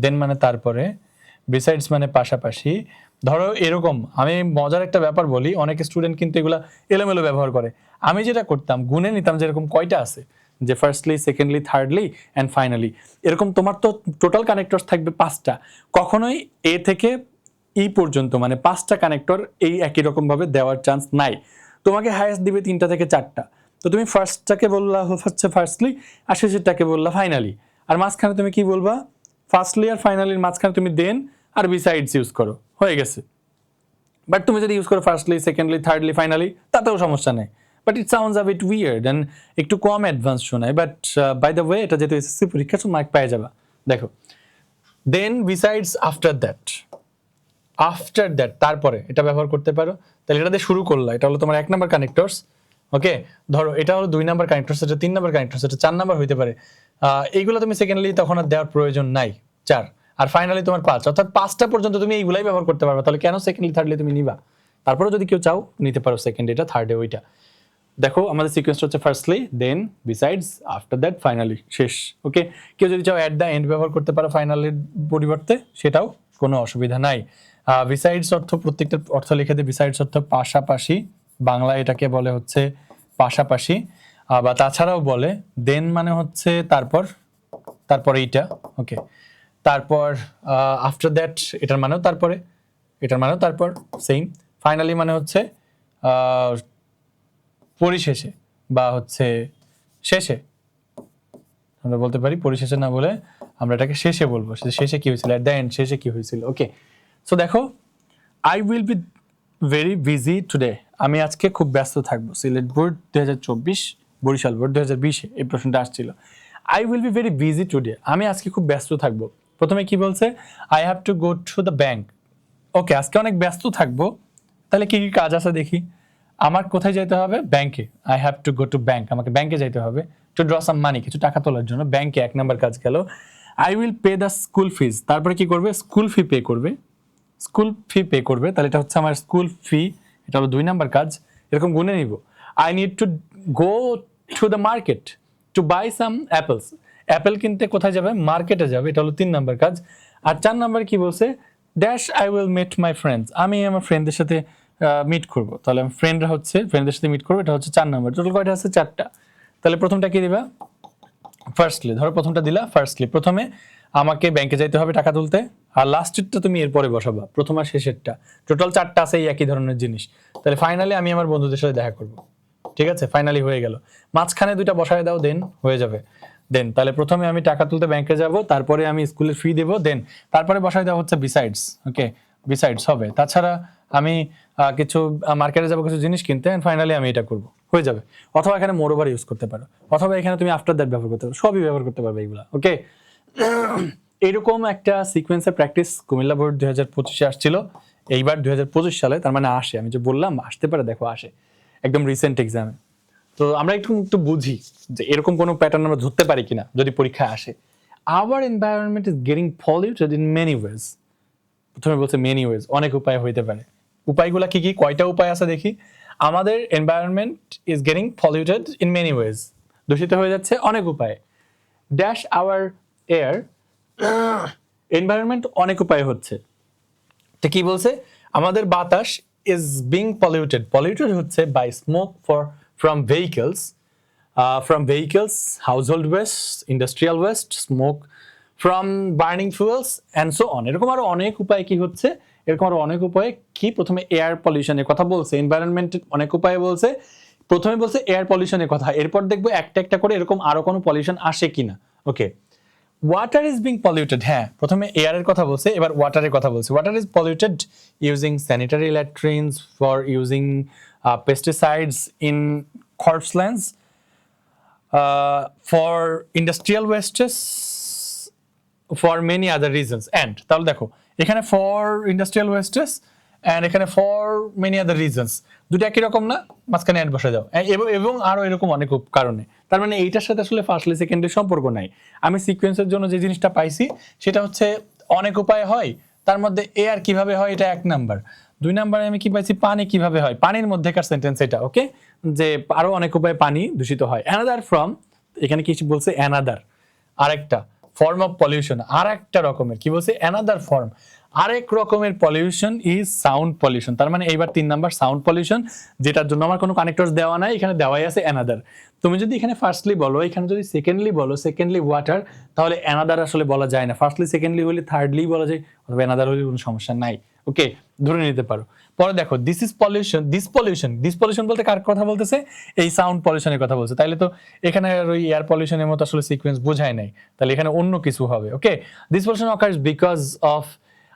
দেন মানে তারপরে, বিসাইডস মানে পাশাপাশি। ধরো এরকম, আমি মজার একটা ব্যাপার বলি, অনেক স্টুডেন্ট কিন্তু এগুলা এলোমেলো ব্যবহার করে। আমি যেটা করতাম, গুনে নিতাম যে এরকম কয়টা আছে, যে firstly, secondly, thirdly and finally, এরকম তোমার তো টোটাল কানেক্টরস থাকবে 5টা। কখনোই এ থেকে ই পর্যন্ত মানে 5টা কানেক্টর এই একই রকম ভাবে দেওয়ার চান্স নাই, তোমাকে হাইয়েস্ট দিবে 3টা থেকে 4টা। তো তুমি ফার্স্টটাকে বললা হচ্ছে ফার্স্টলি, আর শেষেরটাকে বললা ফাইনালি, আর মাঝখানে তুমি কি বলবা, ফার্স্টলি আর ফাইনালির মাঝখানে তুমি দেন আর বিসাইডস ইউজ করো, হয়ে গেছে। বাট তুমি যদি ইউজ করো ফার্স্টলি, সেকেন্ডলি, থার্ডলি, ফাইনালি, তাতেও সমস্যা নেই, but it sounds a bit weird and একটু কম অ্যাডভান্স শোনায়। বাট বাই দ্য ওয়ে, এটা যেহেতু এসএসসি পরীক্ষা, তো মার্ক পেয়ে যাবা। দেখো then, besides, after that, after that তারপরে এটা ব্যবহার করতে পারো। তাহলে এটা দিয়ে শুরু করলা, এটা হলো তোমার 1 নাম্বার কানেক্টরস, ওকে। ধরো এটা হলো 2 নাম্বার কানেক্টরস, এটা 3 নাম্বার কানেক্টরস, এটা 4 নাম্বার হইতে পারে। এইগুলো তুমি সেকেন্ডলি তখন আর দেওয়ার প্রয়োজন নাই, 4, আর ফাইনালি তোমার 5, অর্থাৎ 5টা পর্যন্ত তুমি এইগুলাই ব্যবহার করতে পারবে। তাহলে কেন সেকেন্ডলি, থার্ডলি তুমি নিবা? তারপরে যদি কেউ চাও নিতে পারো সেকেন্ড, এটা থার্ডে ওইটা। দেখো আমাদের সিকোয়েন্সটা হচ্ছে firstly, then, besides, after that, finally, শেষ, ওকে। কেউ যদি চাও অ্যাট দ্য এন্ড ব্যবহার করতে পারো ফাইনালের পরিবর্তে, সেটাও কোনো অসুবিধা নাই। বিসাইডস অর্থ, প্রত্যেকটা অর্থ লিখে দিই। বিসাইডস অর্থ পাশাপাশি, বাংলা এটাকে বলে হচ্ছে পাশাপাশি, বা তাছাড়াও বলে দেন মানে হচ্ছে তারপর, তারপরে এইটা, ওকে। তারপর আফটার দ্যাট, এটার মানেও তারপরে, এটার মানেও তারপর, সেম। ফাইনালি মানে হচ্ছে পরিশেষে বা হচ্ছে শেষে, আমরা বলতে পারি পরিশেষে না বলে আমরা এটাকে শেষে বলবো, শেষে কি হয়েছিল, এট দ্য এন্ড, শেষে কি হয়েছিল, ওকে। সো দেখো, I will be very busy today, আমি আজকে খুব ব্যস্ত থাকবো। সিলেট বোর্ড 2024, বরিশাল বোর্ড 2020-এ এই প্রশ্নটা আসছিল। I will be very busy today, আমি আজকে খুব ব্যস্ত থাকবো। প্রথমে কি বলছে, I have to go to the bank. Okay, আজকে অনেক ব্যস্ত থাকবো, তাহলে কি কি কাজ আছে দেখি। আমার কোথায় যেতে হবে? ব্যাংকে। I have to go to bank, আমাকে ব্যাংকে যেতে হবে টু ড্র সাম মানি, কিছু টাকা তোলার জন্য। ব্যাংকে 1 নাম্বার কাজ গেল। I will pay the school ফিজ, তারপরে কি করবে? স্কুল ফি পে করবে। স্কুল ফি পে করবে, তাহলে এটা হচ্ছে আমার স্কুল ফি, এটা হলো 2 নাম্বার কাজ। এরকম গুনে নিব। I need to go to the market to buy some apples, apple কিনতে কোথায় যাবে? মার্কেটে যাবে, এটা হলো 3 নাম্বার কাজ। আর 4 নাম্বার কি বলছে? Dash I will meet my friends, আমি আমার ফ্রেন্ডদের সাথে মিট করবো। তাহলে আমি ফ্রেন্ডরা হচ্ছে ফ্রেন্ডদের সাথে মিট করবো, এটা হচ্ছে 4 নাম্বার। টোটাল কয়টা আছে? 4টা। তাহলে প্রথমটা কি দিবা? ফার্স্টলি, ধরো প্রথমটা দিলা ফার্স্টলি, প্রথমে আমাকে ব্যাংকে যাইতে হবে টাকা তুলতে, আর লাস্টেরটা তুমি এরপরে বসাবা, প্রথম আর শেষেরটা। টোটাল 4টা আছে এই একই ধরনের জিনিস। তাহলে ফাইনালি আমি আমার বন্ধুদের সাথে দেখা করব, ঠিক আছে? ফাইনালি হয়ে গেল। মাঝখানে 2টা বসায় দাও, দেন হয়ে যাবে। দেন তাহলে প্রথমে আমি টাকা তুলতে ব্যাংকে যাব, তারপরে আমি স্কুলের ফি দেবো, দেন তারপরে বসায় দেওয়া হচ্ছে বিসাইডস। ওকে, বিসাইডস হবে। তাছাড়া আমি কিছু মার্কেটে যাবো কিছু জিনিস কিনতে, এন্ড ফাইনালি আমি এটা করব, হয়ে যাবে। অথবা এখানে মোর ওভার ইউজ করতে পারো, অথবা এখানে তুমি আফটার দ্যাট ব্যবহার করতে পারো, সবই ব্যবহার করতে পারবে এগুলা। ওকে, এরকম একটা সিকোয়েন্সের প্র্যাকটিস কুমিল্লা বোর্ড 2025-এ আসছিল, এইবার 2025 সালে, তার মানে আসে। আমি যে বললাম আসতে পারে, দেখো আসে একদম রিসেন্ট এক্সামে। তো আমরা একটু একটু বুঝি যে এরকম কোনো প্যাটার্ন আমরা ধরতে পারি কিনা যদি পরীক্ষায় আসে। Our environment is getting polluted in many ways. প্রথমে বলছে মেনি ওয়েজ, অনেক উপায় হইতে পারে। উপায়গুলো কি কি? কয়টা উপায় আছে দেখি। আমাদের environment is getting polluted in many ways, দূষিত হয়ে যাচ্ছে অনেক উপায়ে। ড্যাশ আওয়ার এয়ার, এনভায়রনমেন্ট অনেক উপায় হচ্ছে। তো কি বলছে? আমাদের বাতাস ইজ বিং পলিউটেড, পলিউটেড হচ্ছে by smoke from vehicles, household waste, industrial waste, smoke from burning fuels and so on. এরকম আরো অনেক উপায় কি হচ্ছে, এরকম আরো অনেক উপায়ে কি। প্রথমে এয়ার পলিউশনের কথা বলছে, এনভায়রনমেন্ট অনেক উপায়ে বলছে। প্রথমে বলছে এয়ার পলিউশনের কথা, এরপর দেখবো একটা একটা করে এরকম আরো কোনো পলিউশন আসে কিনা। Okay, water is being polluted, হ্যাঁ প্রথমে এয়ারের কথা বলছে, এবার ওয়াটারের কথা বলছে। Water is polluted using sanitary latrines, for using pesticides in croplands, for industrial wastes, for many other reasons. And তাহলে দেখো এখানে ফর ইন্ডাস্ট্রিয়াল ওয়েস্টেস অ্যান্ড এখানে ফর মেনি আদার রিজনস, দুটো একই রকম না? মাঝখানে অ্যাড বসে দাও, এবং আরো এরকম অনেক কারণে। তার মানে এইটার সাথে আসলে ফার্স্টলি সেকেন্ডলি সম্পর্ক নাই। আমি সিকোয়েন্সের জন্য যে জিনিসটা পাইছি সেটা হচ্ছে অনেক উপায় হয়, তার মধ্যে এয়ার কিভাবে হয় এটা 1 নাম্বার। 2 নাম্বারে আমি কি পাইছি? পানি কিভাবে হয়, পানির মধ্যেকার সেন্টেন্স এটা। ওকে, যে আরো অনেক উপায়ে পানি দূষিত হয়। অ্যানাদার ফ্রম, এখানে কি বলছে? অ্যানাদার, আরেকটা ফর্ম অফ পলিউশন, আর একটা রকমের কি বলছে? অ্যানাদার ফর্ম, আরেক রকমের পলিউশন ইজ সাউন্ড পলিউশন। তার মানে এইবার 3 নাম্বার সাউন্ড পলিউশন, যেটার জন্য আমার কোনো কানেক্টরস দেওয়া নাই, এখানে দেওয়াই আছে অ্যানাদার। তুমি যদি এখানে ফার্স্টলি বলো, এখানে যদি সেকেন্ডলি বলো, সেকেন্ডলি ওয়াটার, তাহলে অ্যানাদার আসলে বলা যায় না। ফার্স্টলি সেকেন্ডলি হলে থার্ডলি বলা যায়, অথবা অ্যানাদার হলে কোনো সমস্যা নাই। ওকে, ধরে নিতে পারো। পরে দেখো this is pollution, this pollution বলতে কার কথা বলতেছে? এই সাউন্ড পলিউশনের কথা বলছে। তাইলে তো এখানে ওই এয়ার পলিউশনের মতো আসলে সিকোয়েন্স বোঝায় নাই, তাহলে এখানে অন্য কিছু হবে। Okay, this pollution occurs because of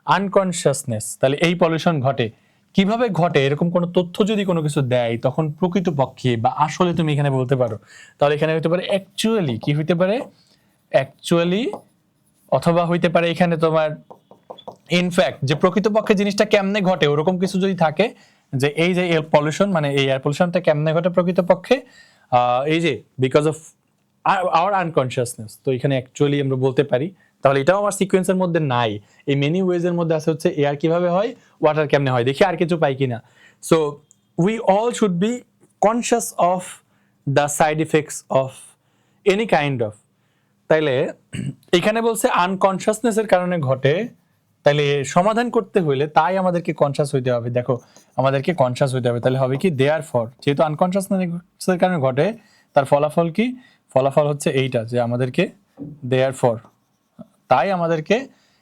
unconsciousness, তাহলে এই পলিউশন ঘটে কিভাবে ঘটে? এরকম কোনো তথ্য যদি কোনো কিছু দেয়, তখন প্রকৃতপক্ষে বা আসলে তুমি এখানে বলতে পারো। তাহলে এখানে হইতে পারে অ্যাকচুয়ালি, কি হইতে পারে? অ্যাকচুয়ালি, অথবা হইতে পারে এখানে তোমার ইনফ্যাক্ট, যে প্রকৃতপক্ষে জিনিসটা কেমনে ঘটে ওরকম কিছু যদি থাকে, যে এই যে এয়ার পলিউশন, মানে এই এয়ার পলিউশনটা কেমনে ঘটে প্রকৃতপক্ষে, এই যে বিকজ অফ আওয়ার আনকনসিয়াসনেস, তো এখানে অ্যাকচুয়ালি আমরা বলতে পারি। তাহলে এটাও আমার সিকোয়েন্সের মধ্যে নাই। এই মেনি ওয়েজ এর মধ্যে আছে হচ্ছে এয়ার কিভাবে হয়, ওয়াটার কেমনে হয়। দেখি আর কিছু পাই কিনা। So we all should be conscious of the side effects of any kind of. তাইলে এখানে বলছে আনকনসিয়াসনেস এর কারণে ঘটে, তাইলে সমাধান করতে হইলে তাই আমাদেরকে কনসিয়াস হইতে হবে। দেখো আমাদেরকে কনসিয়াস হইতে হবে, তাহলে হবে কি? দেয়ার ফর, যেহেতু আনকনসিয়াসনেস এর কারণে ঘটে, তার ফলাফল কি? ফলাফল হচ্ছে এইটা, যে আমাদেরকে দেয়ার ফর, তাই আমাদেরকে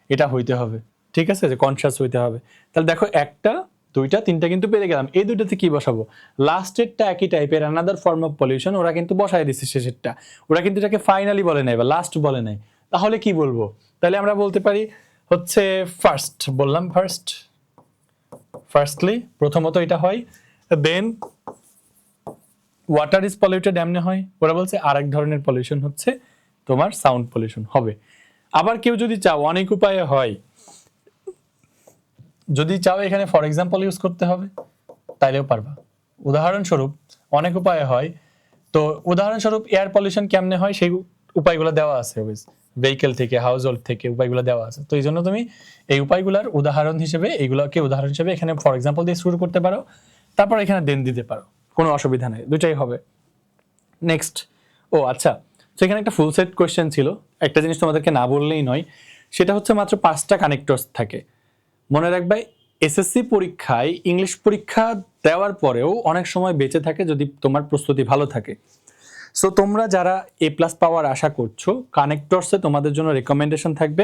এটা হইতে হবে। ঠিক আছে, যে কনসিয়াস হইতে হবে। তাহলে দেখো 1টা 2টা 3টা কিন্তু পেরে গেলাম। এই 2টাতে কি বসাবো? লাস্টেরটা একই টাইপের অ্যানাদার ফর্ম অফ পলিউশন, ওরা কিন্তু বসায় দিচ্ছে শেষেরটা, ওরা কিন্তু এটাকে ফাইনালি বলে নাই বা লাস্ট বলে নাই। তাহলে কি বলবো? তাহলে আমরা বলতে পারি হচ্ছে ফার্স্ট, বললাম ফার্স্টলি, প্রথমত এটা হয়। দেন ওয়াটার ইজ পলিউটেড এমনি হয়, ওরা বলছে আরেক ধরনের পলিউশন হচ্ছে তোমার সাউন্ড পলিউশন হবে। আবার কেউ যদি চাও অনেক উপায়ে হয়, যদি চাও এখানে ফর এক্সাম্পল ইউজ করতে হবে তাইলেও পারবা। উদাহরণস্বরূপ অনেক উপায়ে হয়, তো উদাহরণস্বরূপ এয়ার পলিউশন কেমনে হয় সেই উপায়গুলো দেওয়া আছে, ভেহিকেল থেকে, হাউস হোল্ড থেকে উপায়গুলো দেওয়া আছে। তো এই জন্য তুমি এই উপায়গুলোর উদাহরণ হিসেবে এইগুলোকে উদাহরণ হিসেবে এখানে ফর এক্সাম্পল দিয়ে শুরু করতে পারো, তারপর এখানে দেন দিতে পারো, কোনো অসুবিধা নেই, দুটাই হবে। নেক্সট, ও আচ্ছা, সেখানে একটা ফুল সেট কোয়েশ্চেন ছিল, একটা জিনিস তোমাদেরকে না বললেই নয়, সেটা হচ্ছে মাত্র 5টা কানেক্টরস থাকে। মনে রাখবে এসএসসি পরীক্ষায় ইংলিশ পরীক্ষা দেওয়ার পরেও অনেক সময় বেঁচে থাকে যদি তোমার প্রস্তুতি ভালো থাকে। সো তোমরা যারা এ প্লাস পাওয়ার আশা করছো, কানেক্টরসে তোমাদের জন্য রেকমেন্ডেশন থাকবে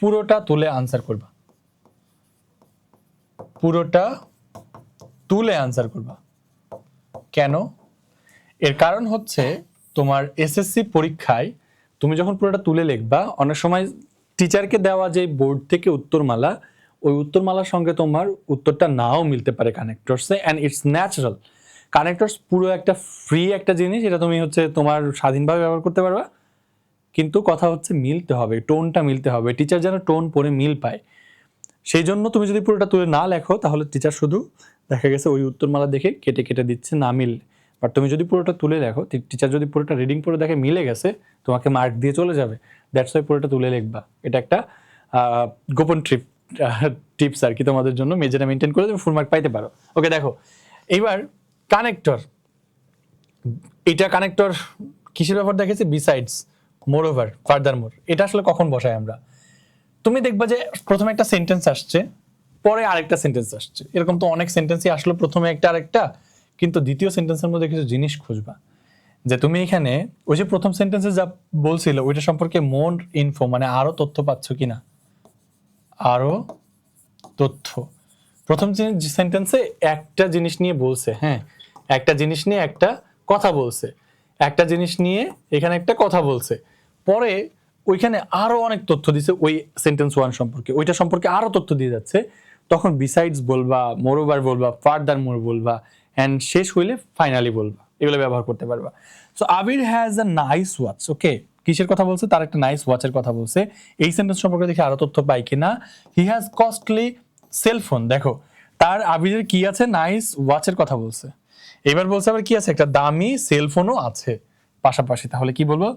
পুরোটা তুলে আনসার করবা, পুরোটা তুলে আনসার করবা। কেন? এর কারণ হচ্ছে তোমার এসএসসি পরীক্ষায় তুমি যখন পুরোটা তুলে লিখবা, অনেক সময় টিচারকে দেওয়া যে বোর্ড থেকে উত্তরমালা, ওই উত্তরমালার সঙ্গে তোমার উত্তরটা নাও মিলতে পারে কানেক্টরসে, অ্যান্ড ইটস ন্যাচারাল। কানেক্টরস পুরো একটা ফ্রি একটা জিনিস, এটা তুমি হচ্ছে তোমার স্বাধীনভাবে ব্যবহার করতে পারবা, কিন্তু কথা হচ্ছে মিলতে হবে, টোনটা মিলতে হবে, টিচার যেন টোন পড়ে মিল পায়। সেই জন্য তুমি যদি পুরোটা তুলে না লেখো তাহলে টিচার শুধু দেখা গেছে ওই উত্তরমালা দেখে কেটে কেটে দিচ্ছে না মিল। বাট তুমি যদি পুরোটা তুলে লেখো, টিচার যদি পুরোটা রিডিং পড়ে দেখে মিলে গেছে, তোমাকে মার্ক দিয়ে চলে যাবে। দ্যাটস ওয়াই পুরোটা তুলে লিখবা। এটা একটা গোপন টিপস আর কি তোমাদের জন্য, মেজেটা মেনটেন করে তুমি ফুল মার্ক পাইতে পারো। ওকে, দেখো এইবার কানেক্টর, এটা কানেক্টর কিসের ব্যাপার দেখেছি? বিসাইডস, মোর ওভার, ফার্দার মোর। এটা আসলে কখন বসাই আমরা? তুমি দেখবা যে প্রথমে একটা সেন্টেন্স আসছে, পরে আরেকটা সেন্টেন্স আসছে, এরকম তো অনেক সেন্টেন্সই আসলো, প্রথমে একটা আরেকটা, কিন্তু দ্বিতীয় সেন্টেন্সের মধ্যে কিছু জিনিস খুঁজবা, যে তুমি এখানে ওই যে প্রথম সেন্টেন্সে যা বলছিল ওইটা সম্পর্কে মোর ইনফো মানে আরো তথ্য পাচ্ছ কিনা, আরো তথ্য। প্রথম সেন্টেন্সে একটা জিনিস নিয়ে বলছে, হ্যাঁ একটা জিনিস নিয়ে একটা কথা বলছে, একটা জিনিস নিয়ে এখানে একটা কথা বলছে, পরে ওইখানে আরো অনেক তথ্য দিছে ওই সেন্টেন্স ওয়ান সম্পর্কে, ওইটা সম্পর্কে আরো তথ্য দিয়ে যাচ্ছে, তখন বিসাইডস বলবা, মোরওভার বলবা, ফার্দার মোর বলবা, এন্ড শেষ হইলে ফাইনালি বলবা, এগুলো ব্যবহার করতে পারবা। So Abir has a nice watch. Okay, কিসের কথা বলছে? তার একটা নাইস ওয়াচের কথা বলছে। এই সেন্টেন্স সম্পর্কে দেখি আরো তথ্য পাই কিনা। He has costly cellphone. দেখো তার আবিরের কি আছে? নাইস ওয়াচের কথা বলছে। এবার বলছে আবার কি আছে? একটা দামি সেলফোনও আছে পাশাপাশি। তাহলে কি বলবো?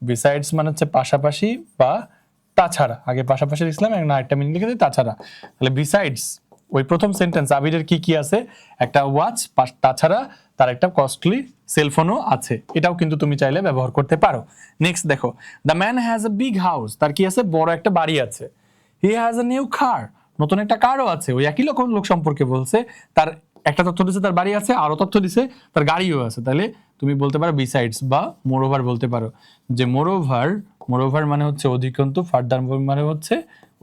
বিসাইডস মানে হচ্ছে পাশাপাশি বা তাছাড়া। আগে পাশাপাশি লিখলাম, এখন আরেকটা মিনিট লিখে দিই তাছাড়া। তাহলে বিসাইডস ওই প্রথম সেন্টেন্স আবিরের কি কি আছে? একটা ওয়াচ, তাছাড়া তার একটা কস্টলি সেলফোনও আছে। এটাও কিন্তু তুমি চাইলে ব্যবহার করতে পারো। নেক্সট দেখো, the man has a big house. তার কি আছে? বড় একটা বাড়ি আছে। হি হ্যাজ এ নিউ কার। নতুন একটা কারও আছে। ওই একই লোক সম্পর্কে বলছে। তার একটা তথ্য দিছে তার বাড়ি আছে, আরো তথ্য দিছে তার গাড়িও আছে। তাহলে তুমি বলতে পারো বিসাইডস বা মোরওভার বলতে পারো, যে মোরওভার মানে হচ্ছে অধিকন্তু, ফার্দার মানে হচ্ছে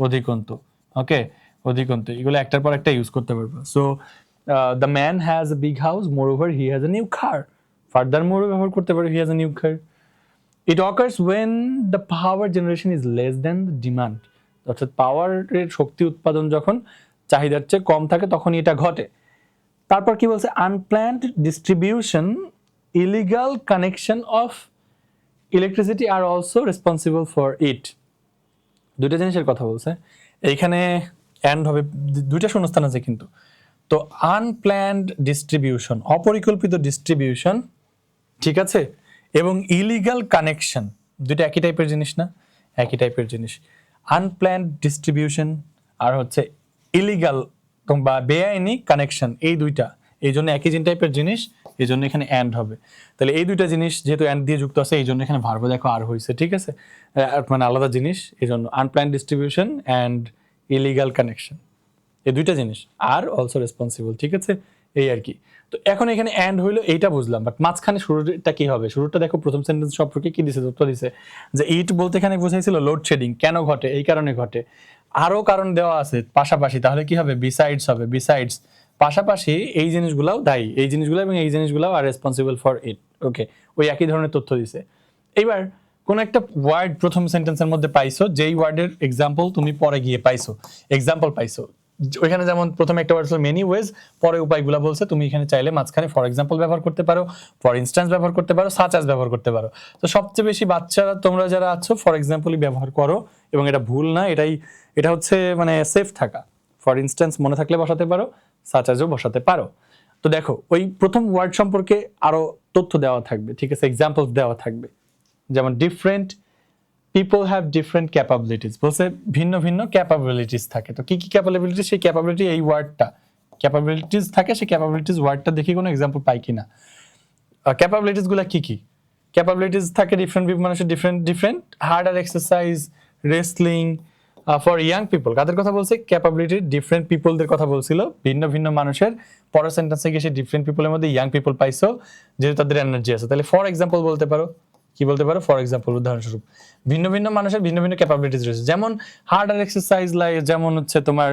অধিকন্তু। ওকে, অধিকন্তু, এগুলো একটার পর একটা ইউজ করতে পারবো। So the man has a big house, moreover he has a new car. Further more ব্যবহার করতে পারো, he has a new car. It occurs when the power generation is less than the demand. অর্থাৎ পাওয়ারের শক্তি উৎপাদন যখন চাহিদার চেয়ে কম থাকে তখনই এটা ঘটে। তারপর কি বলছে? Unplanned distribution, illegal connection of electricity are also responsible for it. দুইটা জিনিসের কথা বলছে এইখানে, অ্যান্ড হবে, দুইটা শূন্যস্থান আছে কিন্তু। তো আনপ্ল্যান্ড ডিস্ট্রিবিউশন, অপরিকল্পিত ডিস্ট্রিবিউশন, ঠিক আছে, এবং ইলিগাল কানেকশন, দুইটা একই টাইপের জিনিস না? একই টাইপের জিনিস। আনপ্ল্যান্ড ডিস্ট্রিবিউশন আর হচ্ছে ইলিগাল বা বেআইনি কানেকশন, এই দুইটা এই জন্য একই টাইপের জিনিস, এই জন্য এখানে অ্যান্ড হবে। তাহলে এই দুইটা জিনিস যেহেতু অ্যান্ড দিয়ে যুক্ত আছে, এই জন্য এখানে ভার্ব দেখো আর হয়েছে, ঠিক আছে, মানে আলাদা জিনিস, এই জন্য unplanned distribution and illegal connection, এই দুইটা জিনিস, আর অলসো রেসপন্সিবল, ঠিক আছে, এই আর কি। তো এখন এখানে অ্যান্ড হইলো, এইটা বুঝলাম, বাট মাঝখানে শুরুটা কি হবে? শুরুটা দেখো, প্রথম সেন্টেন্স সম্পর্কে কি দিছে? তথ্য দিছে যে ইট বলতে এখানে বোঝাইছিল লোডশেডিং। কেন ঘটে? এই কারণে ঘটে। আরো কারণ দেওয়া আছে পাশাপাশি, তাহলে কি হবে? বিসাইডস হবে। বিসাইডস পাশাপাশি এই জিনিসগুলাও দায়ী, এই জিনিসগুলো এবং এই জিনিসগুলাও আর রেসপন্সিবল ফর ইট। ওকে, ওই একই ধরনের তথ্য দিছে। এইবার কোন একটা ওয়ার্ড প্রথম সেন্টেন্সের মধ্যে পাইছো, যেই ওয়ার্ডের এক্সাম্পল তুমি পরে গিয়ে পাইছো, এক্সাম্পল পাইছো, ওইখানে যেমন প্রথমে একটা ওয়ার্ড ছিল মেনি ওয়েজ, পরে উপায়গুলো বলছে, তুমি এখানে চাইলে মাঝখানে ফর এক্সাম্পল ব্যবহার করতে পারো, ফর ইনস্ট্যান্স ব্যবহার করতে পারো, সাচ অ্যাজ ব্যবহার করতে পারো। তো সবচেয়ে বেশি বাচ্চারা তোমরা যারা আছো ফর এক্সাম্পলই ব্যবহার করো, এবং এটা ভুল না, এটা হচ্ছে মানে সেফ থাকা। ফর ইনস্ট্যান্স মনে থাকলে বসাতে পারো, সাচ অ্যাজও বসাতে পারো। তো দেখো ওই প্রথম ওয়ার্ড সম্পর্কে আরো তথ্য দেওয়া থাকবে, ঠিক আছে, এক্সাম্পল দেওয়া থাকবে, যেমন different people have different capabilities, বলছে ভিন্ন ভিন্ন ক্যাপাবিলিটিস থাকে। তো কি কি ক্যাপাবিলিটিস, সেই ক্যাপাবিলিটি এই ওয়ার্ডটা ক্যাপাবিলিটিস থাকে, সেই ক্যাপাবিলিটিস ওয়ার্ডটা দেখি কোনো এক্সাম্পল পাই কিনা। ক্যাপাবিলিটিস গুলা কি কি? ক্যাপাবিলিটিস থাকে ডিফারেন্ট মানুষের different harder exercise, wrestling for young people. কাদের কথা বলছে? ক্যাপাবিলিটি ডিফারেন্ট পিপলদের কথা বলছিল, ভিন্ন ভিন্ন মানুষের। পরের সেন্টেন্সে গিয়ে সেই ডিফারেন্ট পিপলের মধ্যে ইয়াং পিপল পাইছো, যেহেতু তাদের এনার্জি আছে। তাহলে ফর এক্সাম্পল বলতে পারো, কি বলতে পারো? ফর এক্সাম্পল, উদাহরণস্বরূপ ভিন্ন ভিন্ন মানুষের ভিন্ন ভিন্ন ক্যাপাবিলিটিস রয়েছে, যেমন হার্ডার এক্সারসাইজ যেমন হচ্ছে তোমার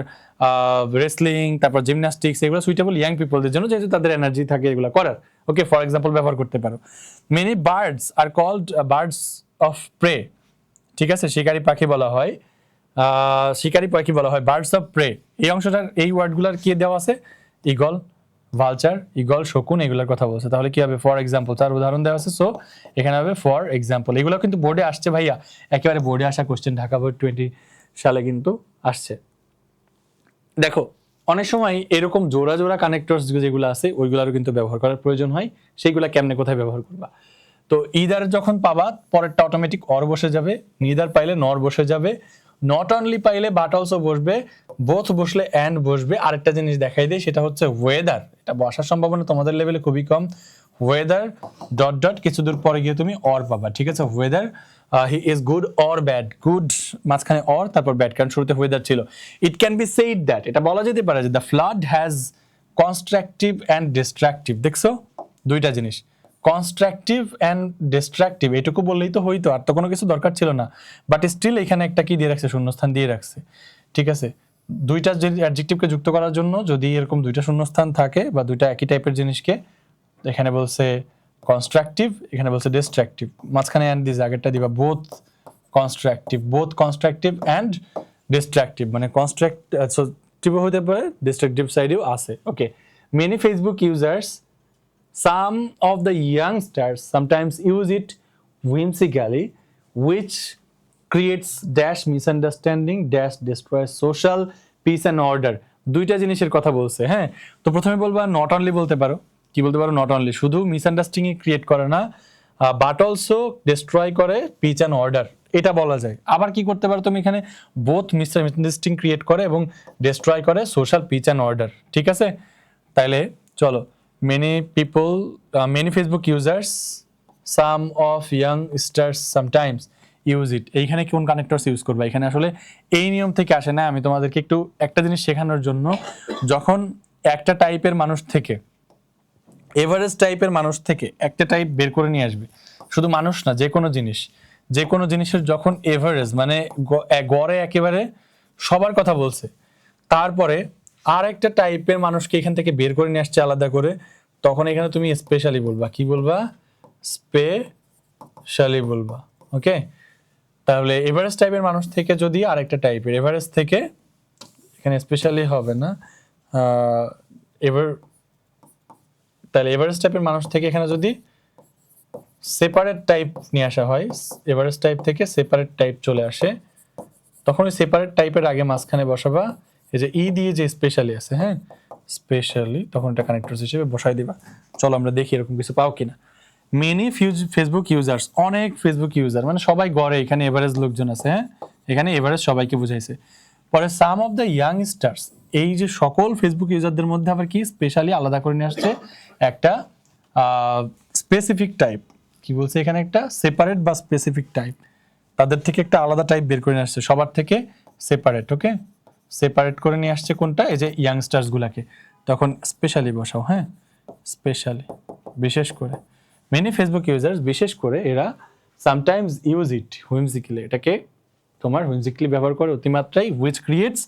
রেসলিং, তারপর জিমন্যাস্টিক্স, এগুলো সুইটেবল ইয়াং পিপলদের জন্য, যেহেতু তাদের এনার্জি থাকে এগুলো করার। ওকে, ফর এক্সাম্পল ব্যবহার করতে পারো। Many birds are called birds of prey, ঠিক আছে, শিকারী পাখি বলা হয়, শিকারী পাখি বলা হয় বার্ডস অফ প্রে। এই অংশটার এই ওয়ার্ডগুলোর কি দেওয়া আছে? ইগল, ভালচার, ইগল, শকুন, এগুলোর কথা বলছে। তাহলে কি হবে? ফর এক্সাম্পল, তার উদাহরণ দেওয়া আছে, সো এখানে হবে ফর এক্সাম্পল। এগুলো কিন্তু বোর্ডে আসছে ভাইয়া, একেবারে বোর্ডে আসা কোশ্চেন, ঢাকা বোর্ড 20 সালে কিন্তু আসছে। দেখো অনেক সময় এরকম জোড়া জোড়া কানেক্টরস যেগুলো আছে ওইগুলোরও কিন্তু ব্যবহার করার প্রয়োজন হয়। সেইগুলা কেমনে কোথায় ব্যবহার করবা? তো ইদার যখন পাবা পরেরটা অটোমেটিক অর বসে যাবে, নিদার পাইলে নর বসে যাবে, নট অনলি পাইলে বাট অলসো বসবে, বোথ বসলে অ্যান্ড বসবে। আরেকটা জিনিস দেখাই দেয়, সেটা হচ্ছে ওয়েদার। এটা বসার সম্ভাবনা তোমাদের লেভেলে খুবই কম। ওয়েদার ডট ডট কিছু দূর পরে গিয়ে তুমি অর পাবা, ঠিক আছে। Whether he is good or bad, good মাঝখানে অর, তারপর ব্যাড, কারণ শুরুতে ওয়েদার ছিল। ইট ক্যান বি সেইড দ্যাট, এটা বলা যেতে পারে যে the flood has constructive and destructive. দেখছো দুইটা জিনিস, কনস্ট্রাকটিভ অ্যান্ড ডিস্ট্রাকটিভ, এটুকু বললেই তো হইতো, আর তো কোনো কিছু দরকার ছিল না। বাট স্টিল এখানে একটা কি দিয়ে রাখছে? শূন্যস্থান দিয়ে রাখছে, ঠিক আছে। দুইটা অ্যাডজেক্টিভকে যুক্ত করার জন্য যদি এরকম দুইটা শূন্যস্থান থাকে বা দুইটা একই টাইপের জিনিসকে, এখানে বলছে কনস্ট্রাকটিভ, এখানে বলছে ডিস্ট্রাকটিভ, মাঝখানে অ্যান্ড দিস, আগেরটা দিবা বোথ কনস্ট্রাকটিভ অ্যান্ড ডিস্ট্রাকটিভ, মানে কনস্ট্রাকটিভ হতে পারে, ডিস্ট্রাকটিভ সাইডেও আছে। Okay, many Facebook users, some of the youngsters sometimes use it whimsically, which creates dash misunderstanding, dash destroys social peace and order. দুইটা জিনিসের কথা বলছে, হ্যাঁ। তো প্রথমে বলবা নট অনলি বলতে পারো, কি বলতে পারো? নট অনলি শুধু মিসআন্ডারস্ট্যান্ডিং ক্রিয়েট করে না, বাট অলসো ডিস্ট্রয় করে পিস অ্যান্ড অর্ডার, এটা বলা যায়। আবার কি করতে পারো তুমি এখানে? বোথ মিসআন্ডারস্ট্যান্ডিং ক্রিয়েট করে এবং ডিস্ট্রয় করে সোশ্যাল পিস অ্যান্ড অর্ডার, ঠিক আছে। তাইলে চলো, many people, many Facebook users, some of youngsters sometimes use it. এইখানে কোন কানেক্টরস ইউজ করবা? এখানে আসলে এই নিয়ম থেকে আসে না, আমি তোমাদেরকে একটু একটা জিনিস শেখানোর জন্য। যখন একটা টাইপের মানুষ থেকে, এভারেজ টাইপের মানুষ থেকে একটা টাইপ বের করে নিয়ে আসবে, শুধু মানুষ না, যে কোনো জিনিসের যখন এভারেজ মানে গড়ে একেবারে সবার কথা বলছে, তারপরে আর একটা টাইপের মানুষকে এখান থেকে বের করে নিয়ে আসছে আলাদা করে, তখন এখানে তুমি স্পেশালি বলবা। কি বলবা? স্পেশালি বলবা। ওকে, তাহলে এভারেজ টাইপের মানুষ থেকে যদি আরেকটা টাইপের, এভারেজ থেকে এখানে স্পেশালি হবে না, তাহলে এভারেজ টাইপের মানুষ থেকে এখানে যদি সেপারেট টাইপ নিয়ে আসা হয়, এভারেজ টাইপ থেকে সেপারেট টাইপ চলে আসে, তখন ওই সেপারেট টাইপের আগে মাঝখানে বসাবা এই যে ই দিয়ে যে স্পেশালি আছে, হ্যাঁ, স্পেশালি, তখন এটা কানেক্টরস হিসেবে বসাই দিবা। চলো আমরা দেখি এরকম কিছু পাও কিনা। মেনি ফেসবুক ইউজার্স, অনেক ফেসবুক ইউজার মানে সবাই গড়ে, এখানে এভারেজ লোকজন আছে, হ্যাঁ, এখানে এভারেজ সবাইকে বুঝাইছে। পরে সাম অফ দ্য ইয়াংস্টার্স, এই যে সকল ফেসবুক ইউজারদের মধ্যে আবার কি স্পেশালি আলাদা করে নিয়ে আসছে একটা স্পেসিফিক টাইপ। কি বলছে এখানে? একটা সেপারেট বা স্পেসিফিক টাইপ, তাদের থেকে একটা আলাদা টাইপ বের করে নিয়ে আসছে, সবার থেকে সেপারেট। ওকে, সেপারেট করে নিয়ে আসছে কোনটা? এই যে ইয়াংস্টার্স গুলাকে, তখন স্পেশালি বসাও, হ্যাঁ, স্পেশালি, বিশেষ করে। মেনি ফেসবুক ইউজার্স, বিশেষ করে এরা, সামটাইমস ইউজ ইট হুইমসিক্যালি, এটাকে তোমার হুইমসিক্যালি ব্যবহার করে অতিমাত্রায়, হুইচ ক্রিয়েটস,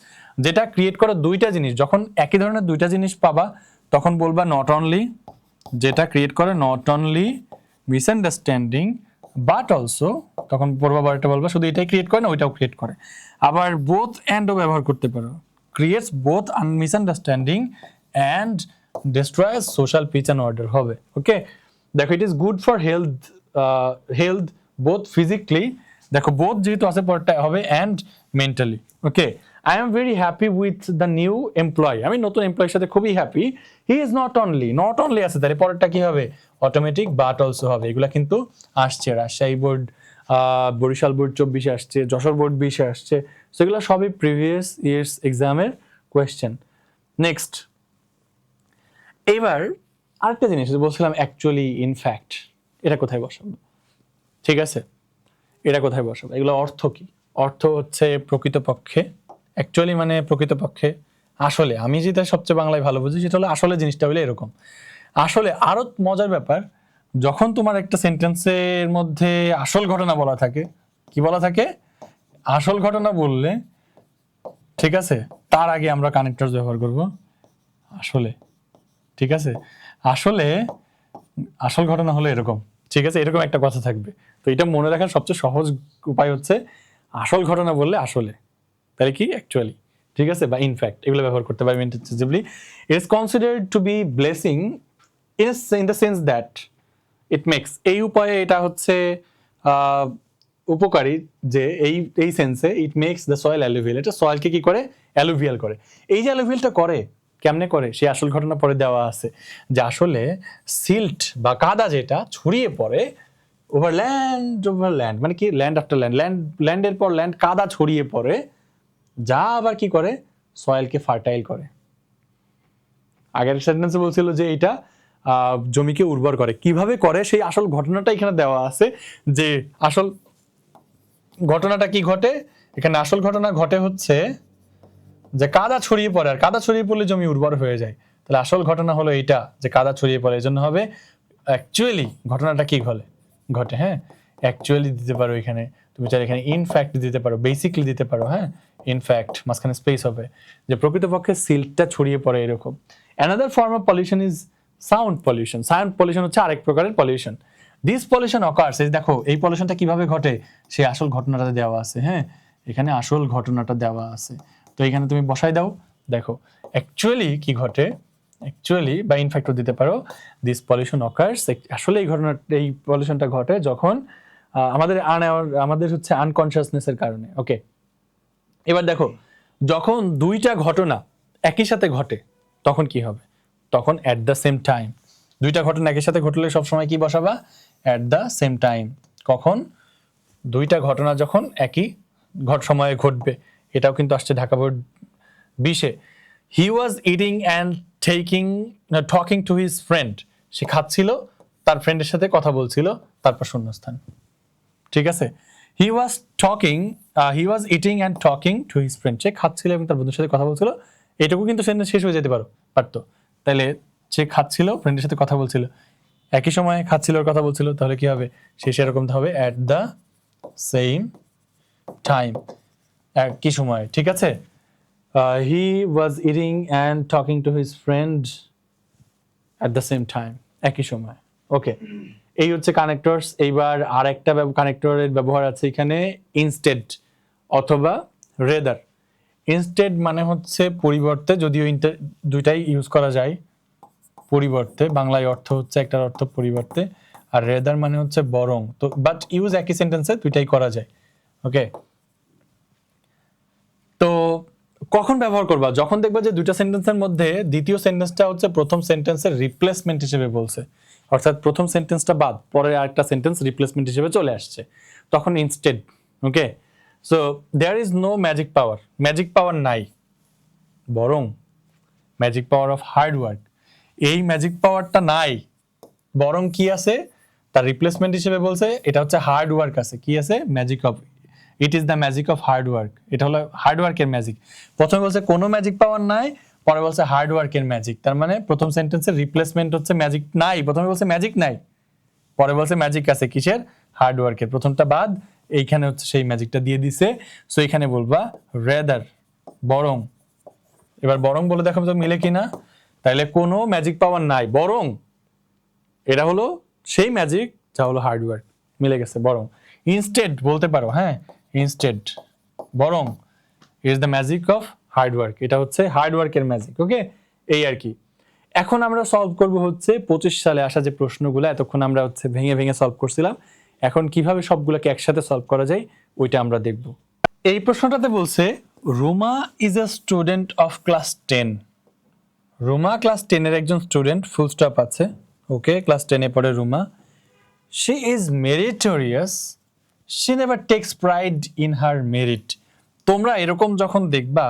যেটা ক্রিয়েট করে দুইটা জিনিস। যখন একই ধরনের দুইটা জিনিস পাবা তখন বলবা নট অনলি, যেটা ক্রিয়েট করে not only misunderstanding but also, তখন পূর্বাবারটা বলবা শুধু এটাই ক্রিয়েট করে না, ওইটাও ক্রিয়েট করে। আবার বোথ অ্যান্ডও ব্যবহার করতে পারো, creates both misunderstanding and destroys social peace and order হবে ওকে দেখো it is good for health both physically দেখো বোথ যেহেতু আছে পরটা হবে and mentally okay I am very happy with the new employ আমি নতুন এমপ্লয়ের সাথে খুবই happy he is not only আছে তাহলে পরেরটা কি হবে অটোমেটিক বাট অলসো হবে এগুলা কিন্তু আসছে রাজশাহী বোর্ড বরিশাল বোর্ড 24 আসছে যশোর বোর্ড 20 আসছে সেগুলো সবই প্রিভিয়াস ইয়ার্স এক্সামের কোয়েশ্চেন নেক্সট এবার আরেকটা জিনিস বলছিলাম অ্যাকচুয়ালি ইনফ্যাক্ট এটা কোথায় বসাবো ঠিক আছে এটা কোথায় বসাবো এগুলো অর্থ কি অর্থ হচ্ছে প্রকৃতপক্ষে অ্যাকচুয়ালি মানে প্রকৃতপক্ষে আসলে আমি যেটা সবচেয়ে বাংলায় ভালো বুঝি সেটা হলো আসলে জিনিসটা হলো এরকম আসলে আরো মজার ব্যাপার যখন তোমার একটা সেন্টেন্সের মধ্যে আসল ঘটনা বলা থাকে কি বলা থাকে আসল ঘটনা বললে ঠিক আছে তার আগে আমরা কানেক্টর ব্যবহার করব আসলে ঠিক আছে আসলে আসল ঘটনা হলো এরকম ঠিক আছে এরকম একটা কথা থাকবে তো এটা মনে রাখার সবচেয়ে সহজ উপায় হচ্ছে আসল ঘটনা বললে আসলে তাহলে কি অ্যাকচুয়ালি ঠিক আছে বা ইনফ্যাক্ট এগুলো ব্যবহার করতে পারবে interchangeably it is considered to be blessing in the sense that it makes এই উপায়ে এটা হচ্ছে উপকারী যে এই সেন্সে it makes the soil alluvial এটা সয়েলকে কি করে অ্যালুভিয়াল করে এই যে অ্যালুভিয়ালটা করে কেমনে করে সেই আসল ঘটনা পরে দেওয়া আছে যে আসলে সিল্ট বা কাদা যেটা ছড়িয়ে পড়ে ওভার ল্যান্ড মানে কি ল্যান্ড আফটার ল্যান্ডের পর ল্যান্ড কাদা ছড়িয়ে পড়ে যা আবার কি করে সয়েলকে ফার্টাইল করে আগের সেন্টেন্সে বলছিল যে এটা জমিকে উর্বর করে কিভাবে করে সেই আসল ঘটনাটা এখানে দেওয়া আছে যে আসল ঘটনাটা কি ঘটে এখানে আসল ঘটনা ঘটে হচ্ছে যে কাদা ছড়িয়ে পড়ে আর কাদা ছড়িয়ে পড়লে জমি উর্বর হয়ে যায় তাহলে আসল ঘটনা হলো এটা যে কাদা ছড়িয়ে পড়ে এজন্য হবে অ্যাকচুয়ালি ঘটনাটা কি ঘটে হ্যাঁ অ্যাকচুয়ালি দিতে পারো এখানে তুমি চাইলে এখানে ইনফ্যাক্ট দিতে পারো বেসিকলি দিতে পারো হ্যাঁ ইনফ্যাক্ট মাঝখানে স্পেস হবে যে প্রকৃতপক্ষে সিল্টটা ছড়িয়ে পড়ে এরকম another form of pollution is sound pollution হচ্ছে আরেক প্রকারের পলিউশন দিস পলিউশন অকার্স এই দেখো এই পলিউশনটা কিভাবে ঘটে সেই আসল ঘটনাটা দেওয়া আছে হ্যাঁ এখানে আসল ঘটনাটা দেওয়া আছে তো এখানে তুমি বসাই দাও দেখো অ্যাকচুয়ালি কি ঘটে অ্যাকচুয়ালি বা ইনফ্যাক্টও দিতে পারো দিস পলিউশন অকার্স আসলে এই পলিউশনটা ঘটে যখন আমাদের হচ্ছে আনকনসিয়াসনেসের কারণে ওকে এবার দেখো যখন দুইটা ঘটনা একই সাথে ঘটে তখন কি হবে তখন অ্যাট দ্য সেম টাইম দুইটা ঘটনা একই সাথে ঘটলে সবসময় কি বসাবা অ্যাট দ্য সেম টাইম কখন দুইটা ঘটনা যখন একই সময়ে ঘটবে এটাও কিন্তু আসছে ঢাকা বোর্ড 20-এ he was eating and talking to his friend সে খাচ্ছিল তার ফ্রেন্ডের সাথে কথা বলছিল তারপর শূন্যস্থান ঠিক আছে he was eating and talking to his friend সে খাচ্ছিল এবং তার বন্ধুর সাথে কথা বলছিল এটুকু কিন্তু সেন্টেন্স শেষ হয়ে যেতে পারতো তাহলে সে খাচ্ছিল ফ্রেন্ডের সাথে কথা বলছিল একই সময় খাচ্ছিল আর কথা বলছিল তাহলে কি হবে শেষে এরকম হবে অ্যাট দ্য সেম টাইম একই সময় ঠিক আছে he was eating and talking to his friend at the same time একই সময় ওকে এই হচ্ছে কানেক্টরস এইবার আর একটা কানেক্টরের ব্যবহার আছে এখানে ইনস্টেড অথবা রেদার ইনস্টেড মানে হচ্ছে পরিবর্তে যদিও দুইটাই ইউজ করা যায় পরিবর্তে বাংলায় অর্থ হচ্ছে একটার অর্থ পরিবর্তে আর রেদার মানে হচ্ছে বরং তো বাট ইউজ একই সেন্টেন্সে দুইটাই করা যায় ওকে তো কখন ব্যবহার করবা যখন দেখবা যে দুইটা সেন্টেন্সের মধ্যে দ্বিতীয় সেন্টেন্সটা হচ্ছে প্রথম সেন্টেন্সের রিপ্লেসমেন্ট হিসেবে বলছে অর্থাৎ প্রথম সেন্টেন্সটা বাদ পরে আরেকটা সেন্টেন্স রিপ্লেসমেন্ট হিসেবে চলে আসছে তখন instead okay so there is no magic power নাই বরং magic power of hard work এই ম্যাজিক পাওয়ারটা নাই বরং কি আছে তার রিপ্লেসমেন্ট হিসেবে বলছে এটা হচ্ছে হার্ড ওয়ার্ক আছে কি আছে ইট is the magic of hard work এটা হলো হার্ড ওয়ার্কের ম্যাজিক প্রথমে বলছে কোনো ম্যাজিক পাওয়ার নাই পরে বলছে হার্ড ওয়ার্কের ম্যাজিক তার মানে প্রথম সেন্টেন্সের রিপ্লেসমেন্ট হচ্ছে ম্যাজিক নাই প্রথমে বলছে ম্যাজিক নাই পরে বলছে ম্যাজিক আছে কিসের হার্ড ওয়ার্কের প্রথমটা বাদ এইখানে হচ্ছে সেই ম্যাজিকটা দিয়ে দিছে সো এখানে বলবা রেদার বরং এবার বরং বলে দেখো তো মিলে কিনা তাইলে কোনো ম্যাজিক পাওয়ার নাই বরং এটা হলো সেই ম্যাজিক যা হলো হার্ড ওয়ার্ক মিলে গেছে বরং ইনস্টেড বলতে পারো হ্যাঁ ইনস্টেড বরং is the magic of hard work, এটা হচ্ছে হার্ড ওয়ার্কের ম্যাজিক। ওকে, এই আর কি। এখন আমরা সলভ করব হচ্ছে 25 সালে আসা যে প্রশ্নগুলো এতক্ষণ আমরা হচ্ছে ভেঙে ভেঙে সলভ করছিলাম, এখন কিভাবে সবগুলোকে একসাথে সলভ করা যায় ওইটা আমরা দেখব। এই প্রশ্নটাতে বলছে Ruma is a student of class 10। Ruma class 10 এর একজন স্টুডেন্ট, ফুল স্টপ আছে। ওকে, ক্লাস 10 এ পড়ে Ruma. She is meritorious, she never takes pride in her merit. তোমরা এরকম যখন দেখবা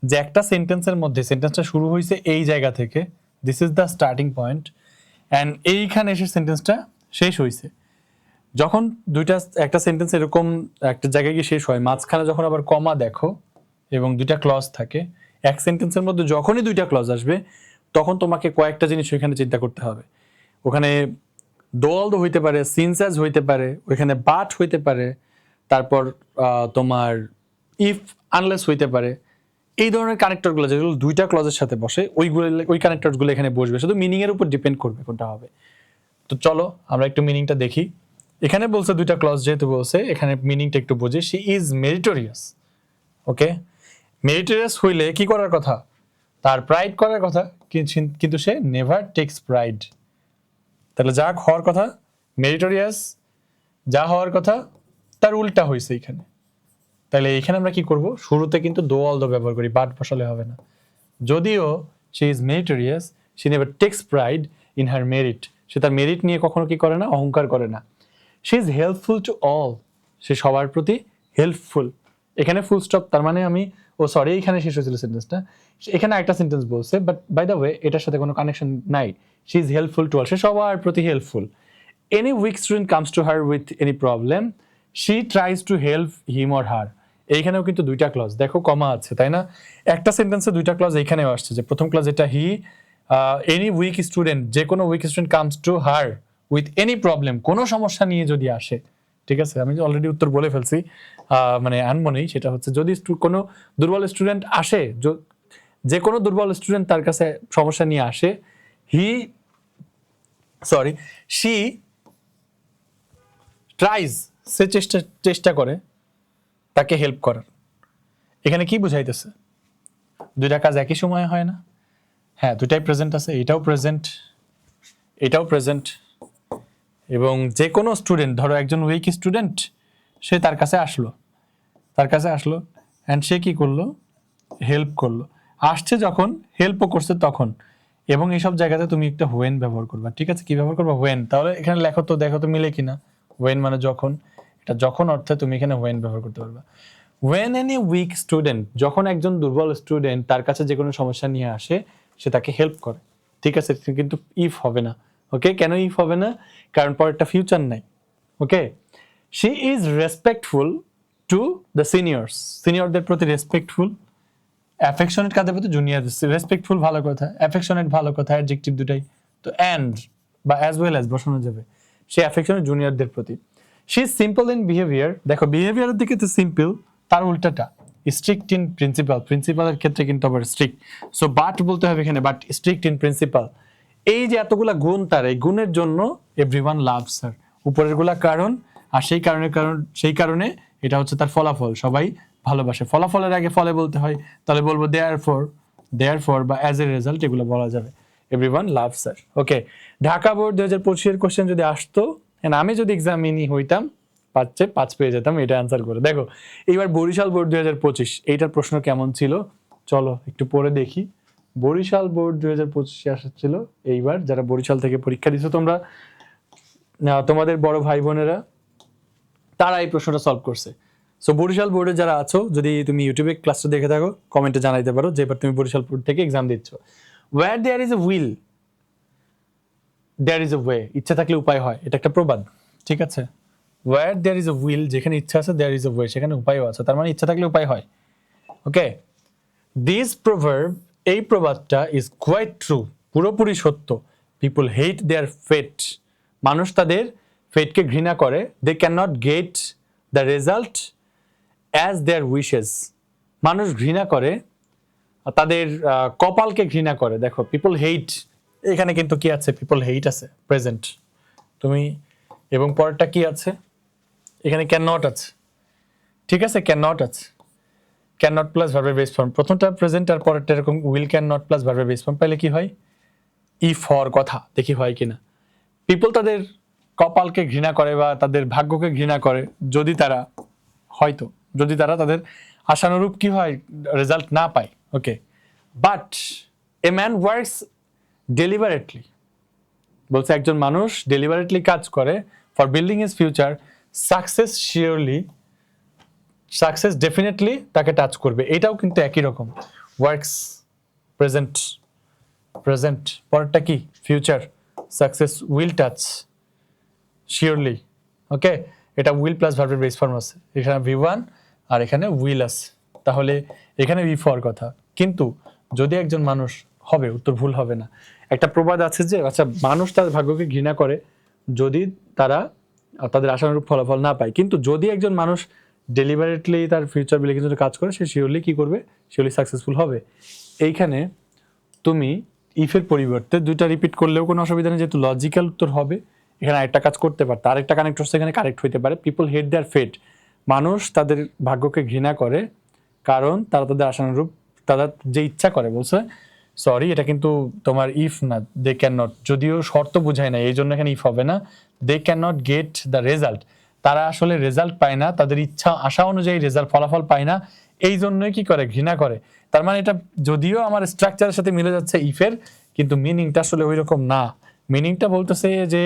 যে একটা সেন্টেন্সের মধ্যে সেন্টেন্সটা শুরু হয়েছে এই জায়গা থেকে, this is the starting point, and এইখানে এসে সেন্টেন্সটা শেষ হয়েছে। যখন একটা সেন্টেন্স এরকম একটা জায়গায় গিয়ে শেষ হয়, মাঝখানে যখন আবার কমা দেখো এবং দুইটা ক্লজ থাকে, এক সেন্টেন্সের মধ্যে যখনই দুইটা ক্লজ আসবে তখন তোমাকে কয়েকটা জিনিস ওইখানে চিন্তা করতে হবে। ওখানে দোল হইতে পারে, সিনসাস হইতে পারে, ওইখানে বাট হইতে পারে, তারপর তোমার ইফ আনলেস হইতে পারে। এই ধরনের কানেক্টরগুলো যেগুলো দুইটা ক্লজের সাথে বসে ওই কানেক্টরগুলো এখানে বসবে, শুধু মিনিং এর উপর ডিপেন্ড করবে কোনটা হবে। তো চলো আমরা একটু মিনিংটা দেখি। এখানে বলছে দুইটা ক্লজ যেহেতু বলছে, এখানে মিনিংটা একটু বুঝি। She is meritorious. Okay, meritorious হইলে কি করার কথা? তার প্রাইড করার কথা, কিন্তু সে নেভার টেক্স প্রাইড। তাহলে যা হওয়ার কথা মেরিটোরিয়াস, যা হওয়ার কথা তার উল্টা হয়েছে এখানে। তাহলে এখানে আমরা কি করব? শুরুতে কিন্তু দো অল দো ব্যবহার করি, বাট বসালে হবে না। যদিও she is meritorious, she never takes pride in her merit. সে তার মেরিট নিয়ে কখনো কি করে না? অহংকার করে না। She is helpful to all, সে সবার প্রতি হেল্পফুল। এখানে ফুল স্টপ, তার মানে সরি, এখানে শেষ হয়েছিল সেন্টেন্সটা। এখানে একটা সেন্টেন্স বলছে, বাট বাই দ্য ওয়ে এটার সাথে কোনো কানেকশন নাই। She is helpful to all, সে সবার প্রতি helpful. Any weak student comes to her with any problem, she tries to help him or her. এইখানেও কিন্তু দুইটা ক্লজ, দেখো কমা আছে, তাই না? একটা সেন্টেন্সে দুইটা ক্লজ এইখানেও আসছে, যে প্রথম ক্লজ এটা হি, এনি উইক স্টুডেন্ট, যে কোনো week student comes to her with any problem, কোনো সমস্যা নিয়ে যদি আসে। ঠিক আছে, আমি অলরেডি উত্তর বলে ফেলছি, মানে আনমনেই। সেটা হচ্ছে যদি কোনো দুর্বল স্টুডেন্ট আসে, যে কোনো দুর্বল স্টুডেন্ট তার কাছে সমস্যা নিয়ে আসে, শি ট্রাইজ, সে চেষ্টা করে তাকে হেল্প করার। এখানে কি বুঝাইতেছে? দুইটা কাজ একই সময় হয় না? হ্যাঁ, দুটাই প্রেজেন্ট আছে, এটাও প্রেজেন্ট, এটাও প্রেজেন্ট। এবং যে কোনো স্টুডেন্ট, ধরো একজন উইক স্টুডেন্ট, সে তার কাছে আসলো অ্যান্ড সে কি করলো? হেল্প করলো। আসছে যখন, হেল্পও করছে তখন। এবং এইসব জায়গাতে তুমি একটা হোয়েন ব্যবহার করবা। ঠিক আছে, কি ব্যবহার করবা? হোয়েন। তাহলে এখানে লেখো তো, দেখো তো মিলে কিনা। হোয়েন মানে যখন, এটা যখন অর্থে তুমি এখানে হোয়েন ব্যবহার করতে পারবা। হোয়েন এনি উইক স্টুডেন্ট, যখন একজন দুর্বল স্টুডেন্ট তার কাছে যে কোনো সমস্যা নিয়ে আসে, সে তাকে হেল্প করে। ঠিক আছে, কিন্তু ইফ হবে না। ওকে, কেন ইফ হবে না? কারণ পরেরটা ফিউচার নাই। Okay, she is respectful to the seniors, সিনিয়রদের প্রতি রেসপেক্টফুল। অ্যাফেকশনেট কাদের প্রতি? জুনিয়র। রেসপেক্টফুল ভালো কথা, অ্যাফেকশনেট ভালো কথা, অ্যাডজেক্টিভ দুটাই তো, অ্যান্ড বা অ্যাজ ওয়েল অ্যাজ বসানো যাবে। সে অ্যাফেকশনেট জুনিয়রদের প্রতি। She is simple in behaviour, দেখো বিহেভিয়ারের দিকে তো সিম্পল, তার উল্টাটা স্ট্রিক্ট ইন প্রিন্সিপাল, প্রিন্সিপালের ক্ষেত্রে কিন্তু আবার স্ট্রিক্ট। সো বাট বলতে হবে এখানে, বাট স্ট্রিক্ট ইন প্রিন্সিপাল। এই যে এতগুলা গুণ, তার এই গুণের জন্য এভরিওয়ান লাভস হার, উপরের গুলা কারণ, আর সেই কারণে এটা হচ্ছে তার ফলাফল, সবাই ভালোবাসে। ফলাফলের আগে ফলে বলতে হয়, তাহলে বলবো দেয়ারফর বা অ্যাজ এ রেজাল্ট, এগুলো বলা যাবে। Everyone loves her. Okay, Dhaka board 2025 question যদি আসতো, আমি যদি এক্সামিনি হইতাম, 5 পেয়ে যেতাম এটা অ্যান্সার করে। দেখো এইবার বরিশাল বোর্ড 2025, এইটার প্রশ্ন কেমন ছিল চলো একটু পরে দেখি। বরিশাল বোর্ড 2025 আসছিল এইবার, যারা বরিশাল থেকে পরীক্ষা দিছো তোমরা, তোমাদের বড় ভাই বোনেরা, তারা এই প্রশ্নটা সলভ করছে। সো বরিশাল বোর্ডে যারা আছো, যদি তুমি ইউটিউবে ক্লাসটা দেখে থাকো, কমেন্টে জানাইতে পারো যে এবার তুমি বরিশাল বোর্ড থেকে এক্সাম দিচ্ছ। Where there is a will there is a way, ইচ্ছা থাকলে উপায় হয়, এটা একটা প্রবাদ। ঠিক আছে, where there is a will, যেখানে ইচ্ছা আছে, দেয়ার ইজ এ ওয়ে, সেখানে উপায়ও আছে, তার মানে ইচ্ছা থাকলে উপায় হয়। ওকে, দিস প্রভার্ব, এই প্রবাদটা ইজ কোয়াইট ট্রু, পুরোপুরি সত্য। পিপল হেট দেয়ার ফেট, মানুষ তাদের ফেটকে ঘৃণা করে। They can not get the result as their wishes, মানুষ ঘৃণা করে, তাদের কপালকে ঘৃণা করে। দেখো পিপল হেট, এখানে কিন্তু কি আছে? পিপল হেট আছে, প্রেজেন্ট তুমি, এবং পরেরটা কি আছে? এখানে ক্যান নট আছে। ঠিক আছে, ক্যান নট আছে। ক্যান নট প্লাস ভার্বের বেস ফর্ম, প্রথমটা প্রেজেন্ট আর পরেরটা এরকম উইল ক্যান নট প্লাস ভার্বের বেস ফর্ম পাইলে কি হয়, ইফ হওয়ার কথা, দেখি হয় কিনা। পিপল তাদের কপালকে ঘৃণা করে বা তাদের ভাগ্যকে ঘৃণা করে যদি তারা হয়তো যদি তারা তাদের আশানুরূপ কি হয় রেজাল্ট না পায়। Okay, but a man works deliberately, বলছে একজন মানুষ ডেলিভারেটলি কাজ করে for building his future, success surely, success definitely তাকে টাচ করবে। এটাও কিন্তু একই রকম, ওয়ার্কস প্রেজেন্ট, প্রেজেন্ট পরেরটা কি future, success will touch surely. Okay, এটা উইল প্লাস ভার্বের বেস ফর্ম আছে, এখানে V1 আর এখানে উইল আছে, তাহলে এখানে V হওয়ার কথা। কিন্তু যদি একজন মানুষ হবে, উত্তর ভুল হবে না। একটা প্রবাদ আছে যে আচ্ছা মানুষ তার ভাগ্যকে ঘৃণা করে যদি তারা তাদের আশানুরূপ ফলাফল না পায়, কিন্তু যদি একজন মানুষ ডেলিভারেটলি তার ফিউচার বিল্ডিং জন্য কাজ করে সে শিওরলি কি করবে, শিওরলি সাকসেসফুল হবে। এইখানে তুমি ইফের পরিবর্তে দুইটা রিপিট করলেও কোনো অসুবিধা নেই, যেহেতু লজিক্যাল উত্তর হবে। এখানে আরেকটা কাজ করতে পারতো, আরেকটা কানেক্ট হচ্ছে এখানে কারেক্ট হইতে পারে। পিপল হেট দেয়ার ফেট, মানুষ তাদের ভাগ্যকে ঘৃণা করে কারণ তারা তাদের আশানুরূপ তারা যে ইচ্ছা করে। বলছে সরি, এটা কিন্তু তোমার ইফ না, দে ক্যান নট, যদিও শর্ত বোঝায় না এই জন্য এখানে ইফ হবে না। They can not get the result, তারা আসলে রেজাল্ট পায় না, তাদের ইচ্ছা আশা অনুযায়ী রেজাল্ট ফলাফল পায় না, এই জন্যই কি করে ঘৃণা করে। তার মানে এটা যদিও আমার স্ট্রাকচারের সাথে মিলে যাচ্ছে ইফের, কিন্তু মিনিংটা আসলে ওই রকম না। মিনিংটা বলতেছে যে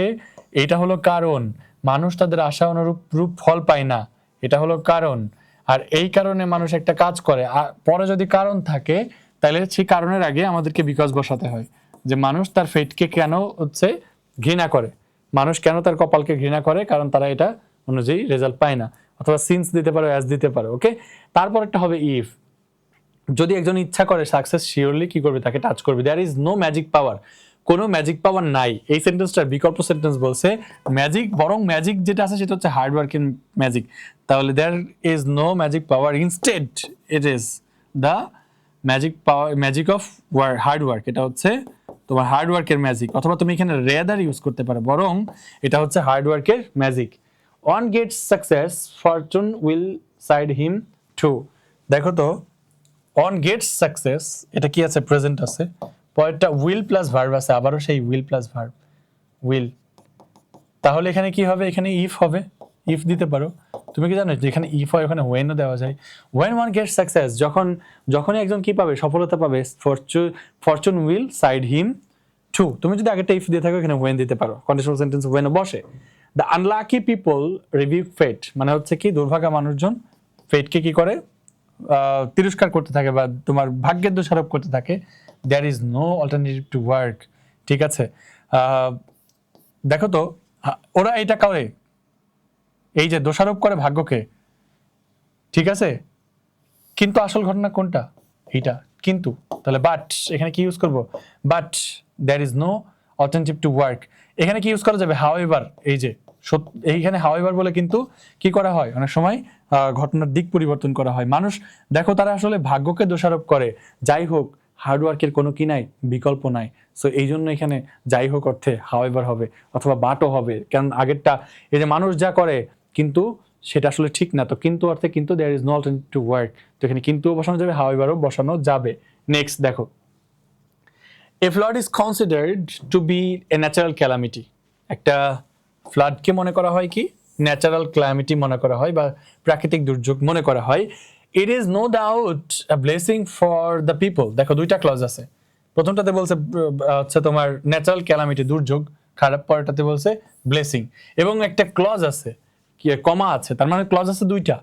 এটা হলো কারণ মানুষ তাদের আশা অনুরূপ ফল পায় না, এটা হলো কারণ। আর এই কারণে মানুষ একটা কাজ করে, আর পরে যদি কারণ থাকে তাহলে সেই কারণের আগে আমাদেরকে বিকজ বসাতে হয়, যে মানুষ তার ফেটকে কেন হচ্ছে ঘৃণা করে, মানুষ কেন তার কপালকে ঘৃণা করে, কারণ তারা এটা অনুযায়ী রেজাল্ট পায় না। অথবা সিন্স দিতে পারো, অ্যাজ দিতে পারো। ওকে, তারপর একটা হবে ইফ, যদি একজন ইচ্ছা করে সাকসেস শিওরলি কি করবে, তাকে টাচ করবে। There is no magic power, কোনো ম্যাজিক পাওয়ার নাই। এই সেন্টেন্সটার বিকল্প সেন্টেন্স বলছে ম্যাজিক, বরং ম্যাজিক যেটা আছে সেটা হচ্ছে হার্ড ওয়ার্ক ইন ম্যাজিক। তাহলে there is no magic power, instead it is the magic power, magic of hard work, এটা হচ্ছে তোমার হার্ড ওয়ার্কের ম্যাজিক। অথবা তুমি এখানে রেদার ইউজ করতে পারো, বরং এটা হচ্ছে হার্ড ওয়ার্কের magic. One gets success, fortune will side him too. দেখো তো অন গেটস সাকসেস, এটা কি আছে, প্রেজেন্ট আছে, পরেরটা উইল প্লাস ভার্ব আছে, আবারও সেই উইল প্লাস ভার্ব উইল। তাহলে এখানে কি হবে, এখানে ইফ হবে, ইফ দিতে পারো। তুমি কি জানো যে এখানে ইফ হয় ওখানে ওয়েনও দেওয়া যায়। ওয়েন ওয়ান গেটস সাকসেস, যখনই একজন কি পাবে, সফলতা পাবে, Fortune will side him two. তুমি যদি আগেটা ইফ দিয়ে থাকো এখানে ওয়েন দিতে পারো, কন্ডিশনাল সেন্টেন্স ওয়েনও বসে। দ্য আনলাকি পিপল রিভিউ ফেট, মানে হচ্ছে কি দুর্ভাগা মানুষজন ফেটকে কি করে তিরস্কার করতে থাকে বা তোমার ভাগ্যের দোষারোপ করতে থাকে। There is no alternative to work. ঠিক আছে, দেখো তো ওরা এটা করে, এই যে দোষারোপ করে ভাগ্যকে, ঠিক আছে, কিন্তু আসল ঘটনা কোনটা, এইটা কিন্তু। তাহলে বাট এখানে কি ইউজ করব, but there is no alternative to work. এখানে কি ইউজ করা যাবে, হাউএভার। এই যে এইখানে হাউএভার বলে কিন্তু কি করা হয়, অনেক সময় ঘটনার দিক পরিবর্তন করা হয়। মানুষ দেখো তারা আসলে ভাগ্যকে দোষারোপ করে, যাই হোক হার্ডওয়ার্কের কোনো কি নাই, বিকল্প নাই। সো এই জন্য এখানে যাই হোক অর্থে হাউএভার হবে, অথবা বাটও হবে, কারণ আগেরটা এই যে মানুষ যা করে কিন্তু সেটা আসলে ঠিক না, তো কিন্তু অর্থে কিন্তু there is no alternative to work, তো এখানে কিন্তু বসানো যাবে, হাউএভারও বসানো যাবে। নেক্সট দেখো, a flood is considered to be a natural calamity. একটা ফ্লাডকে মনে করা হয় কি, ন্যাচারাল ক্যালামিটি মনে করা হয় বা প্রাকৃতিক দুর্যোগ মনে করা হয়। It is no doubt a blessing for the people. দেখো দুইটা ক্লজ আছে, প্রথমটাতে বলছে হচ্ছে তোমার ন্যাচারাল ক্যালামিটি দুর্যোগ খারাপ, পরেরটাতে বলছে ব্লেসিং, এবং একটা ক্লজ আছে কি কমা আছে, তার মানে ক্লজ আছে দুইটা,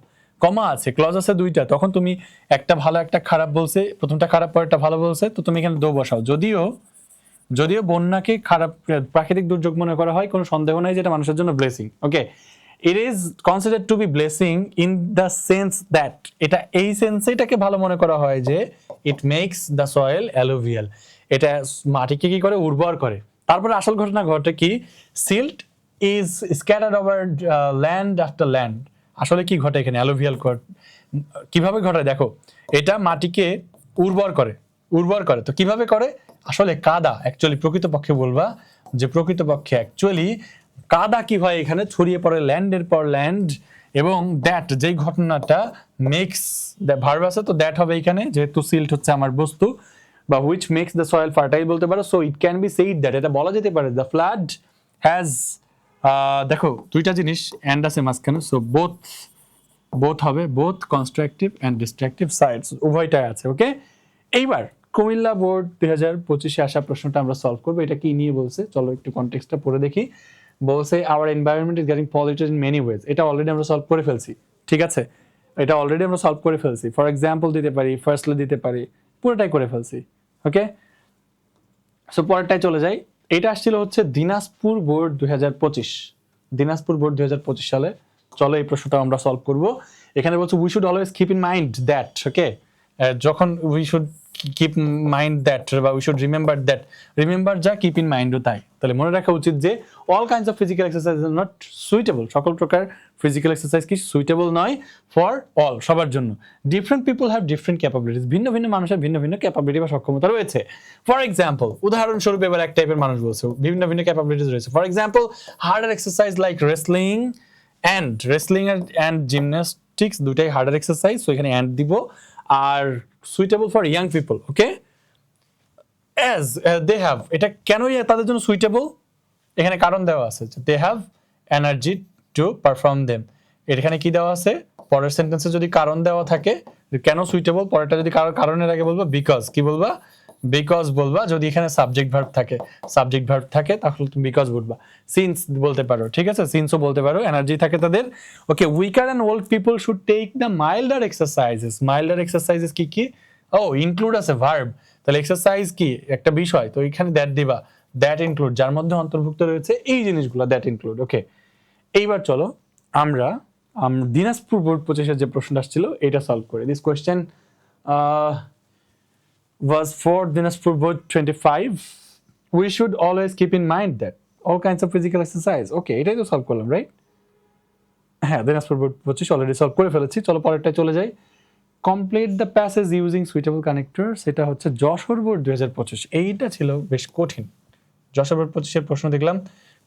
কমা আছে, ক্লজ আছে দুইটা। তখন তুমি একটা ভালো একটা খারাপ বলছে, প্রথমটা খারাপ পরেরটা ভালো বলছে, তো তুমি এখানে দো বসাও। যদিও বন্যাকে খারাপ প্রাকৃতিক দুর্যোগ মনে করা হয়, কোনো সন্দেহ নাই যেটা মানুষের জন্য blessing. Okay, it is considered to be blessing in the sense that, এটা এই সেন্সে এটাকে ভালো মনে করা হয় যে it makes the soil alluvial, এটা মাটিকে কি করে, উর্বর করে। তারপরে আসল ঘটনা ঘটে কি, silt is scattered over land after land. আসলে কি ঘটে এখানে, অ্যালুভিয়াল কিভাবে ঘটে, দেখো এটা মাটিকে উর্বর করে, তো কিভাবে করে, আসলে কাদা অ্যাকচুয়ালি প্রকৃতপক্ষে বলবা যে প্রকৃতপক্ষে অ্যাকচুয়ালি কাদা কি হয় এখানে ছড়িয়ে পড়ে ল্যান্ডের পর ল্যান্ড, এবং দ্যাট যেই ঘটনাটা মেক্স ভার্ব আছে তো দ্যাট হবে এখানে, যেহেতু সিল্ট হচ্ছে আমার বস্তু, বা which makes the soil fertile বলতে পারো। So it can be said that, এটা বলা যেতে পারে দ্য ফ্লাড হ্যাজ, দেখো দুইটা জিনিস অ্যান্ড আছে মাঝখানে, সো বোথ হবে, both constructive and destructive sides উভয়টাই আছে। ওকে, এইবার কুমিল্লা বোর্ড 2025-এ আসা প্রশ্নটা আমরা সলভ করবো। এটা কি নিয়ে বলছে, চলো একটু কনটেক্সটটা পড়ে দেখি। বলছে our environment is getting polluted in many ways, এটা অলরেডি আমরা সলভ করে ফেলছি, ঠিক আছে, এটা অলরেডি আমরা সলভ করে ফেলছি। ফর এক্সাম্পল দিতে পারি, ফার্স্টলি দিতে পারি, পুরোটাই করে ফেলছি। ওকে, সো পরেরটাই চলে যাই। এটা আসছিল হচ্ছে দিনাজপুর বোর্ড 2025, দিনাজপুর বোর্ড 2025 সালে। চলো এই প্রশ্নটা আমরা সলভ করব। এখানে বলছে we should always keep in mind that, okay, যখন we should keep mind that বা we should remember that, remember যা কিপ ইন মাইন্ডও তাই। তাহলে মনে রাখা উচিত যে all kinds of physical exercise are not suitable, সকল প্রকার ফিজিক্যাল এক্সারসাইজ কি সুইটেবল নয় ফর অল, সবার জন্য। Different people have different capabilities, ভিন্ন ভিন্ন মানুষের ভিন্ন ভিন্ন ক্যাপাবিলিটি বা সক্ষমতা রয়েছে। ফর এক্সাম্পল, উদাহরণস্বরূপ এবার এক টাইপের মানুষ বলছে ভিন্ন ভিন্ন ক্যাপাবিলিটিস রয়েছে। For example, harder exercise like wrestling and gymnastics, দুটাই হার্ডার এক্সারসাইজ, সো এখানে অ্যান্ড দিব। Are suitable for young people, okay, as they have, এটা কেনই তাদের জন্য সুইটেবল, এখানে কারণ দেওয়া আছে, they have energy to perform them. এখানে কি দেওয়া আছে, পরের সেন্টেন্সে যদি কারণ দেওয়া থাকে কেন সুইটেবল, পরেরটা যদি কারণের আগে বলবা বিকজ, কি বলবা, বিকজ বলবা। যদি এখানে সাবজেক্ট ভার্ব থাকে তাহলে তুমি বিকজ বলবা। সিন্স বলতে পারো, ঠিক আছে, সিন্সও বলতে পারো, এনার্জি থাকে তাদের। Okay, weaker and old people should take the milder exercises কি কি, ও ইনক্লুড আছে ভার্ব, তাহলে এক্সারসাইজ কি একটা বিষয়, তো এখানে দ্যাট দিবা, দ্যাট ইনক্লুড যার মধ্যে অন্তর্ভুক্ত রয়েছে এই জিনিসগুলো, দ্যাট ইনক্লুড। ওকে, এইবার চলো আমরা দিনাজপুর বোর্ড 25-এর যে প্রশ্নটা আসছিল এটা সলভ করি। This question was for Dinajpur Board 25. We should always keep in mind that all kinds of physical exercise. Okay, এটাই তো সলভ করলাম, রাইট? হ্যাঁ, দিনাজপুর বোর্ড 25 অলরেডি সলভ করে ফেলেছি। চলো পরেরটায় চলে যাই। Complete the passage using suitable connector, সেটা হচ্ছে যশোর বোর্ড 2025। এইটা ছিল বেশ কঠিন। যশোর বোর্ড 25-এর প্রশ্ন দেখলাম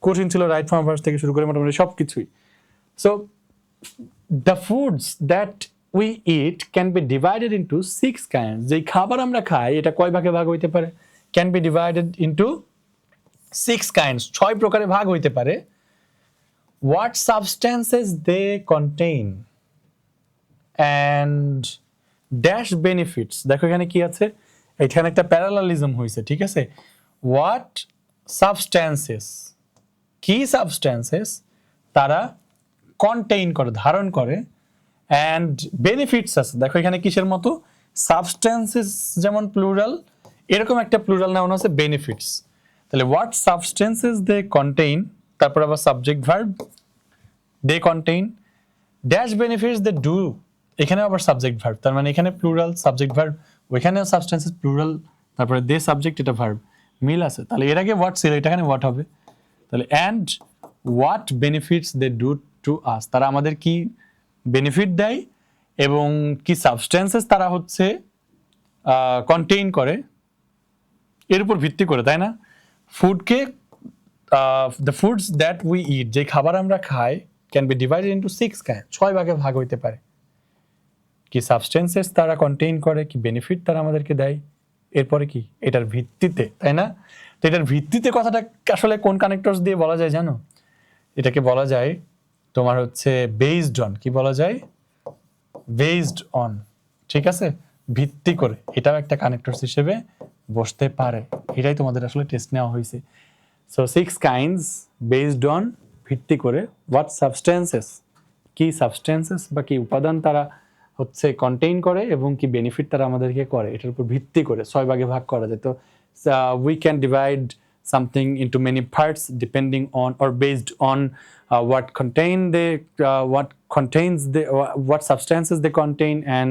কঠিন ছিল, রাইট ফর্ম ভার্স থেকে শুরু করে মোটামুটি সব কিছুই। So the foods that we eat can be divided into 6 kinds. যেই খাবার আমরা খাই এটা কয় ভাগে ভাগ হইতে পারে, can be divided into 6 kinds, 6 প্রকারে ভাগ হইতে পারে। What substances they contain and dash benefits, দেখো এখানে কি আছে, এখানে একটা প্যারালালিজম হয়েছে, ঠিক আছে। What substances, কি সাবস্ট্যান্সেস তারা কন্টেইন করে, ধারণ করে, অ্যান্ড বেনিফিটস আছে, দেখো এখানে কিসের মতো, সাবস্ট্যান্সেস যেমন প্লুরাল, এরকম একটা প্লুরাল নাউন আছে বেনিফিটস। তাহলে হোয়াট সাবস্ট্যান্সেস দে কন্টেইন, তারপর আবার subject verb, they contain, dash benefits they do, এখানে আবার সাবজেক্ট ভার্ব, তার মানে এখানে প্লুরাল সাবজেক্ট ভার্ব, ওইখানেও সাবস্ট্যান্সেস প্লুরাল, তারপরে দে সাবজেক্ট, এটা ভার্ব, মিল আছে। তাহলে এর আগে হোয়াট ছিল, এটা এখানে হোয়াট হবে। তাহলে and what benefits they do to us, তারা আমাদের কি বেনিফিট দেয় এবং কি সাবস্ট্যান্সেস তারা হচ্ছে কন্টেইন করে, এর উপর ভিত্তি করে, তাই না। ফুডকে the foods that we eat, যে খাবার আমরা খাই, can be divided into 6 kind, 6 ভাগে ভাগ হইতে পারে। কি সাবস্ট্যান্সেস তারা কন্টেইন করে, কি বেনিফিট তারা আমাদেরকে দেয়, এরপরে কি এটার ভিত্তিতে, তাই না। তো এটার ভিত্তিতে কথাটা আসলে কোন কানেক্টরস দিয়ে বলা যায় জানো, এটাকে বলা যায় তোমার হচ্ছে বেসড অন, কি বলা যায়, বেসড অন, ঠিক আছে, ভিত্তি করে, এটাও একটা কানেক্টরস হিসেবে বসতে পারে। এটাই তোমাদের আসলে টেস্ট নেওয়া হয়েছে। সো 6 কাইন্ডস বেসড অন, ভিত্তি করে। হোয়াট সাবস্ট্যান্সেস, কি সাবস্ট্যান্সেস বা কি উপাদান তারা হচ্ছে কন্টেইন করে এবং কি বেনিফিট তারা আমাদেরকে করে, এটার উপর ভিত্তি করে 6 ভাগে ভাগ করা যায়। তো we can divide something into many parts depending on or based on what substances they contain and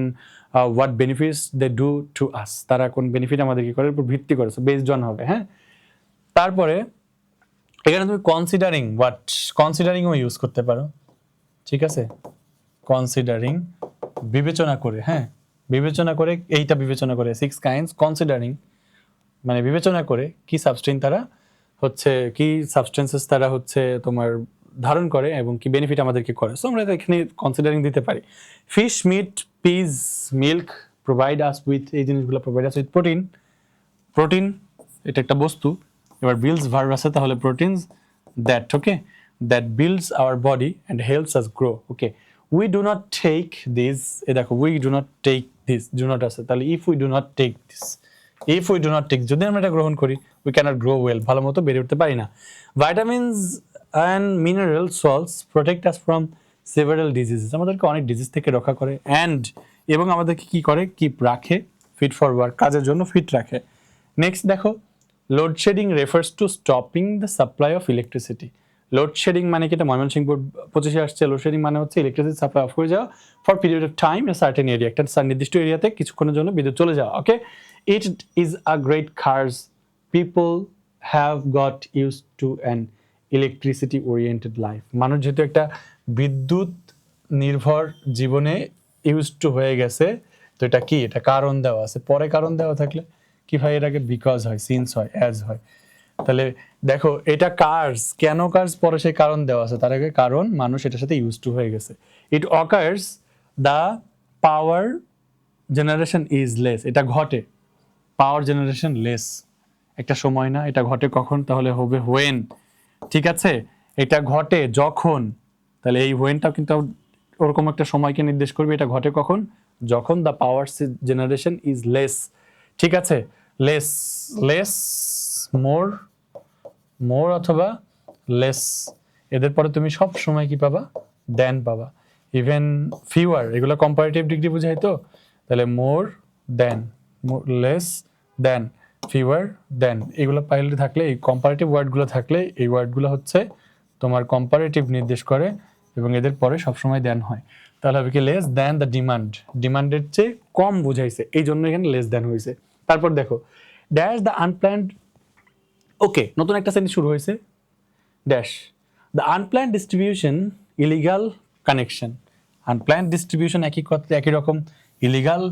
what benefits they do to us, তারা কোন বেনিফিট আমাদেরকে করে উপর ভিত্তি করে, সো বেসড অন হবে। হ্যাঁ, তারপরে এখানে তুমি কনসিডারিংও ইউজ করতে পারো, ঠিক আছে, কনসিডারিং, বিবেচনা করে, হ্যাঁ, বিবেচনা করে, এইটা বিবেচনা করে 6 কাইন্ডস, কনসিডারিং মানে বিবেচনা করে কি সাবস্টেন্স তারা হচ্ছে, কি সাবস্টেন্সেস তারা হচ্ছে তোমার ধারণ করে এবং কি বেনিফিট আমাদেরকে করে, সো আমরা এখানে কনসিডারিং দিতে পারি। Fish, meat, peas, milk provide us with, এই জিনিসগুলো provide us with protein. Protein এটা একটা বস্তু, এবার বিল্ডস ভার্ব আছে, তাহলে proteins that, okay, that builds our body and helps us grow, okay. We do not take this, এ দেখো we do not take this, do not আছে, তাহলে if we do not take this, if we do not take, যদি আমরা এটা গ্রহণ করি, we cannot grow well, ভালো মতো বেড়ে উঠতে পারি না। Vitamins and mineral salts protect us from several diseases, আমাদেরকে অনেক ডিজিজ থেকে রক্ষা করে, অ্যান্ড এবং আমাদেরকে কি করে, কিপ রাখে, ফিট ফর ওয়ার্ক, কাজের জন্য ফিট রাখে। নেক্সট দেখো, load shedding refers to stopping the supply of electricity. Load shedding মানে কি, এটা ময়মনসিংহ বোর্ড 25-এ আসছে। লোডশেডিং মানে হচ্ছে ইলেকট্রিসিটি সাপ্লাই অফ হয়ে যাওয়া for period of time a certain area, একটা নির্দিষ্ট এরিয়াতে কিছুক্ষণের জন্য বিদ্যুৎ চলে যাওয়া, okay. It is a great curse people have got use to an electricity oriented life, মানুষ যেহেতু একটা বিদ্যুৎ নির্ভর জীবনে ইউজ টু হয়ে গেছে, তো এটা কি, এটা কারণ দেওয়া আছে, পরে কারণ দেওয়া থাকলে কি হয়, এর আগে বিকজ হয়, সিন্স হয়, অ্যাজ হয়। তাহলে দেখো এটা কার্স, কেন কার্স, পরে সেই কারণ দেওয়া আছে, তার আগে কারণ মানুষ এটার সাথে ইউজ টু হয়ে গেছে। ইট occurs the power generation is less, এটা ঘটে, পাওয়ার জেনারেশন লেস, একটা সময় না, এটা ঘটে কখন, তাহলে হবে হোয়েন, ঠিক আছে। এটা ঘটে যখন, তাহলে এই হোয়েনটাও কিন্তু ওরকম একটা সময়কে নির্দেশ করবে, এটা ঘটে কখন, যখন the power generation is less, ঠিক আছে। লেস, লেস, মোর, মোর অথবা লেস, এদের পরে তুমি সব সময় কি পাবা, দেন পাবা। ইভেন ফিওয়ার, এগুলো কম্পারেটিভ ডিগ্রি বোঝাই তো, তাহলে মোর দেন, লেস দেন, ফিওয়ার দেন, এগুলো পাইলে থাকলে, এই কম্পারেটিভ ওয়ার্ডগুলো থাকলে, এই ওয়ার্ডগুলো হচ্ছে তোমার কম্পারেটিভ নির্দেশ করে এবং এদের পরে সবসময় দেন হয়, তাহলে হবে কি, লেস দেন দ্য ডিমান্ড, ডিমান্ডের চেয়ে কম বুঝাইছে, এই জন্য এখানে লেস দেন হয়েছে। তারপর দেখো, ড্যাশ দ্য আনপ্ল্যান্ড, ওকে, নতুন একটা সেন্টেন্স শুরু হয়েছে, dash the unplanned distribution illegal connection, unplanned distribution একই কথা, একই রকম, ইলিগাল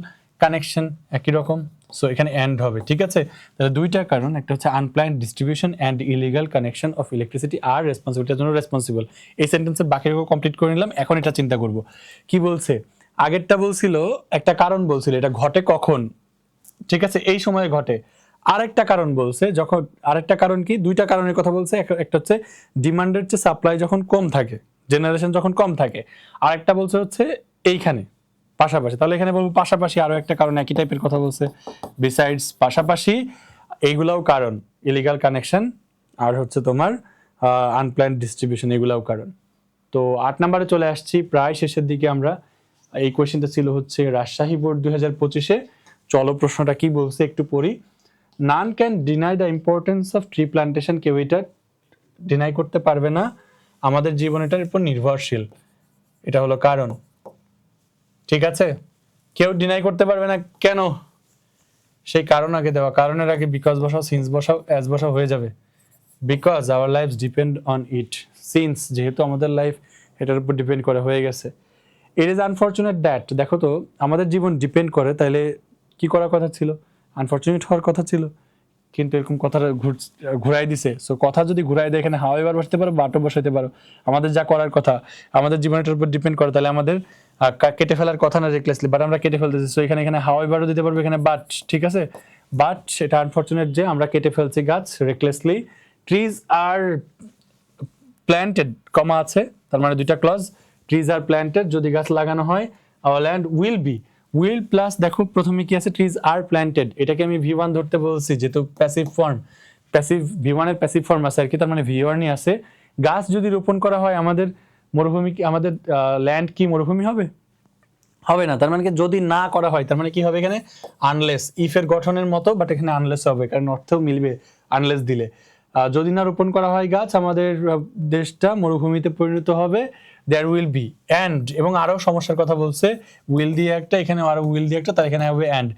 কানেকশন একই রকম, সো এখানে এন্ড হবে, ঠিক আছে। তাহলে দুইটা কারণ, একটা হচ্ছে unplanned distribution and illegal connection of electricity আর রেসপন্সিবিলিটির জন্য রেসপন্সিবল। এই সেন্টেন্সের বাকিটুকু কমপ্লিট করে নিলাম, এখন এটা চিন্তা করব কি বলছে। আগেরটা বলছিল একটা কারণ বলছিল, এটা ঘটে কখন, ঠিক আছে, এই সময়ে ঘটে। আরেকটা কারণ বলছে, যখন, আরেকটা কারণ কি, দুইটা কারণের কথা বলছে, একটা হচ্ছে ডিমান্ডের চেয়ে সাপ্লাই যখন কম থাকে, জেনারেশন যখন কম থাকে, আরেকটা বলছে হচ্ছে এইখানে পাশাপাশি, তাহলে এখানে বলবো পাশাপাশি আরো একটা কারণ, একই টাইপের কথা বলছে, বিসাইডস, পাশাপাশি, এইগুলাও কারণ, ইলিগাল কানেকশন আর হচ্ছে তোমার আনপ্ল্যান্ড ডিস্ট্রিবিউশন, এগুলাও কারণ। তো 8 নম্বরে চলে আসছি, প্রায় শেষের দিকে আমরা। এই কোয়েশ্চেনটা ছিল হচ্ছে রাজশাহী বোর্ড 2025-এ, চলো প্রশ্নটা কি বলছে একটু পড়ি। None can deny the importance of tree plantation, কেউ এটা ডিনাই করতে পারবে না, আমাদের জীবন এটার উপর নির্ভরশীল, এটা হলো কারণ, ঠিক আছে, কেউ ডিনাই করতে পারবে না, কেন, সেই কারণ আগে দেওয়া, কারণের আগে বিকজ বসাও, সিন্স বসাও, অ্যাজ বসাও, হয়ে যাবে। Because our life depend on it, since যেহেতু আমাদের লাইফ এটার উপর ডিপেন্ড করে, হয়ে গেছে। ইট ইজ আনফর্চুনেট দ্যাট, দেখো তো আমাদের জীবন ডিপেন্ড করে, তাইলে কি করার কথা ছিল, আনফর্চুনেট হওয়ার কথা ছিল, কিন্তু এরকম কথাটা ঘুরাই দিছে। সো কথা যদি ঘুরাই দেয়, এখানে হাওয়া এবার বসাতে পারো, বাটও বসাতে পারো, আমাদের যা করার কথা আমাদের জীবনটার উপর ডিপেন্ড করে, তাহলে আমাদের কেটে ফেলার কথা না রেকলেসলি, বাট আমরা কেটে ফেলতেছি। সো এখানে এখানে হাওয়া এবারও দিতে পারবো, এখানে বাট, ঠিক আছে, বাট সেটা আনফর্চুনেট যে আমরা কেটে ফেলছি গাছ রেকলেসলি। ট্রিজ আর প্ল্যান্টেড, কমা আছে, তার মানে দুইটা ক্লজ, ট্রিজ আর প্ল্যান্টেড, যদি গাছ লাগানো হয়, hour land will B, will plus দেখো প্রথমে কি আছে, ট্রিজ আর প্ল্যান্টেড, এটাকে আমি V1 ধরতে বলছি যেহেতু প্যাসিভ ফর্ম, প্যাসিভ V1 এর প্যাসিভ ফর্ম আছে আর কি, তার মানে V1 ই আছে। গাছ যদি রোপণ করা হয়, আমাদের মরুভূমি কি, আমাদের ল্যান্ড কি মরুভূমি হবে, হবে না, তার মানে কি যদি না করা হয়, তার মানে কি হবে এখানে, আনলেস, ইফ এর গঠনের মতো, বাট এখানে আনলেস হবে, কারণ অর্থেও মিলবে আনলেস দিলে। যদি না রোপণ করা হয় গাছ, আমাদের দেশটা মরুভূমিতে পরিণত হবে, দেয়ার উইল বি অ্যান্ড, এবং আরো সমস্যার কথা বলছে, উইল দিয়ে একটা, এখানে আরো উইল দিয়ে একটা, তার এখানে হবে and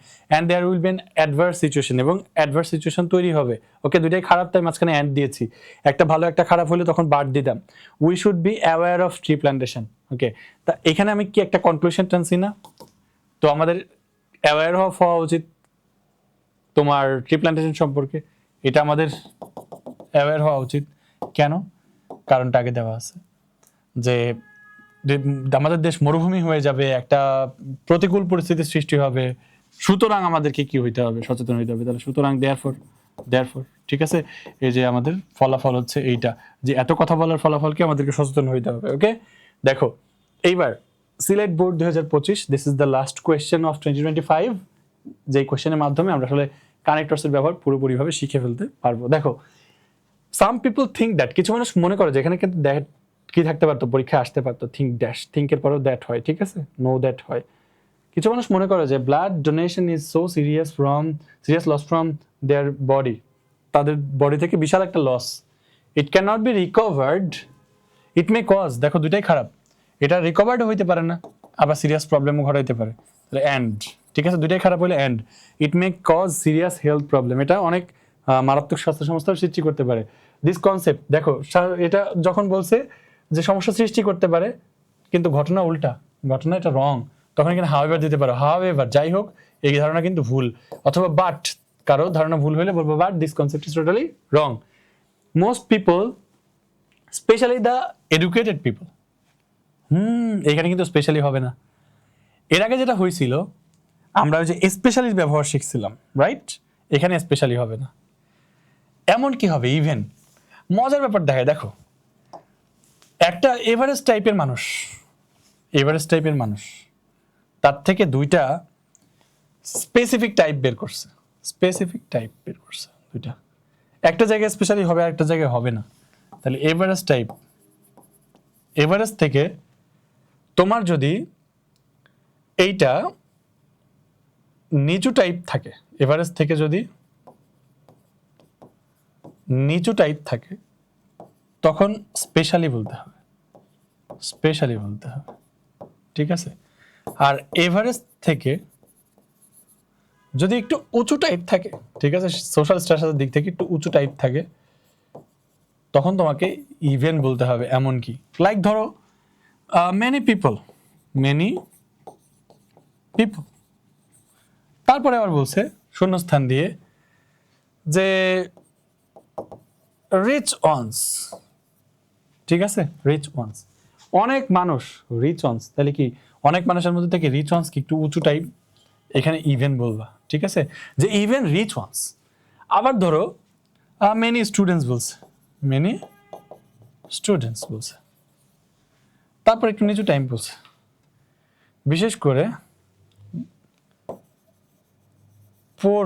there will be an adverse situation, এবং অ্যাডভার্স সিচুয়েশন তৈরি হবে। ওকে, দুইটাই খারাপ, তাই মাঝখানে অ্যান্ড দিয়েছি, একটা ভালো একটা খারাপ হলে তখন বাদ দিতাম। We should be aware of tree plantation, okay, তা এখানে আমি কি একটা কনক্লুশন টানছি না, তো আমাদের অ্যাওয়্যার হওয়া উচিত তোমার ট্রি প্ল্যান্টেশন সম্পর্কে, এটা আমাদের অ্যাওয়্যার হওয়া উচিত, কেন, কারণটা আগে দেওয়া আছে। যে আমাদের দেশ মরুভূমি হয়ে যাবে, একটা প্রতিকূল পরিস্থিতির সৃষ্টি হবে, সুতরাং আমাদেরকে কি হইতে হবে, সচেতন হইতে হবে। তাহলে সুতরাং দেয়ারফর ঠিক আছে, এই যে আমাদের ফলাফল হচ্ছে এইটা, যে এত কথা বলার ফলাফল কি, আমাদেরকে সচেতন হইতে হবে। ওকে, দেখো এইবার Sylhet board 2025, this is the last question of 2025, যে কোয়েশ্চেনের মাধ্যমে আমরা আসলে কানেক্টরসের ব্যবহার পুরোপুরিভাবে শিখে ফেলতে পারবো। দেখো, সাম পিপল থিঙ্ক দ্যাট, কিছু মানুষ মনে করে যে এখানে কিন্তু দ্যাট কি থাকতে পারতো, পরীক্ষায় আসতে পারতো, থিঙ্ক ড্যাশ, থিঙ্কের পরেও দ্যাট হয়, ঠিক আছে, নো দ্যাট হয়। কিছু মানুষ মনে করে যে blood donation is so serious loss from their body, তাদের বডি থেকে বিশাল একটা loss, it can not be recovered, it may cause, দেখো দুইটাই খারাপ, এটা রিকভার্ড হইতে পারে না, আবার সিরিয়াস প্রবলেমও ঘটাইতে পারে, তাহলে অ্যান্ড, ঠিক আছে, দুইটাই খারাপ হলে and, it may cause serious health problem, এটা অনেক মারাত্মক স্বাস্থ্য সমস্যার সৃষ্টি করতে পারে। দিস কনসেপ্ট, দেখো এটা যখন বলছে যে সমস্যা সৃষ্টি করতে পারে, কিন্তু ঘটনা উল্টা, ঘটনা এটা রং, তখন এখানে হাওয়েভার দিতে পারো, হাওয়েভার, যাই হোক এই ধারণা কিন্তু ভুল, অথবা বাট, কারো ধারণা ভুল হলে বলবো but this concept is totally wrong. Most people, specially the educated people, এখানে কিন্তু স্পেশালি হবে না। এর আগে যেটা হয়েছিল, আমরা ওই যে স্পেশালি ব্যবহার শিখছিলাম, রাইট, এখানে স্পেশালি হবে না। এমন কি হবে, ইভেন মজার ব্যাপার দেখায়, দেখো একটা এভারেস্ট টাইপের মানুষ, তার থেকে দুইটা স্পেসিফিক টাইপ বের করছে, দুইটা, একটা জায়গায় স্পেশালি হবে, একটা জায়গায় হবে না। তাহলে এভারেস্ট থেকে তোমার যদি এইটা নিচু টাইপ থাকে, এভারেস্ট থেকে যদি নিচু টাইপ থাকে, তখন স্পেশালি বলতে হবে, ঠিক আছে। আর এভারেস্ট থেকে যদি একটু উঁচু টাইপ থাকে, ঠিক আছে, সোশ্যাল স্ট্যাটাসের দিক থেকে একটু উঁচু টাইপ থাকে, তখন তোমাকে ইভেন বলতে হবে। এমন কি, লাইক ধরো মেনি পিপল, তারপরে আবার বলছে শূন্যস্থান দিয়ে যে রিচ ওয়ান্স, ঠিক আছে, রিচ ওয়ান্স, অনেক মানুষ, রিচ ওয়ান্স, তাহলে কি অনেক মানুষের মধ্যে থেকে রিচ ওয়ান্স কি একটু উঁচু টাইপ, এখানে ইভেন বলবা, ঠিক আছে, যে ইভেন রিচ ওয়ান্স। আবার ধরো মেনি স্টুডেন্টস বলছে, তারপর একটু নিচু টাইম বলছে, বিশেষ করে পোর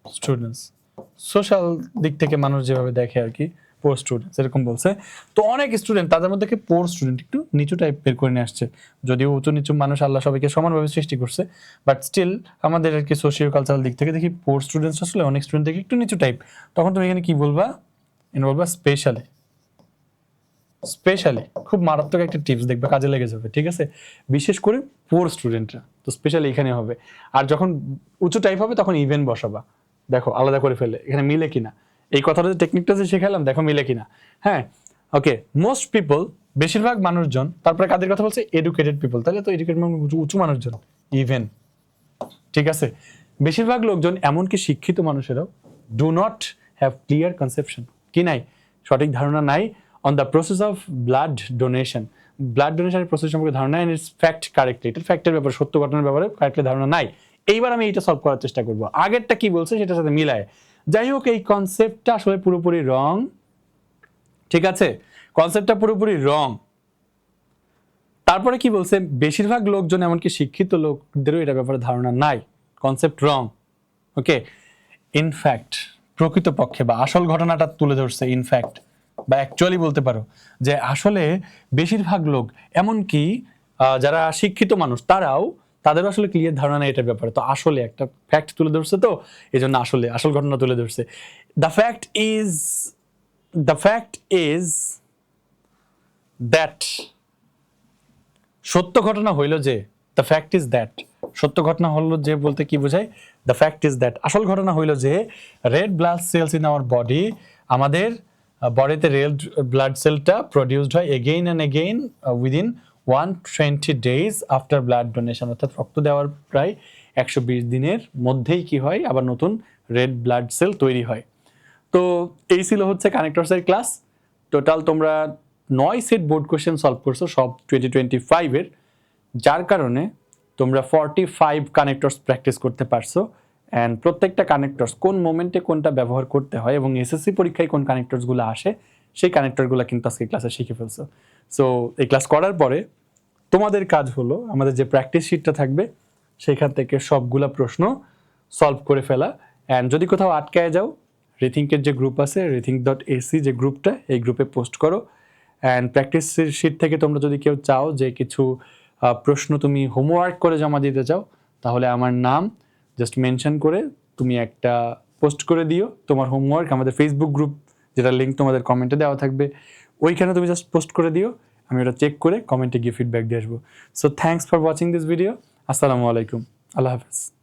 স্টুডেন্টস, সোশ্যাল দিক থেকে মানুষ যেভাবে দেখে আর কি, পোর স্টুডেন্টস এরকম বলছে। তো অনেক স্টুডেন্ট, তাদের মধ্যে পোর স্টুডেন্ট একটু নিচু টাইপ বের করে নিয়ে আসছে, যদিও উঁচু নিচু মানুষ আল্লাহ সবাইকে সমানভাবে সৃষ্টি করছে, বাট স্টিল আমাদের আর কি সোশিও কালচারাল দিক থেকে দেখি পোর স্টুডেন্টস আসলে অনেক স্টুডেন্ট থেকে একটু নিচু টাইপ, তখন তুমি এখানে কি বলবা, বলবা স্পেশালি, খুব মারাত্মক একটা টিপস, দেখবে কাজে লেগে যাবে, ঠিক আছে, বিশেষ করে পোর স্টুডেন্টরা, তো স্পেশালি এখানে হবে। আর যখন উঁচু টাইপ হবে তখন ইভেন বসাবা, দেখো আলাদা করে ফেলে এখানে মিলে কিনা, এই কথাটা টেকনিকটা যে শেখালাম, দেখো মিলে কিনা। হ্যাঁ, ওকে, মোস্ট পিপল, বেশিরভাগ মানুষজন, তারপরে কাদের কথা বলছে, এডুকেটেড পিপল, তাহলে তো এডুকেটেড মানে উঁচু মানুষজন, ইভেন, ঠিক আছে, বেশিরভাগ লোকজন, এমনকি শিক্ষিত মানুষেরাও, do not have clear conception, কি নাই, সঠিক ধারণা নাই, on the process of blood ডোনেশনের প্রসেস সম্পর্কে ধারণা নাই, ইটস ফ্যাক্ট কারেক্টলি, এটা ফ্যাক্টের ব্যাপারে, সত্য ঘটনার ব্যাপারে কারেক্টলি ধারণা নাই। এইবার আমি এটা সলভ করার চেষ্টা করব, আগেরটা কি বলছে সেটার সাথে মিলায়। যাই হোক, এই কনসেপ্টটা আসলে পুরোপুরি রং, ঠিক আছে, কনসেপ্টটা পুরোপুরি রং। তারপরে কি বলছে, বেশিরভাগ লোকজন, এমনকি শিক্ষিত লোকদেরও এটা ব্যাপারে ধারণা নাই, কনসেপ্ট রং। ওকে, ইনফ্যাক্ট, প্রকৃতপক্ষে বা আসল ঘটনাটা তুলে ধরছে, ইনফ্যাক্ট বা অ্যাকচুয়ালি বলতে পারো, যে আসলে বেশিরভাগ লোক, এমনকি যারা শিক্ষিত মানুষ, তাদেরও আসলে ক্লিয়ার ধারণা নেই এটার ব্যাপারে। তো আসলে একটা ফ্যাক্ট তুলে ধরছে, তো এই জন্য আসল ঘটনা তুলে ধরছে। দ্য ফ্যাক্ট ইজ দ্যাট, সত্য ঘটনা হইল যে, দ্য ফ্যাক্ট ইজ দ্যাট, সত্য ঘটনা হলো যে বলতে কি বোঝায়, দ্য ফ্যাক্ট ইজ দ্যাট, আসল ঘটনা হইল যে red blood cells in our body, আমাদের বডিতে রেড ব্লাড সেলটা প্রডিউসড হয় again and again within 120 days after blood donation, অর্থাৎ রক্ত দেওয়ার প্রায় 120 দিনের মধ্যেই কি হয়, আবার নতুন রেড ব্লাড সেল তৈরি হয়। তো এই ছিল হচ্ছে কানেক্টরসের ক্লাস। টোটাল তোমরা 9 সেট বোর্ড কোশ্চেন সলভ করছো সব 2025 এর, যার কারণে তোমরা 45 কানেক্টরস প্র্যাকটিস করতে পারছো। অ্যান্ড প্রত্যেকটা কানেক্টরস কোন মোমেন্টে কোনটা ব্যবহার করতে হয় এবং এসএসসি পরীক্ষায় কোন কানেক্টরসগুলো আসে সেই কানেক্টরগুলো কিন্তু আজকে ক্লাসে শিখে ফেলছো। সো এই ক্লাস করার পরে তোমাদের কাজ হলো আমাদের যে প্র্যাকটিস শিটটা থাকবে সেখান থেকে সবগুলা প্রশ্ন সলভ করে ফেলা। অ্যান্ড যদি কোথাও আটকায় যাও, রিথিঙ্কের যে গ্রুপ আছে rethink.ac যে গ্রুপটা, এই গ্রুপে পোস্ট করো। অ্যান্ড প্র্যাকটিস শিট থেকে তোমরা যদি কেউ চাও যে কিছু প্রশ্ন তুমি হোমওয়ার্ক করে জমা দিতে চাও, তাহলে আমার নাম জাস্ট মেনশন করে তুমি একটা পোস্ট করে দিও তোমার হোমওয়ার্ক আমাদের ফেসবুক গ্রুপ, যেটা লিঙ্ক তোমাদের কমেন্টে দেওয়া থাকবে, ওইখানে তুমি জাস্ট পোস্ট করে দিও। আমি ওটা চেক করে কমেন্টে গিয়ে ফিডব্যাক দিয়ে আসবো। So thanks for watching this video. আসসালামু আলাইকুম, আল্লাহ হাফেজ।